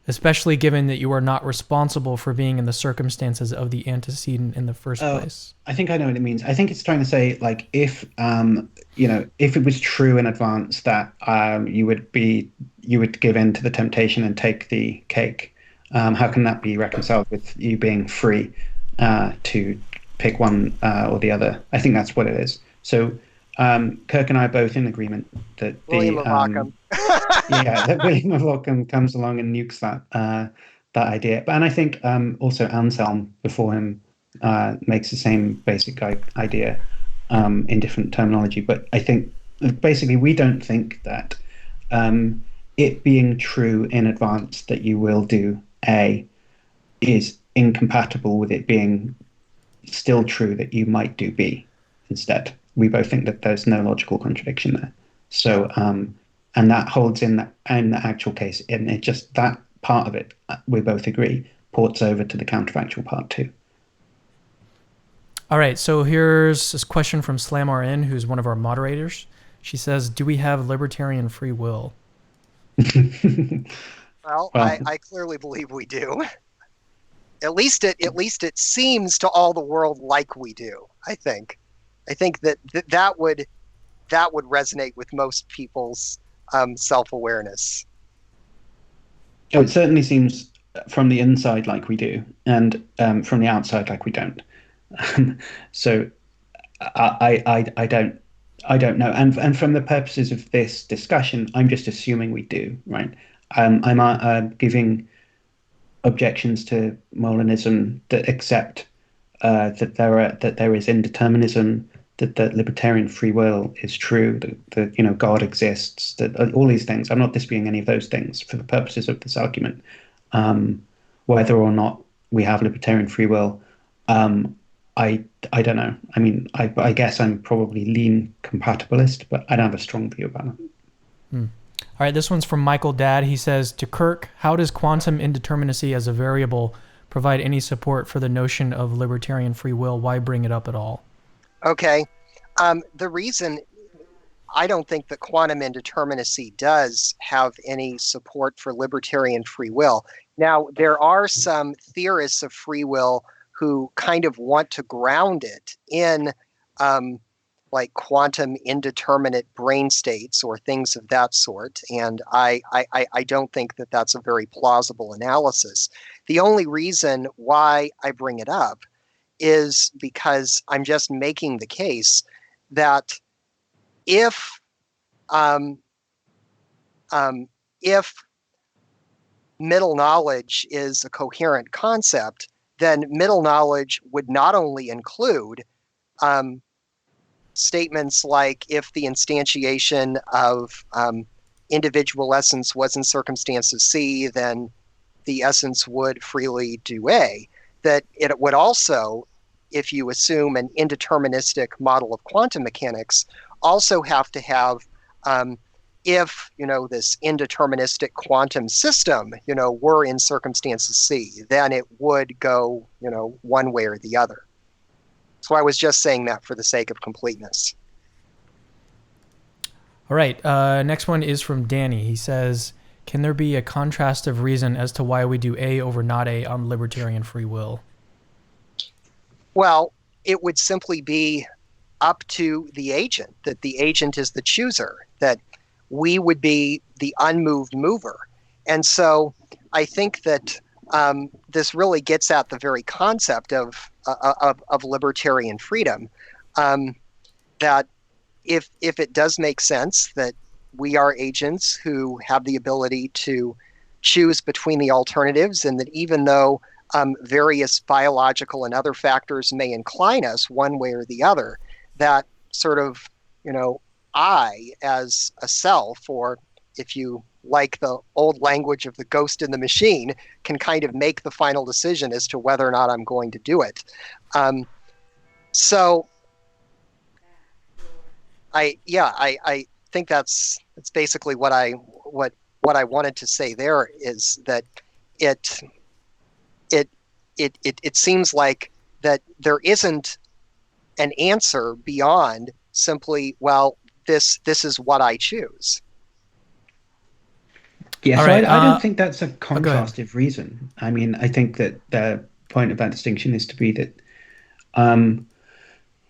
especially given that you are not responsible for being in the circumstances of the antecedent in the first place? I think I know what it means. I think it's trying to say, like, if if it was true in advance that you would give in to the temptation and take the cake, how can that be reconciled with you being free to pick one or the other? I think that's what it is. So Kirk and I are both in agreement that William of Ockham. that William of Ockham comes along and nukes that idea. And I think also Anselm before him makes the same basic idea in different terminology. But I think basically we don't think that it being true in advance that you will do A is incompatible with it being still true that you might do B instead. We both think that there's no logical contradiction there. So, and that holds in the actual case, and it just, that part of it, we both agree, ports over to the counterfactual part too. All right, so here's this question from SlamRN, who's one of our moderators. She says, do we have libertarian free will? Well, I clearly believe we do. At least it seems to all the world like we do, I think. I think that would resonate with most people's self-awareness. Oh, it certainly seems from the inside like we do, and from the outside like we don't. So I don't know. And from the purposes of this discussion, I'm just assuming we do, right? I'm giving objections to Molinism that accept that there is indeterminism, that libertarian free will is true, that God exists, that all these things. I'm not disputing any of those things for the purposes of this argument. Whether or not we have libertarian free will, I don't know. I mean, I guess I'm probably lean compatibilist, but I don't have a strong view about it. All right, this one's from Michael Dad. He says, to Kirk, how does quantum indeterminacy as a variable provide any support for the notion of libertarian free will? Why bring it up at all? Okay. The reason I don't think that quantum indeterminacy does have any support for libertarian free will. Now, there are some theorists of free will who kind of want to ground it in like quantum indeterminate brain states or things of that sort. And I don't think that that's a very plausible analysis. The only reason why I bring it up is because I'm just making the case that if middle knowledge is a coherent concept, then middle knowledge would not only include statements like if the instantiation of individual essence was in circumstances C, then the essence would freely do A, that it would also, if you assume an indeterministic model of quantum mechanics, also have to have if this indeterministic quantum system were in circumstances C, then it would go one way or the other. So I was just saying that for the sake of completeness. All right. Next one is from Danny. He says, can there be a contrastive reason as to why we do A over not A on libertarian free will? Well, it would simply be up to the agent, that the agent is the chooser, that we would be the unmoved mover. And so I think that this really gets at the very concept of libertarian freedom, that if it does make sense that we are agents who have the ability to choose between the alternatives, and that even though various biological and other factors may incline us one way or the other, that sort of, I as a self, or if you like the old language of the ghost in the machine, can kind of make the final decision as to whether or not I'm going to do it. So I think that's basically what I wanted to say there, is that it seems like that there isn't an answer beyond simply, well, this is what I choose. Yeah, All so right, I don't think that's a contrastive reason. I mean, I think that the point of that distinction is to be that,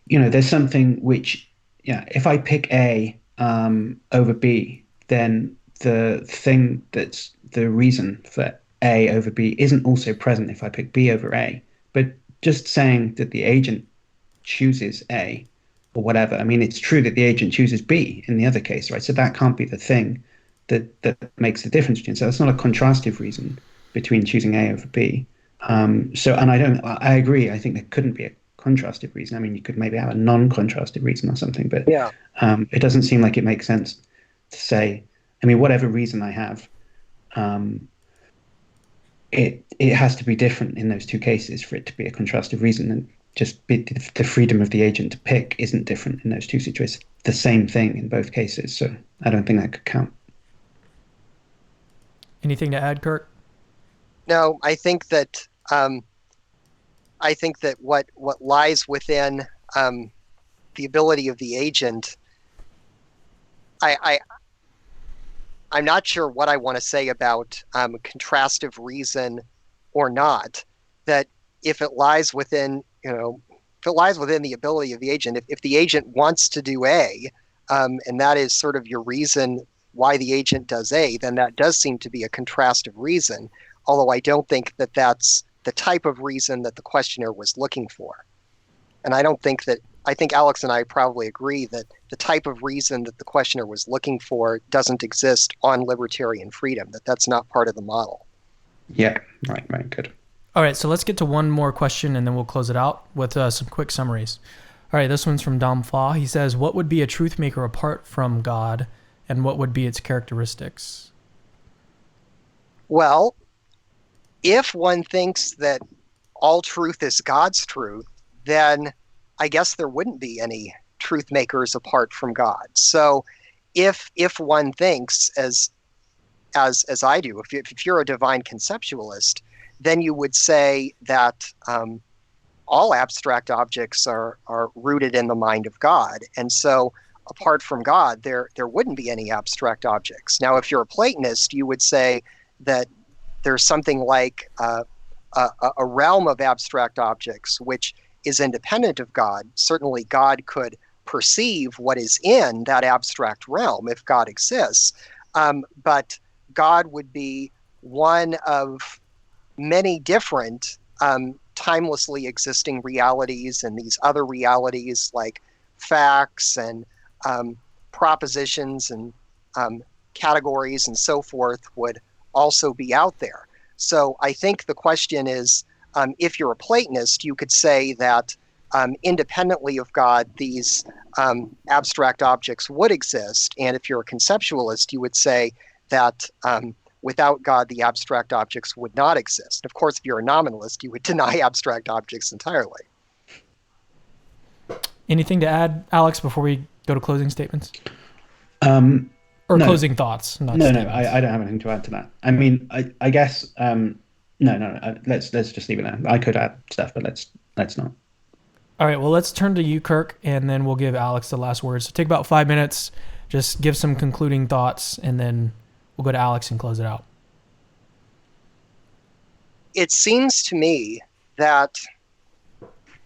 there's something which, if I pick A over B, then the thing that's the reason for A over B isn't also present if I pick B over A. But just saying that the agent chooses A or whatever, I mean, it's true that the agent chooses B in the other case, right? So that can't be the thing that makes the difference between. So that's not a contrastive reason between choosing A over B. I agree. I think there couldn't be a contrastive reason. I mean, you could maybe have a non-contrastive reason or something, but it doesn't seem like it makes sense to say, I mean, whatever reason I have, it has to be different in those two cases for it to be a contrastive reason. And just the freedom of the agent to pick isn't different in those two situations. The same thing in both cases. So I don't think that could count. Anything to add, Kirk? No, I think that what lies within the ability of the agent, I'm not sure what I want to say about contrastive reason or not. That if it lies within, the ability of the agent, if the agent wants to do A, and that is sort of your reason why the agent does A, then that does seem to be a contrastive reason. Although I don't think that that's the type of reason that the questioner was looking for. And I think Alex and I probably agree that the type of reason that the questioner was looking for doesn't exist on libertarian freedom, that's not part of the model. Yeah, right, good. All right, so let's get to one more question and then we'll close it out with some quick summaries. All right, this one's from Dom Fa. He says, what would be a truth maker apart from God, and what would be its characteristics? Well, if one thinks that all truth is God's truth, then I guess there wouldn't be any truth makers apart from God. So if one thinks, as I do, if you're a divine conceptualist, then you would say that all abstract objects are rooted in the mind of God. And so apart from God, there wouldn't be any abstract objects. Now, if you're a Platonist, you would say that there's something like a realm of abstract objects which is independent of God. Certainly, God could perceive what is in that abstract realm if God exists, but God would be one of many different timelessly existing realities, and these other realities like facts and propositions and categories and so forth would also be out there. So I think the question is, if you're a Platonist, you could say that independently of God, these abstract objects would exist. And if you're a conceptualist, you would say that without God, the abstract objects would not exist. Of course, if you're a nominalist, you would deny abstract objects entirely. Anything to add, Alex, before we go to closing statements? Or No. closing thoughts? No, I don't have anything to add to that. I mean, I guess no. Let's just leave it there. I could add stuff, but let's not. All right. Well, let's turn to you, Kirk, and then we'll give Alex the last word. So take about 5 minutes, just give some concluding thoughts, and then we'll go to Alex and close it out. It seems to me that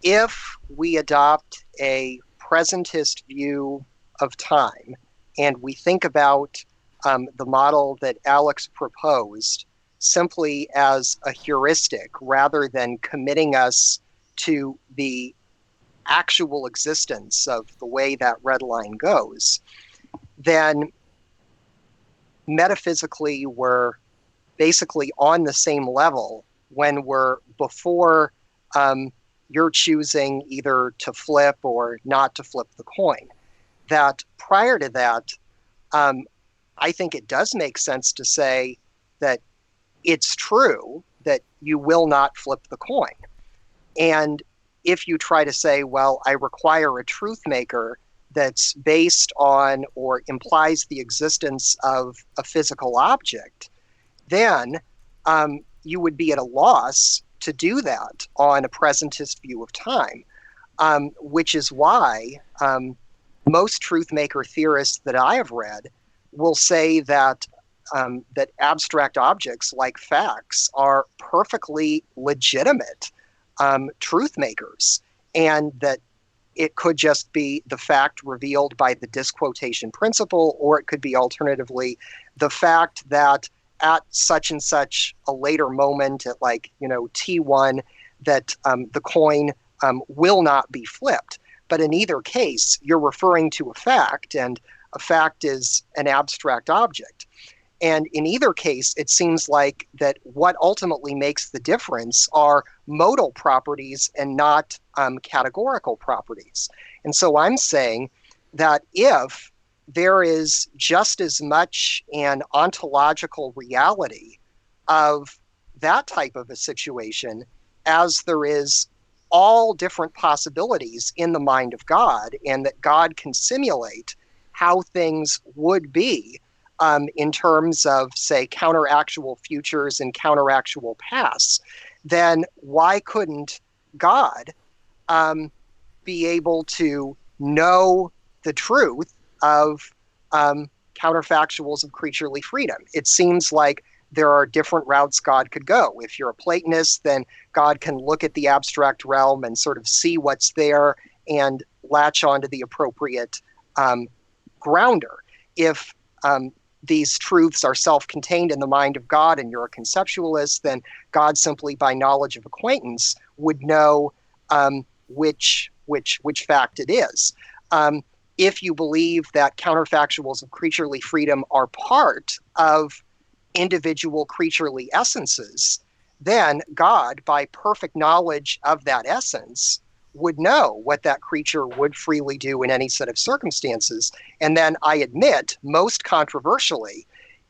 if we adopt a presentist view of time and we think about the model that Alex proposed simply as a heuristic rather than committing us to the actual existence of the way that red line goes, then metaphysically we're basically on the same level when we're before you're choosing either to flip or not to flip the coin. That prior to that, I think it does make sense to say that it's true that you will not flip the coin. And if you try to say, well, I require a truth maker that's based on or implies the existence of a physical object, then you would be at a loss to do that on a presentist view of time, which is why most truth maker theorists that I have read will say that that abstract objects like facts are perfectly legitimate truth makers, and that it could just be the fact revealed by the disquotation principle, or it could be alternatively the fact that at such and such a later moment at T1 that the coin will not be flipped. But in either case, you're referring to a fact, and a fact is an abstract object. And in either case, it seems like that what ultimately makes the difference are modal properties and not categorical properties. And so I'm saying that if there is just as much an ontological reality of that type of a situation as there is all different possibilities in the mind of God, and that God can simulate how things would be in terms of, say, counteractual futures and counteractual pasts, then why couldn't God be able to know the truth of counterfactuals of creaturely freedom? It seems like there are different routes God could go. If you're a Platonist, then God can look at the abstract realm and sort of see what's there and latch onto the appropriate grounder. If these truths are self-contained in the mind of God and you're a conceptualist, then God simply by knowledge of acquaintance would know which fact it is. If you believe that counterfactuals of creaturely freedom are part of individual creaturely essences, then God, by perfect knowledge of that essence, would know what that creature would freely do in any set of circumstances. And then I admit, most controversially,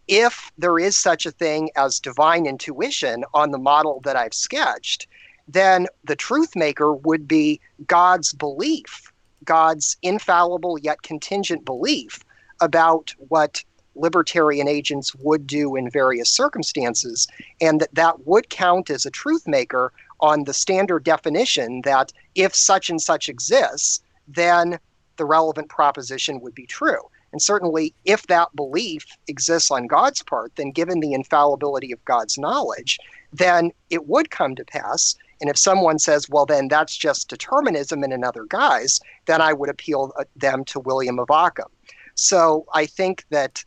if there is such a thing as divine intuition on the model that I've sketched, then the truth maker would be God's belief, God's infallible yet contingent belief about what libertarian agents would do in various circumstances, and that would count as a truth maker on the standard definition that if such and such exists, then the relevant proposition would be true. And certainly, if that belief exists on God's part, then given the infallibility of God's knowledge, then it would come to pass. And if someone says, well, then that's just determinism in another guise, then I would appeal them to William of Ockham. So I think that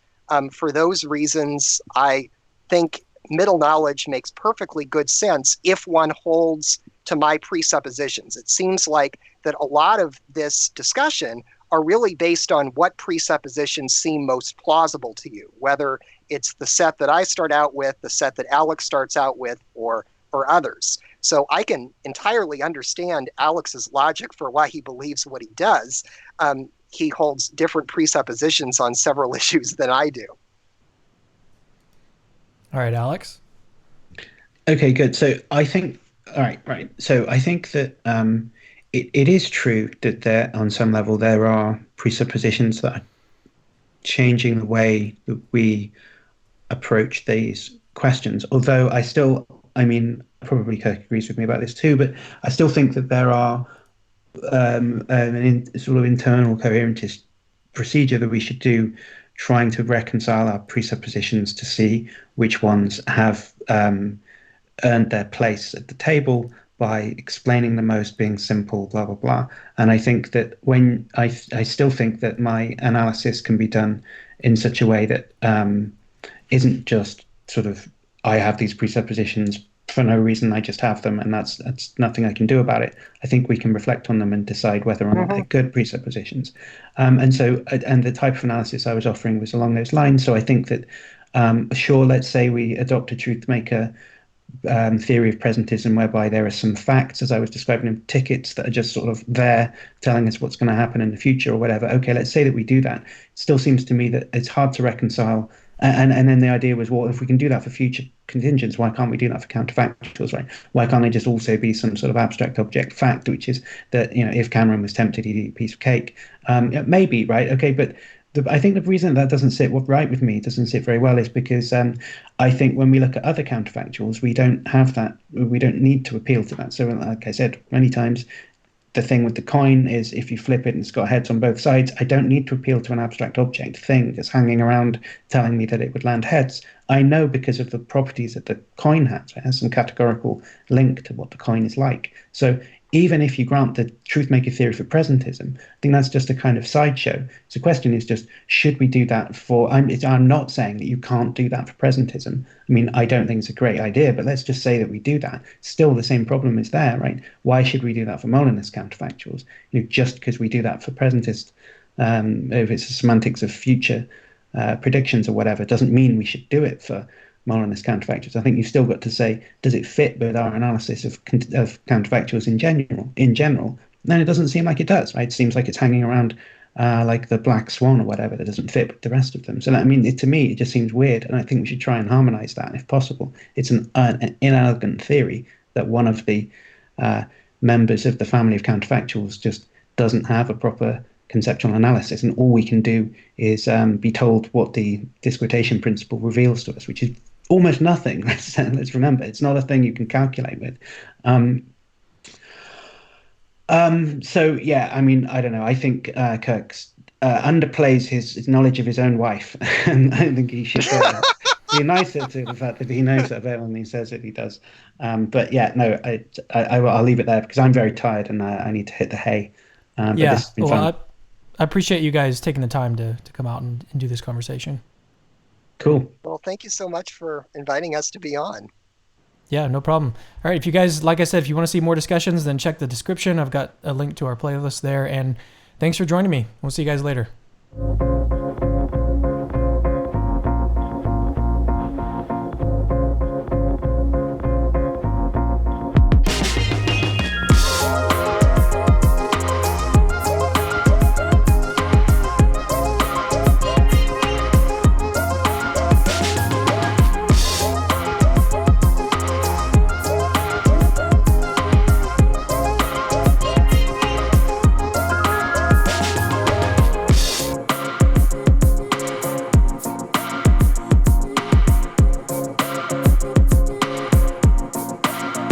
for those reasons, I think middle knowledge makes perfectly good sense if one holds to my presuppositions. It seems like that a lot of this discussion are really based on what presuppositions seem most plausible to you, whether it's the set that I start out with, the set that Alex starts out with, or others. So I can entirely understand Alex's logic for why he believes what he does. He holds different presuppositions on several issues than I do. All right, Alex. Okay, good. So I think, all right, right. So I think that it is true that there, on some level, there are presuppositions that are changing the way that we approach these questions. Although I mean, probably Kirk agrees with me about this too, but I still think that there are sort of internal coherentist procedure that we should do, trying to reconcile our presuppositions to see which ones have earned their place at the table by explaining the most, being simple, blah, blah, blah. And I think that when I still think that my analysis can be done in such a way that isn't just sort of, I have these presuppositions for no reason, I just have them, and that's nothing I can do about it. I think we can reflect on them and decide whether or not they're good presuppositions. And the type of analysis I was offering was along those lines. So I think that, sure, let's say we adopt a truth maker theory of presentism, whereby there are some facts, as I was describing them, tickets that are just sort of there telling us what's going to happen in the future or whatever. Okay, let's say that we do that. It still seems to me that it's hard to reconcile. And then the idea was, well, if we can do that for future contingents, why can't we do that for counterfactuals, right? Why can't it just also be some sort of abstract object fact, which is that, if Cameron was tempted, he'd eat a piece of cake? Maybe, right? Okay, but I think the reason that doesn't sit right with me, doesn't sit very well, is because I think when we look at other counterfactuals, we don't have that. We don't need to appeal to that. So, like I said many times, the thing with the coin is if you flip it and it's got heads on both sides, I don't need to appeal to an abstract object thing that's hanging around telling me that it would land heads. I know because of the properties that the coin has. It has some categorical link to what the coin is like. So even if you grant the truth maker theory for presentism, I think that's just a kind of sideshow. So the question is just, should we do that for, I'm not saying that you can't do that for presentism. I mean, I don't think it's a great idea, but let's just say that we do that. Still the same problem is there, right? Why should we do that for Molinist counterfactuals? Just because we do that for presentist, if it's the semantics of future predictions or whatever, doesn't mean we should do it for Molinist counterfactuals. I think you've still got to say, does it fit with our analysis of counterfactuals in general? Then it doesn't seem like it does, right? It seems like it's hanging around like the black swan or whatever that doesn't fit with the rest of them. So, to me, it just seems weird, and I think we should try and harmonize that if possible. It's an inelegant theory that one of the members of the family of counterfactuals just doesn't have a proper conceptual analysis, and all we can do is be told what the disquotation principle reveals to us, which is almost nothing. Let's remember, it's not a thing you can calculate with. So yeah, I don't know. I think Kirk's underplays his knowledge of his own wife, and I think he should be nicer to the fact that he knows that better than he says that he does. But yeah, no, I'll leave it there because I'm very tired and I need to hit the hay. But yeah, this has been fun. I appreciate you guys taking the time to come out and do this conversation. Cool. Well, thank you so much for inviting us to be on. Yeah, no problem. All right, if you guys, like I said, if you want to see more discussions, then check the description. I've got a link to our playlist there. And thanks for joining me. We'll see you guys later.